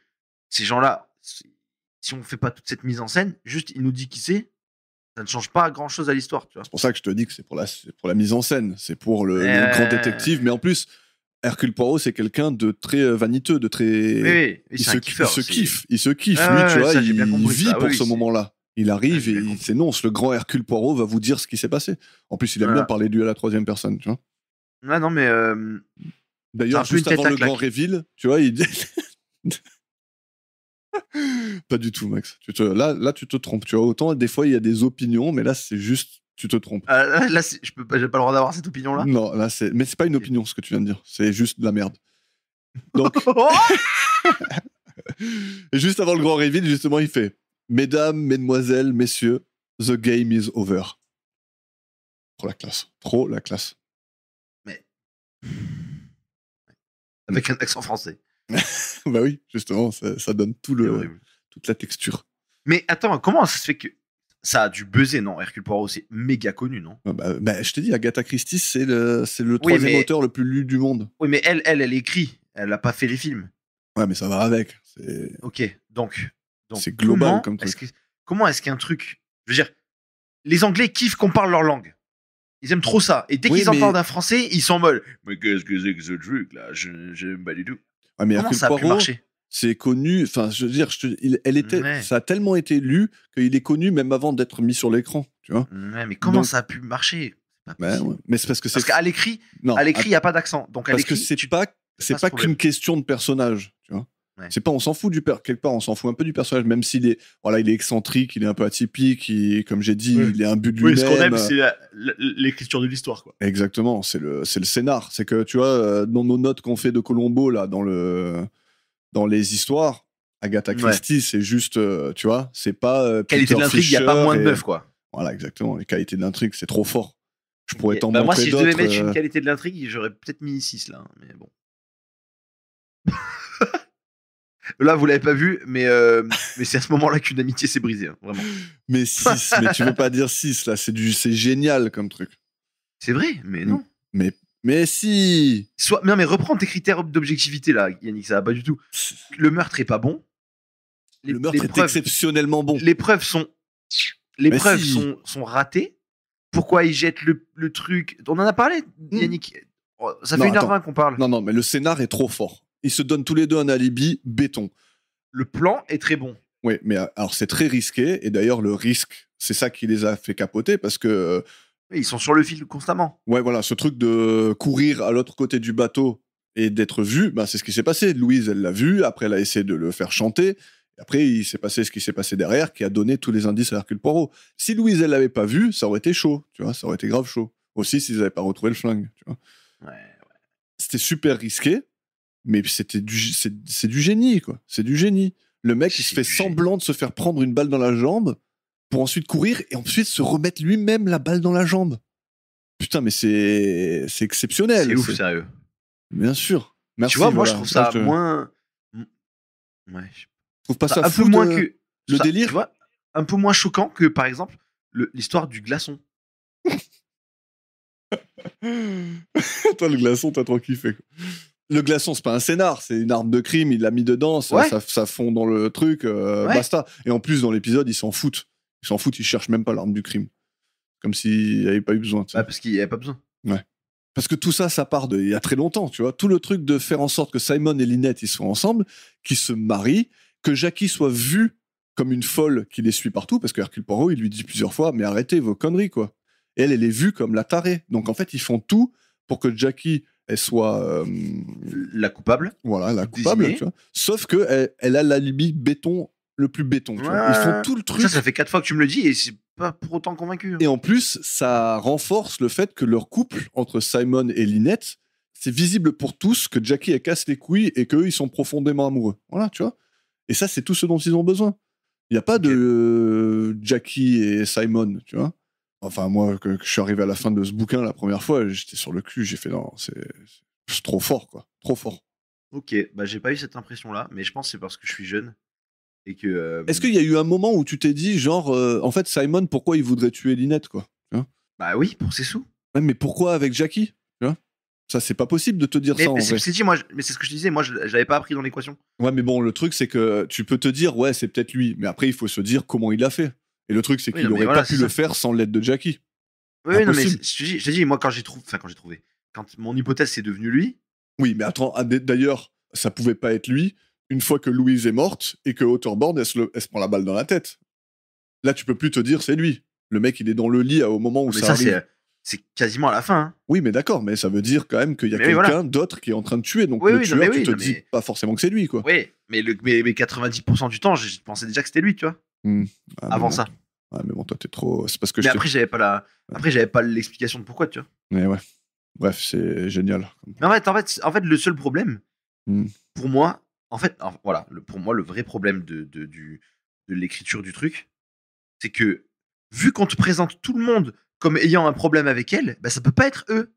[SPEAKER 2] ces gens-là, si on fait pas toute cette mise en scène, juste il nous dit qui c'est, ça ne change pas grand-chose à l'histoire, tu vois.
[SPEAKER 1] C'est pour ça que je te dis que c'est pour la mise en scène, c'est pour le grand détective. Mais en plus, Hercule Poirot, c'est quelqu'un de très vaniteux, de très...
[SPEAKER 2] Oui,
[SPEAKER 1] il se kiffe. Lui, tu vois,
[SPEAKER 2] ça,
[SPEAKER 1] il vit pour ce moment-là. Il arrive et il s'énonce. Le grand Hercule Poirot va vous dire ce qui s'est passé. En plus, il aime bien parler de lui à la 3e personne, tu vois.
[SPEAKER 2] Ouais, non, mais...
[SPEAKER 1] D'ailleurs, juste avant le grand reveal, tu vois, il dit... Pas du tout, Max. Là, tu te trompes. Tu vois, autant, des fois, il y a des opinions, mais là, c'est juste... Tu te trompes.
[SPEAKER 2] Là, j'ai pas le droit d'avoir cette opinion-là.
[SPEAKER 1] Non, là, mais c'est pas une opinion, ce que tu viens de dire. C'est juste de la merde. Donc... Et juste avant le grand reveal, justement, il fait... Mesdames, mesdemoiselles, messieurs, the game is over. Trop la classe. Trop la classe.
[SPEAKER 2] Mais... Avec un accent français.
[SPEAKER 1] Bah oui, justement, ça donne toute la texture.
[SPEAKER 2] Mais attends, comment ça se fait que ça a dû buzzer, non? Hercule Poirot, c'est méga connu, non?
[SPEAKER 1] Bah, je t'ai dit, Agatha Christie, c'est le 3e auteur le plus lu du monde.
[SPEAKER 2] Oui, mais elle écrit. Elle n'a pas fait les films.
[SPEAKER 1] Ouais, mais ça va avec.
[SPEAKER 2] Ok, donc
[SPEAKER 1] c'est global comme truc.
[SPEAKER 2] Comment est-ce qu'un truc... Je veux dire, les Anglais kiffent qu'on parle leur langue. Ils aiment trop ça. Et dès qu'ils entendent un français, ils sont molles. Mais qu'est-ce que c'est que ce truc là? J'aime pas du tout.
[SPEAKER 1] Ouais, mais
[SPEAKER 2] comment
[SPEAKER 1] Hercule
[SPEAKER 2] ça a pu
[SPEAKER 1] Poirot,
[SPEAKER 2] marcher?
[SPEAKER 1] C'est connu. Enfin, je veux dire, ça a tellement été lu qu'il est connu même avant d'être mis sur l'écran. Tu vois.
[SPEAKER 2] Ouais, mais comment ça a pu marcher?
[SPEAKER 1] Ouais. Mais c'est parce
[SPEAKER 2] qu'à l'écrit, il n'y a pas d'accent. Donc
[SPEAKER 1] parce que c'est pas qu'une question de personnage. Tu vois.
[SPEAKER 2] Ouais.
[SPEAKER 1] C'est pas, on s'en fout quelque part, on s'en fout un peu du personnage, même s'il est, voilà, il est excentrique, il est un peu atypique, comme j'ai dit, il est imbu de
[SPEAKER 3] Oui,
[SPEAKER 1] lui-même.
[SPEAKER 3] ce qu'on aime, c'est l'écriture de l'histoire, quoi.
[SPEAKER 1] Exactement, c'est le scénar. C'est que, tu vois, dans nos notes qu'on fait de Colombo, là, dans les histoires, Agatha Christie, c'est juste, tu vois, c'est pas.
[SPEAKER 2] Qualité de l'intrigue, il n'y a pas moins de 9, quoi.
[SPEAKER 1] Voilà, exactement. Les qualités de l'intrigue, c'est trop fort. Je pourrais t'en
[SPEAKER 2] moi,
[SPEAKER 1] montrer
[SPEAKER 2] si je devais
[SPEAKER 1] d'autres.
[SPEAKER 2] mettre une qualité de l'intrigue, j'aurais peut-être mis 6 là, mais bon. Là, vous l'avez pas vu, mais c'est à ce moment-là qu'une amitié s'est brisée, hein, vraiment.
[SPEAKER 1] Mais 6, mais tu veux pas dire 6, là, c'est génial comme truc.
[SPEAKER 2] C'est vrai, mais non.
[SPEAKER 1] Mais si.
[SPEAKER 2] Non, mais reprends tes critères d'objectivité, là, Yannick, ça va pas du tout. Le meurtre est pas bon.
[SPEAKER 1] Le meurtre est exceptionnellement bon.
[SPEAKER 2] Les preuves sont ratées. Pourquoi ils jettent le truc? On en a parlé, Yannick. Ça fait 1h20 qu'on parle.
[SPEAKER 1] Non, mais le scénar est trop fort. Ils se donnent tous les deux un alibi béton.
[SPEAKER 2] Le plan est très bon.
[SPEAKER 1] Oui, mais alors c'est très risqué. Et d'ailleurs, le risque, c'est ça qui les a fait capoter parce que.
[SPEAKER 2] Ils sont sur le fil constamment.
[SPEAKER 1] Ouais, voilà, ce truc de courir à l'autre côté du bateau et d'être vu, bah, c'est ce qui s'est passé. Louise, elle l'a vu. Après, elle a essayé de le faire chanter. Et après, il s'est passé ce qui s'est passé derrière, qui a donné tous les indices à Hercule Poirot. Si Louise, elle l'avait pas vu, ça aurait été chaud. Tu vois, ça aurait été grave chaud. Aussi, s'ils n'avaient pas retrouvé le flingue. Tu vois.
[SPEAKER 2] Ouais.
[SPEAKER 1] C'était super risqué. Mais c'est du génie, quoi. C'est du génie. Le mec, il se fait semblant de se faire prendre une balle dans la jambe pour ensuite courir et ensuite se remettre lui-même la balle dans la jambe. Putain, mais c'est exceptionnel.
[SPEAKER 2] C'est ouf, sérieux.
[SPEAKER 1] Bien sûr. Merci.
[SPEAKER 2] Tu vois, moi, je trouve ça moins... Ouais.
[SPEAKER 1] Je trouve pas ça
[SPEAKER 2] un
[SPEAKER 1] fou
[SPEAKER 2] peu moins que...
[SPEAKER 1] Le délire.
[SPEAKER 2] Tu vois, un peu moins choquant que, par exemple, l'histoire du glaçon.
[SPEAKER 1] Toi, le glaçon, t'as trop kiffé, quoi. Le glaçon, c'est pas un scénar, c'est une arme de crime, il l'a mis dedans, ça fond dans le truc, basta. Et en plus, dans l'épisode, ils s'en foutent. Ils cherchent même pas l'arme du crime. Comme s'il n'y avait pas eu besoin.
[SPEAKER 2] Parce qu'il n'y avait pas besoin.
[SPEAKER 1] Ouais. Parce que tout ça, ça part il y a très longtemps, tu vois. Tout le truc de faire en sorte que Simon et Lynette, ils soient ensemble, qu'ils se marient, que Jackie soit vue comme une folle qui les suit partout, parce que Hercule Poirot, il lui dit plusieurs fois, mais arrêtez vos conneries, quoi. Et elle est vue comme la tarée. Donc, en fait, ils font tout pour que Jackie, elle soit...
[SPEAKER 2] la coupable.
[SPEAKER 1] Voilà, la coupable, tu vois. Sauf qu'elle a l'alibi béton, le plus béton, tu vois. Ils font tout le truc.
[SPEAKER 2] Ça fait 4 fois que tu me le dis et c'est pas pour autant convaincu.
[SPEAKER 1] Et en plus, ça renforce le fait que leur couple, entre Simon et Lynette, c'est visible pour tous que Jackie, elle casse les couilles et qu'eux, ils sont profondément amoureux. Voilà, tu vois. Et ça, c'est tout ce dont ils ont besoin. Il n'y a pas de Jackie et Simon, tu vois. Enfin, moi, que je suis arrivé à la fin de ce bouquin la première fois, j'étais sur le cul, j'ai fait non, c'est trop fort, quoi. Trop fort.
[SPEAKER 2] Ok, bah j'ai pas eu cette impression-là, mais je pense que c'est parce que je suis jeune. Et que.
[SPEAKER 1] Est-ce qu'il y a eu un moment où tu t'es dit, genre, en fait, Simon, pourquoi il voudrait tuer Lynette, quoi, tu vois?
[SPEAKER 2] Bah oui, pour ses sous.
[SPEAKER 1] Ouais, mais pourquoi avec Jackie, tu vois? Ça, c'est pas possible de te dire ça en vrai.
[SPEAKER 2] Mais c'est ce que je te disais, moi, je l'avais pas appris dans l'équation.
[SPEAKER 1] Ouais, mais bon, le truc, c'est que tu peux te dire, ouais, c'est peut-être lui, mais après, il faut se dire comment il l'a fait. Et le truc, c'est qu'il aurait pas pu le faire sans l'aide de Jackie.
[SPEAKER 2] Oui, non, mais je te dis, moi, quand mon hypothèse, c'est devenu lui.
[SPEAKER 1] Oui, mais attends, d'ailleurs, ça pouvait pas être lui une fois que Louise est morte et que Otterborn, elle se prend la balle dans la tête. Là, tu peux plus te dire, c'est lui. Le mec, il est dans le lit au moment où ça arrive.
[SPEAKER 2] C'est quasiment à la fin. Hein.
[SPEAKER 1] Oui, mais d'accord, mais ça veut dire quand même qu'il y a quelqu'un d'autre qui est en train de tuer. Donc le tueur, tu te dis pas forcément que c'est lui, quoi.
[SPEAKER 2] Oui, mais 90% du temps, je pensais déjà que c'était lui, tu vois. Avant ça.
[SPEAKER 1] Ah, mais bon, toi, t'es trop. C'est parce que
[SPEAKER 2] mais après, j'avais pas l'explication de pourquoi, tu vois.
[SPEAKER 1] Mais ouais. Bref, c'est génial.
[SPEAKER 2] Mais en fait, le seul problème, pour moi, pour moi, le vrai problème de l'écriture du truc, c'est que vu qu'on te présente tout le monde comme ayant un problème avec elle, bah ça peut pas être eux.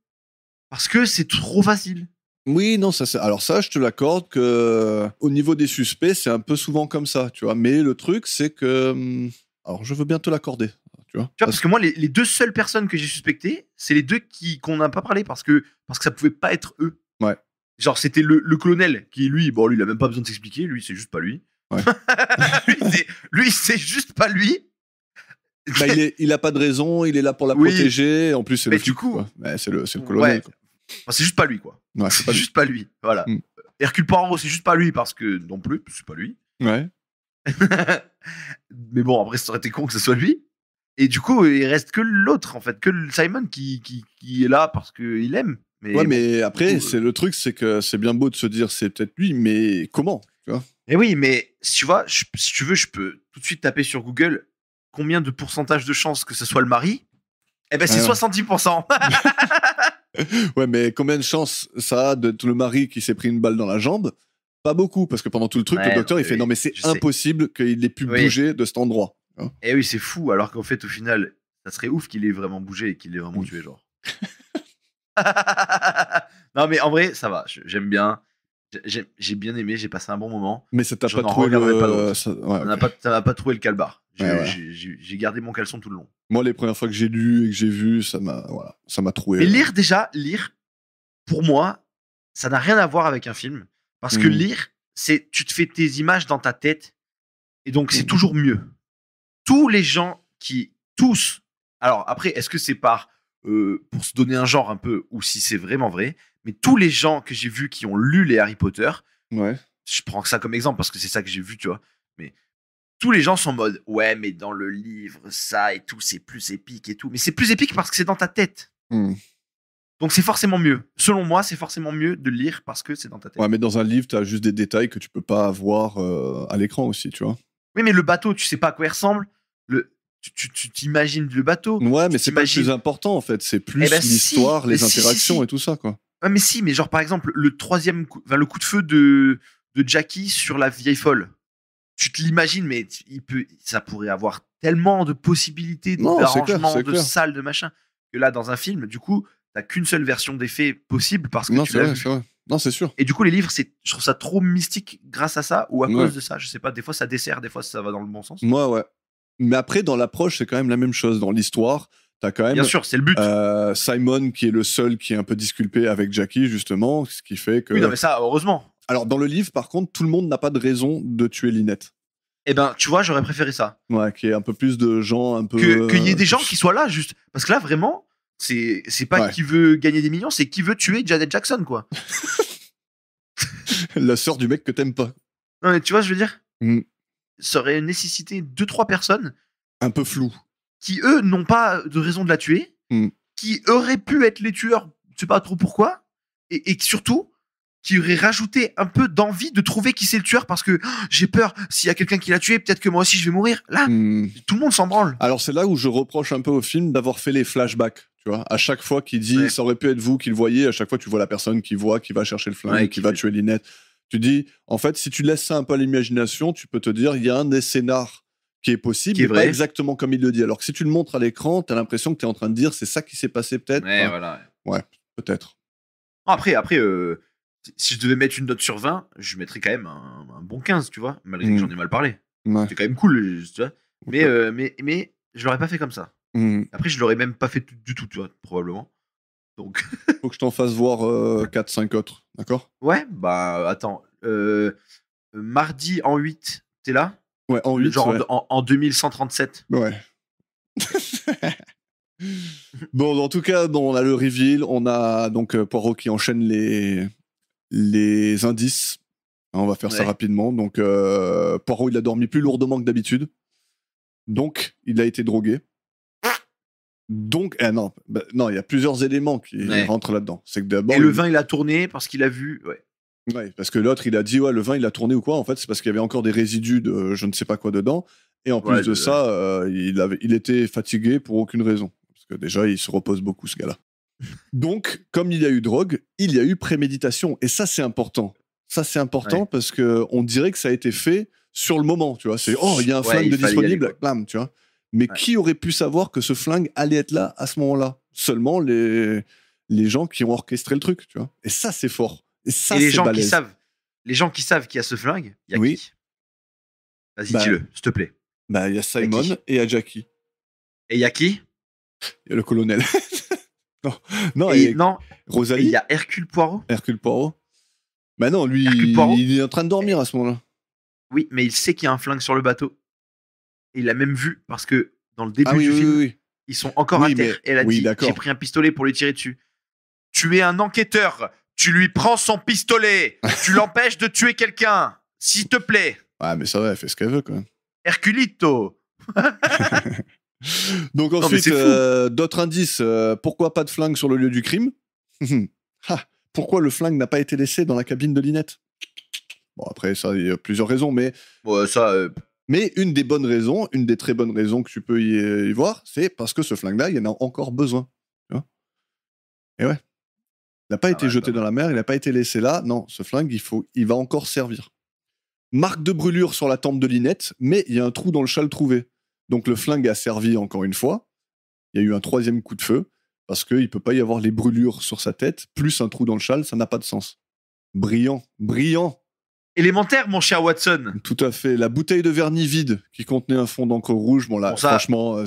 [SPEAKER 2] Parce que c'est trop facile.
[SPEAKER 1] Oui, non, alors ça, je te l'accorde que au niveau des suspects, c'est un peu souvent comme ça, tu vois. Mais le truc, c'est que... Alors, je veux bien te l'accorder, tu vois.
[SPEAKER 2] Parce que moi, les deux seules personnes que j'ai suspectées, c'est les deux qu'on n'a pas parlé parce que ça pouvait pas être eux.
[SPEAKER 1] Ouais.
[SPEAKER 2] Genre, c'était le colonel qui, lui, il a même pas besoin de s'expliquer. Lui, c'est juste pas lui.
[SPEAKER 1] Ouais.
[SPEAKER 2] lui, c'est juste pas lui.
[SPEAKER 1] Bah, il a pas de raison, il est là pour la protéger. En plus, c'est le flic, quoi. C'est le colonel.
[SPEAKER 2] Ouais. Quoi. Enfin, c'est juste pas lui, quoi.
[SPEAKER 1] Ouais,
[SPEAKER 2] c'est juste pas lui. Voilà. Hercule Poirot, c'est juste pas lui parce que non plus, c'est pas lui.
[SPEAKER 1] Ouais.
[SPEAKER 2] Mais bon, après, ça aurait été con que ce soit lui. Et du coup, il reste que l'autre, en fait, que Simon qui est là parce qu'il aime.
[SPEAKER 1] Mais après, c'est le truc, c'est que c'est bien beau de se dire c'est peut-être lui, mais comment? tu vois.
[SPEAKER 2] Et oui, mais si tu vois, si tu veux, je peux tout de suite taper sur Google combien de pourcentage de chances que ce soit le mari. Eh ben, c'est
[SPEAKER 1] Ouais.
[SPEAKER 2] 70%.
[SPEAKER 1] Ouais, mais combien de chances ça a d'être le mari qui s'est pris une balle dans la jambe? Pas beaucoup, parce que pendant tout le truc,
[SPEAKER 2] Ouais,
[SPEAKER 1] le docteur, il
[SPEAKER 2] oui,
[SPEAKER 1] fait non, mais c'est
[SPEAKER 2] je sais.
[SPEAKER 1] impossible qu'il ait pu
[SPEAKER 2] Oui.
[SPEAKER 1] bouger de cet endroit. Hein.
[SPEAKER 2] Et oui, c'est fou, alors qu'en fait, au final, ça serait ouf qu'il ait vraiment bougé et qu'il l'ait vraiment
[SPEAKER 1] Mm.
[SPEAKER 2] tué, genre. Non, mais en vrai, ça va, j'aime bien. J'ai bien aimé, j'ai passé un bon moment.
[SPEAKER 1] Mais ça t'a
[SPEAKER 2] Je
[SPEAKER 1] pas
[SPEAKER 2] n'en
[SPEAKER 1] trouvé
[SPEAKER 2] regarderai pas
[SPEAKER 1] le.
[SPEAKER 2] d'autres.
[SPEAKER 1] Ça... ouais,
[SPEAKER 2] Ça m'a pas trouvé le calbar.
[SPEAKER 1] Ouais, ouais.
[SPEAKER 2] J'ai gardé mon caleçon tout le long.
[SPEAKER 1] Moi, les premières fois que j'ai lu et que j'ai vu, ça m'a trouvé.
[SPEAKER 2] Mais lire, pour moi, ça n'a rien à voir avec un film. Parce que
[SPEAKER 1] Mm.
[SPEAKER 2] lire, c'est tu te fais tes images dans ta tête. Et donc, c'est
[SPEAKER 1] Mm.
[SPEAKER 2] toujours mieux. Tous les gens tous. Alors, après, est-ce que c'est pour se donner un genre un peu, ou si c'est vraiment vrai, mais tous les gens que j'ai vus qui ont lu les Harry Potter,
[SPEAKER 1] Ouais.
[SPEAKER 2] je prends ça comme exemple parce que c'est ça que j'ai vu, tu vois, mais tous les gens sont en mode, ouais, mais dans le livre, ça et tout, c'est plus épique et tout. Mais c'est plus épique parce que c'est dans ta tête.
[SPEAKER 1] Mm.
[SPEAKER 2] Donc c'est forcément mieux. Selon moi, c'est forcément mieux de lire parce que c'est dans ta tête.
[SPEAKER 1] Ouais, mais dans un livre, t'as juste des détails que tu peux pas avoir à l'écran aussi, tu vois.
[SPEAKER 2] Oui, mais le bateau, tu sais pas à quoi il ressemble. Tu t'imagines le bateau.
[SPEAKER 1] Ouais, mais c'est pas le
[SPEAKER 2] t'imagines-
[SPEAKER 1] plus important, en fait. C'est plus
[SPEAKER 2] Eh ben,
[SPEAKER 1] l'histoire,
[SPEAKER 2] si.
[SPEAKER 1] les
[SPEAKER 2] Mais si,
[SPEAKER 1] interactions
[SPEAKER 2] si.
[SPEAKER 1] et tout ça, quoi.
[SPEAKER 2] Ouais, mais si, mais genre par exemple, le coup de feu de Jackie sur la vieille folle. Tu te l'imagines, mais ça pourrait avoir tellement de possibilités
[SPEAKER 1] Non, c'est clair,
[SPEAKER 2] d'arrangement,
[SPEAKER 1] c'est
[SPEAKER 2] de
[SPEAKER 1] clair.
[SPEAKER 2] salles, de machin, que là, dans un film, du coup, t'as qu'une seule version des faits possible parce que
[SPEAKER 1] Non,
[SPEAKER 2] tu
[SPEAKER 1] c'est
[SPEAKER 2] l'as
[SPEAKER 1] vrai,
[SPEAKER 2] vu.
[SPEAKER 1] c'est vrai. Non, c'est sûr.
[SPEAKER 2] Et du coup, les livres, je trouve ça trop mystique grâce à ça ou à
[SPEAKER 1] Ouais.
[SPEAKER 2] cause de ça. Je sais pas, des fois ça dessert, des fois ça va dans le bon sens.
[SPEAKER 1] Moi, ouais. Mais après, dans l'approche, c'est quand même la même chose. Dans l'histoire, t'as quand même
[SPEAKER 2] Bien sûr, c'est le but.
[SPEAKER 1] Simon qui est le seul qui est un peu disculpé avec Jackie, justement, ce qui fait que...
[SPEAKER 2] Oui, non, mais ça, heureusement.
[SPEAKER 1] Alors, dans le livre, par contre, tout le monde n'a pas de raison de tuer Lynette.
[SPEAKER 2] Eh ben, tu vois, j'aurais préféré ça.
[SPEAKER 1] Ouais, qui est un peu plus de gens un peu...
[SPEAKER 2] Qu'il y ait des gens qui soient là, juste. Parce que là, vraiment, c'est pas
[SPEAKER 1] Ouais.
[SPEAKER 2] qui veut gagner des millions, c'est qui veut tuer Janet Jackson, quoi.
[SPEAKER 1] La sœur du mec que t'aimes pas.
[SPEAKER 2] Non, mais tu vois, je veux dire,
[SPEAKER 1] Mm.
[SPEAKER 2] ça aurait nécessité 2-3 personnes
[SPEAKER 1] Un peu flou.
[SPEAKER 2] qui, eux, n'ont pas de raison de la tuer,
[SPEAKER 1] Mm.
[SPEAKER 2] qui auraient pu être les tueurs, je sais pas trop pourquoi, et surtout, qui auraient rajouté un peu d'envie de trouver qui c'est le tueur parce que j'ai peur, s'il y a quelqu'un qui l'a tué, peut-être que moi aussi je vais mourir. Là,
[SPEAKER 1] Mm.
[SPEAKER 2] tout le monde s'en branle.
[SPEAKER 1] Alors, c'est là où je reproche un peu au film d'avoir fait les flashbacks. Tu vois, à chaque fois qu'il dit
[SPEAKER 2] Ouais.
[SPEAKER 1] ça aurait pu être vous qui le voyez, à chaque fois tu vois la personne qui va chercher le flingue,
[SPEAKER 2] Ouais,
[SPEAKER 1] qui va
[SPEAKER 2] fait-
[SPEAKER 1] tuer Lynette. Tu dis, en fait, si tu laisses ça un peu à l'imagination, tu peux te dire, il y a un des scénars qui est possible,
[SPEAKER 2] Qui est
[SPEAKER 1] mais pas
[SPEAKER 2] vrai.
[SPEAKER 1] exactement comme il le dit. Alors que si tu le montres à l'écran, t'as l'impression que t'es en train de dire, c'est ça qui s'est passé peut-être. Enfin,
[SPEAKER 2] voilà.
[SPEAKER 1] ouais, peut-être.
[SPEAKER 2] Après, si je devais mettre une note sur 20, je mettrais quand même un bon 15, tu vois, malgré que j'en ai mal parlé.
[SPEAKER 1] Ouais.
[SPEAKER 2] C'est quand même cool, tu vois. Mais je l'aurais pas fait comme ça.
[SPEAKER 1] Mm.
[SPEAKER 2] Après, je l'aurais même pas fait du tout, tu vois, probablement. Donc,
[SPEAKER 1] Faut que je t'en fasse voir 4-5 autres, d'accord?
[SPEAKER 2] ouais, bah, attends. Mardi en 8, t'es là?
[SPEAKER 1] Ouais, en 8,
[SPEAKER 2] Genre
[SPEAKER 1] ouais.
[SPEAKER 2] en 2137.
[SPEAKER 1] Ouais. Bon, en tout cas, bon, on a le reveal, on a donc Poirot qui enchaîne les indices. Hein, on va faire ça
[SPEAKER 2] Ouais.
[SPEAKER 1] rapidement. Donc, Poirot, il a dormi plus lourdement que d'habitude. Donc, il a été drogué. Donc, non, non, il y a plusieurs éléments qui
[SPEAKER 2] Ouais.
[SPEAKER 1] rentrent là-dedans. C'est que d'abord,
[SPEAKER 2] Et le vin, il a tourné parce qu'il a vu. Ouais.
[SPEAKER 1] ouais, parce que l'autre, il a dit, ouais, le vin, il a tourné ou quoi. En fait, c'est parce qu'il y avait encore des résidus de je ne sais pas quoi dedans. Et en plus
[SPEAKER 2] Ouais,
[SPEAKER 1] de ça, il était fatigué pour aucune raison. Parce que déjà, il se repose beaucoup, ce gars-là. Donc, comme il y a eu drogue, il y a eu préméditation. Et ça, c'est important. Ça, c'est important
[SPEAKER 2] Ouais.
[SPEAKER 1] parce qu'on dirait que ça a été fait sur le moment, tu vois. C'est, oh, il y a un
[SPEAKER 2] Ouais,
[SPEAKER 1] flingue
[SPEAKER 2] il
[SPEAKER 1] de
[SPEAKER 2] fallait y aller,
[SPEAKER 1] disponible, blam, tu vois. Mais
[SPEAKER 2] Ouais.
[SPEAKER 1] qui aurait pu savoir que ce flingue allait être là à ce moment-là? Seulement les gens qui ont orchestré le truc, tu vois. Et ça, c'est fort. Et ça,
[SPEAKER 2] Et les
[SPEAKER 1] c'est
[SPEAKER 2] gens qui
[SPEAKER 1] balèze.
[SPEAKER 2] savent, qu'il y a ce flingue, il y a
[SPEAKER 1] Oui.
[SPEAKER 2] qui? Vas-y,
[SPEAKER 1] Bah,
[SPEAKER 2] dis-le, s'il te plaît.
[SPEAKER 1] Bah, il y a Simon
[SPEAKER 2] qui
[SPEAKER 1] et il y a Jackie.
[SPEAKER 2] Et il y a qui?
[SPEAKER 1] Il y a le colonel. non,
[SPEAKER 2] Et
[SPEAKER 1] et
[SPEAKER 2] non, et
[SPEAKER 1] Rosalie,
[SPEAKER 2] il y a Hercule Poirot.
[SPEAKER 1] Hercule Poirot. Bah non, lui,
[SPEAKER 2] Hercule Poirot.
[SPEAKER 1] il est en train de dormir à ce moment-là.
[SPEAKER 2] Oui, mais il sait qu'il y a un flingue sur le bateau. Et il l'a même vu parce que dans le début
[SPEAKER 1] Ah oui,
[SPEAKER 2] du
[SPEAKER 1] oui,
[SPEAKER 2] film,
[SPEAKER 1] oui.
[SPEAKER 2] ils sont encore
[SPEAKER 1] Oui,
[SPEAKER 2] à terre.
[SPEAKER 1] mais-
[SPEAKER 2] Et elle a
[SPEAKER 1] oui,
[SPEAKER 2] dit,
[SPEAKER 1] d'accord.
[SPEAKER 2] j'ai pris un pistolet pour lui tirer dessus. Tu es un enquêteur. Tu lui prends son pistolet. Tu l'empêches de tuer quelqu'un. S'il te plaît.
[SPEAKER 1] Ah, mais ça va, elle fait ce qu'elle veut, quand même.
[SPEAKER 2] Herculito.
[SPEAKER 1] Donc
[SPEAKER 2] mais
[SPEAKER 1] ensuite,
[SPEAKER 2] c'est fou.
[SPEAKER 1] d'autres indices. Pourquoi pas de flingue sur le lieu du crime? Ah, pourquoi le flingue n'a pas été laissé dans la cabine de Lynette? Bon, après, ça, il y a plusieurs raisons, mais
[SPEAKER 2] Ça,
[SPEAKER 1] une des bonnes raisons, une des très bonnes raisons que tu peux y voir, c'est parce que ce flingue-là, il y en a encore besoin. Tu vois. Et ouais. Il n'a pas été jeté dans la mer, il n'a pas été laissé là. Non, ce flingue, il va encore servir. Marque de brûlure sur la tempe de Lynette, mais il y a un trou dans le châle trouvé. Donc le flingue a servi encore une fois. Il y a eu un 3e coup de feu, parce qu'il ne peut pas y avoir les brûlures sur sa tête, plus un trou dans le châle, ça n'a pas de sens. Brillant, brillant.
[SPEAKER 2] Élémentaire, mon cher Watson.
[SPEAKER 1] Tout à fait. La bouteille de vernis vide qui contenait un fond d'encre rouge, bon là,
[SPEAKER 2] Bon, ça,
[SPEAKER 1] franchement,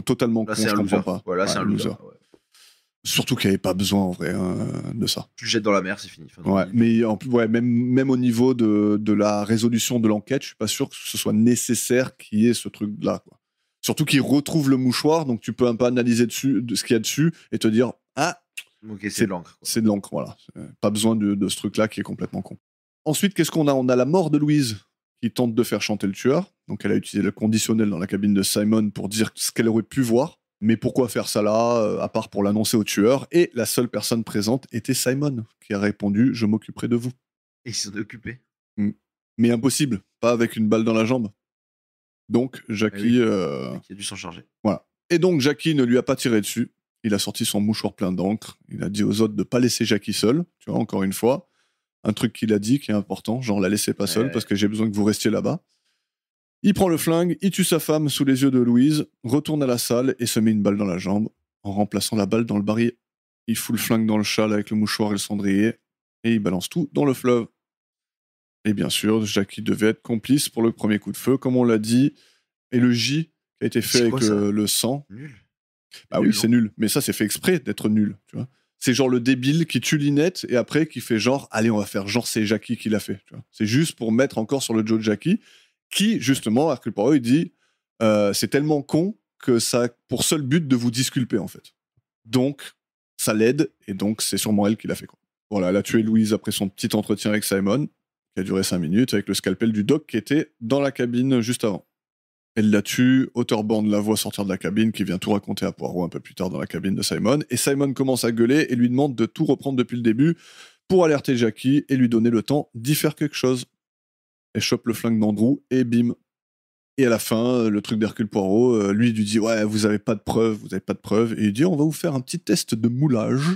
[SPEAKER 1] totalement
[SPEAKER 2] là,
[SPEAKER 1] con,
[SPEAKER 2] c'est
[SPEAKER 1] je
[SPEAKER 2] un
[SPEAKER 1] comprends
[SPEAKER 2] loser.
[SPEAKER 1] pas.
[SPEAKER 2] Voilà, c'est un loser. Ouais.
[SPEAKER 1] Surtout qu'il n'y avait pas besoin, en vrai, de ça.
[SPEAKER 2] Tu le jettes dans la mer, c'est fini. Enfin,
[SPEAKER 1] Ouais, mais en plus, ouais, même au niveau de la résolution de l'enquête, je suis pas sûr que ce soit nécessaire qu'il y ait ce truc-là, quoi. Surtout qu'il retrouve le mouchoir, donc tu peux un peu analyser dessus, de ce qu'il y a dessus et te dire, ah,
[SPEAKER 2] ok, c'est de l'encre.
[SPEAKER 1] C'est de l'encre, voilà. Pas besoin de ce truc-là qui est complètement con. Ensuite, qu'est-ce qu'on a? On a la mort de Louise qui tente de faire chanter le tueur. Donc elle a utilisé le conditionnel dans la cabine de Simon pour dire ce qu'elle aurait pu voir. Mais pourquoi faire ça là, à part pour l'annoncer au tueur? Et la seule personne présente était Simon, qui a répondu « Je m'occuperai de vous ».
[SPEAKER 2] Et ils sont occupés.
[SPEAKER 1] Mais impossible, pas avec une balle dans la jambe. Donc Jackie...
[SPEAKER 2] Qui a dû s'en charger.
[SPEAKER 1] Voilà. Et donc Jackie ne lui a pas tiré dessus. Il a sorti son mouchoir plein d'encre. Il a dit aux autres de ne pas laisser Jackie seule. Tu vois, encore une fois. Un truc qu'il a dit qui est important, genre la laissez pas seule parce que j'ai besoin que vous restiez là-bas. Il prend le flingue, il tue sa femme sous les yeux de Louise, retourne à la salle et se met une balle dans la jambe en remplaçant la balle dans le barillet. Il fout le flingue dans le châle avec le mouchoir et le cendrier et il balance tout dans le fleuve. Et bien sûr, Jackie devait être complice pour le premier coup de feu, comme on l'a dit. Et le J qui a été fait avec le sang.
[SPEAKER 2] Nul.
[SPEAKER 1] Bah oui, c'est nul. Mais ça, c'est fait exprès d'être nul, tu vois. C'est genre le débile qui tue Lynette et après qui fait genre, allez, on va faire genre c'est Jackie qui l'a fait. Tu vois. C'est juste pour mettre encore sur le Joe Jackie, qui, justement, Hercule Poirot, il dit, c'est tellement con que ça a pour seul but de vous disculper, en fait. Donc, ça l'aide et donc c'est sûrement elle qui l'a fait, quoi. Voilà, elle a tué Louise après son petit entretien avec Simon, qui a duré 5 minutes, avec le scalpel du doc qui était dans la cabine juste avant. Elle la tue, Otterborn la voit sortir de la cabine, qui vient tout raconter à Poirot un peu plus tard dans la cabine de Simon, et Simon commence à gueuler et lui demande de tout reprendre depuis le début pour alerter Jackie et lui donner le temps d'y faire quelque chose. Elle chope le flingue d'Andrew et bim. Et à la fin, le truc d'Hercule Poirot, lui dit « Ouais, vous avez pas de preuves, vous avez pas de preuves. » Et il dit « On va vous faire un petit test de moulage. »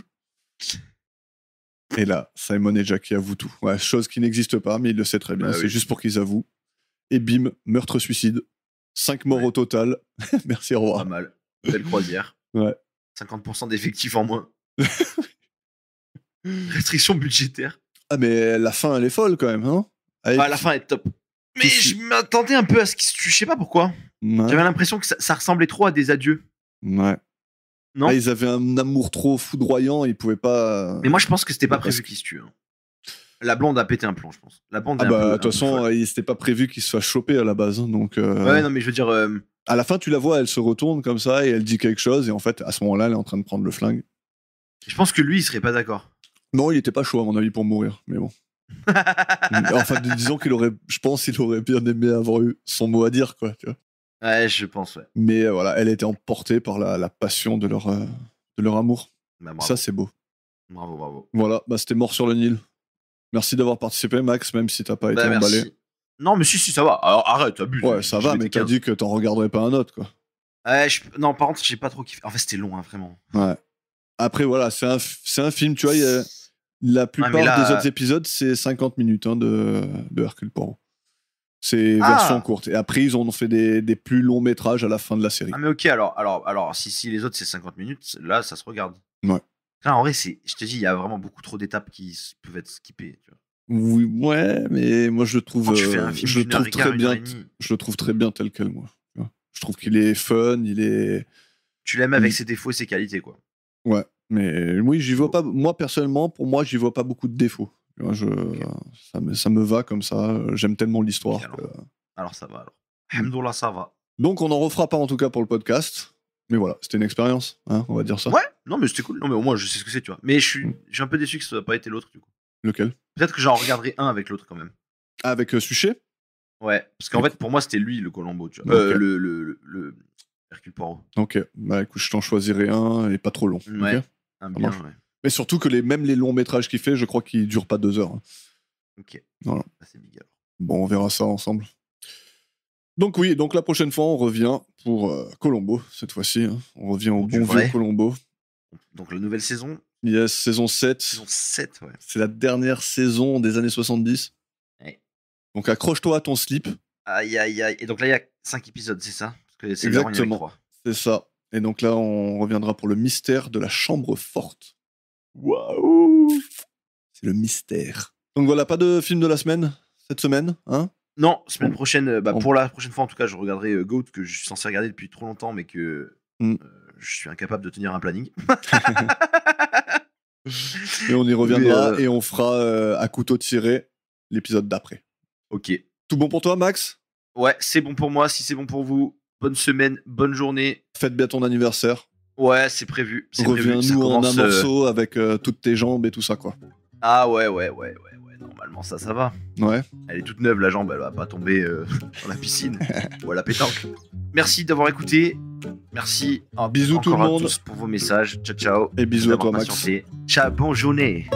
[SPEAKER 1] Et là, Simon et Jackie avouent tout. Ouais, chose qui n'existe pas, mais il le sait très bien, c'est juste pour qu'ils avouent. Et bim, meurtre-suicide. 5 morts au total. Merci, au revoir.
[SPEAKER 2] Pas mal. Belle croisière.
[SPEAKER 1] Ouais.
[SPEAKER 2] 50% d'effectifs en moins. Restriction budgétaire.
[SPEAKER 1] Ah, mais la fin, elle est folle quand même, hein.
[SPEAKER 2] La fin est top. Mais je m'attendais un peu à ce qu'ils se tuent. Je sais pas pourquoi.
[SPEAKER 1] Ouais.
[SPEAKER 2] J'avais l'impression que ça ressemblait trop à des adieux.
[SPEAKER 1] Ouais.
[SPEAKER 2] Non.
[SPEAKER 1] Ils avaient un amour trop foudroyant, ils pouvaient pas.
[SPEAKER 2] Mais moi, je pense que c'était pas prévu qu'ils se tuent. Hein. La blonde a pété un plomb, je pense. La blonde.
[SPEAKER 1] De toute façon, c'était pas prévu qu'il se fasse choper à la base, hein, donc.
[SPEAKER 2] Ouais, non, mais je veux dire.
[SPEAKER 1] À la fin, tu la vois, elle se retourne comme ça et elle dit quelque chose, et en fait, à ce moment-là, elle est en train de prendre le flingue.
[SPEAKER 2] Je pense que lui, il serait pas d'accord.
[SPEAKER 1] Non, il était pas chaud à mon avis pour mourir, mais bon. Enfin, disons qu'il aurait, je pense, qu'il aurait bien aimé avoir eu son mot à dire, quoi. Tu vois.
[SPEAKER 2] Ouais, je pense, ouais.
[SPEAKER 1] Mais voilà, elle était emportée par la passion de leur amour.
[SPEAKER 2] Bah,
[SPEAKER 1] ça, c'est beau.
[SPEAKER 2] Bravo.
[SPEAKER 1] Voilà, c'était Mort sur le Nil. Merci d'avoir participé, Max, même si t'as pas été emballé.
[SPEAKER 2] Merci. Non, mais si, ça va. Alors arrête, abuse.
[SPEAKER 1] Ouais, ça va, mais t'as dit que t'en regarderais pas un autre, quoi.
[SPEAKER 2] Non, par contre, j'ai pas trop kiffé. En fait, c'était long, hein, vraiment.
[SPEAKER 1] Ouais. Après, voilà, c'est un film, tu vois, la plupart des autres épisodes, c'est 50 minutes hein, de Hercule Poirot. C'est version courte. Et après, ils ont fait des plus longs métrages à la fin de la série.
[SPEAKER 2] Ah, mais ok, alors si les autres, c'est 50 minutes, là, ça se regarde.
[SPEAKER 1] Ouais.
[SPEAKER 2] Là, en vrai, je te dis, il y a vraiment beaucoup trop d'étapes qui peuvent être skippées. Tu vois.
[SPEAKER 1] Oui, ouais, mais moi, je le trouve,
[SPEAKER 2] tu fais un film
[SPEAKER 1] je le trouve très bien. Je le trouve très bien tel quel, moi. Je trouve qu'il est fun, il est.
[SPEAKER 2] Tu l'aimes avec ses défauts et ses qualités, quoi.
[SPEAKER 1] Ouais, mais oui, j'y vois pas. Moi, personnellement, pour moi, j'y vois pas beaucoup de défauts. Ça me va comme ça. J'aime tellement l'histoire.
[SPEAKER 2] Okay, alors ça va, alors. Alhamdoulilah, ça va.
[SPEAKER 1] Donc, on n'en refera pas en tout cas pour le podcast. Mais voilà, c'était une expérience, hein, on va dire ça.
[SPEAKER 2] Ouais, non, mais c'était cool. Non, mais au moins, je sais ce que c'est, tu vois. Mais je suis un peu déçu que ça n'a pas été l'autre, du coup.
[SPEAKER 1] Lequel?
[SPEAKER 2] Peut-être que j'en regarderai un avec l'autre, quand même.
[SPEAKER 1] Ah, avec Suchet?
[SPEAKER 2] Ouais, parce qu'en fait, pour moi, c'était lui, le Colombo, tu vois. Okay. Le Hercule Poirot.
[SPEAKER 1] Ok, bah écoute, je t'en choisirai un et pas trop long.
[SPEAKER 2] Ouais,
[SPEAKER 1] okay,
[SPEAKER 2] un bien, ouais.
[SPEAKER 1] Mais surtout que même les longs métrages qu'il fait, je crois qu'ils durent pas 2 heures. Hein.
[SPEAKER 2] Ok.
[SPEAKER 1] Voilà.
[SPEAKER 2] Ah, c'est big alors.
[SPEAKER 1] Bon, on verra ça ensemble. Donc oui, donc la prochaine fois, on revient pour Colombo, cette fois-ci. Hein. On revient au
[SPEAKER 2] Du
[SPEAKER 1] bon
[SPEAKER 2] vrai.
[SPEAKER 1] vieux Colombo.
[SPEAKER 2] Donc la nouvelle saison,
[SPEAKER 1] Yes, saison 7.
[SPEAKER 2] saison 7, ouais.
[SPEAKER 1] C'est la dernière saison des années 70.
[SPEAKER 2] Ouais.
[SPEAKER 1] Donc accroche-toi à ton slip.
[SPEAKER 2] Aïe, aïe, aïe. Et donc là, il y a 5 épisodes, c'est ça? Parce que c'est l'heure, il y en avait
[SPEAKER 1] Exactement.
[SPEAKER 2] 3.
[SPEAKER 1] C'est ça. Et donc là, on reviendra pour le mystère de la chambre forte.
[SPEAKER 3] Waouh.
[SPEAKER 1] C'est le mystère. Donc voilà, pas de film de la semaine cette semaine, hein?
[SPEAKER 2] Non, semaine prochaine,
[SPEAKER 1] on-
[SPEAKER 2] pour la prochaine fois, en tout cas, je regarderai Goat, que je suis censé regarder depuis trop longtemps, mais que je suis incapable de tenir un planning.
[SPEAKER 1] Et on y reviendra
[SPEAKER 2] Mais,
[SPEAKER 1] et on fera à couteau tiré l'épisode d'après.
[SPEAKER 2] Ok.
[SPEAKER 1] Tout bon pour toi, Max?
[SPEAKER 2] Ouais, c'est bon pour moi. Si c'est bon pour vous, bonne semaine, bonne journée.
[SPEAKER 1] Fête bien ton anniversaire.
[SPEAKER 2] Ouais, c'est prévu. C'est prévu. Ça
[SPEAKER 1] Reviens-nous en
[SPEAKER 2] commence,
[SPEAKER 1] un morceau avec toutes tes jambes et tout ça, quoi.
[SPEAKER 2] Ah ouais. Normalement, ça va.
[SPEAKER 1] Ouais.
[SPEAKER 2] Elle est toute neuve, la jambe, elle va pas tomber dans la piscine ou à la pétanque. Merci d'avoir écouté. Merci
[SPEAKER 1] Bisous tout le
[SPEAKER 2] encore à
[SPEAKER 1] monde.
[SPEAKER 2] tous pour vos messages. Ciao, ciao.
[SPEAKER 1] Et bisous à
[SPEAKER 2] D'avoir
[SPEAKER 1] toi, Max.
[SPEAKER 2] patienté. Ciao, bonne journée.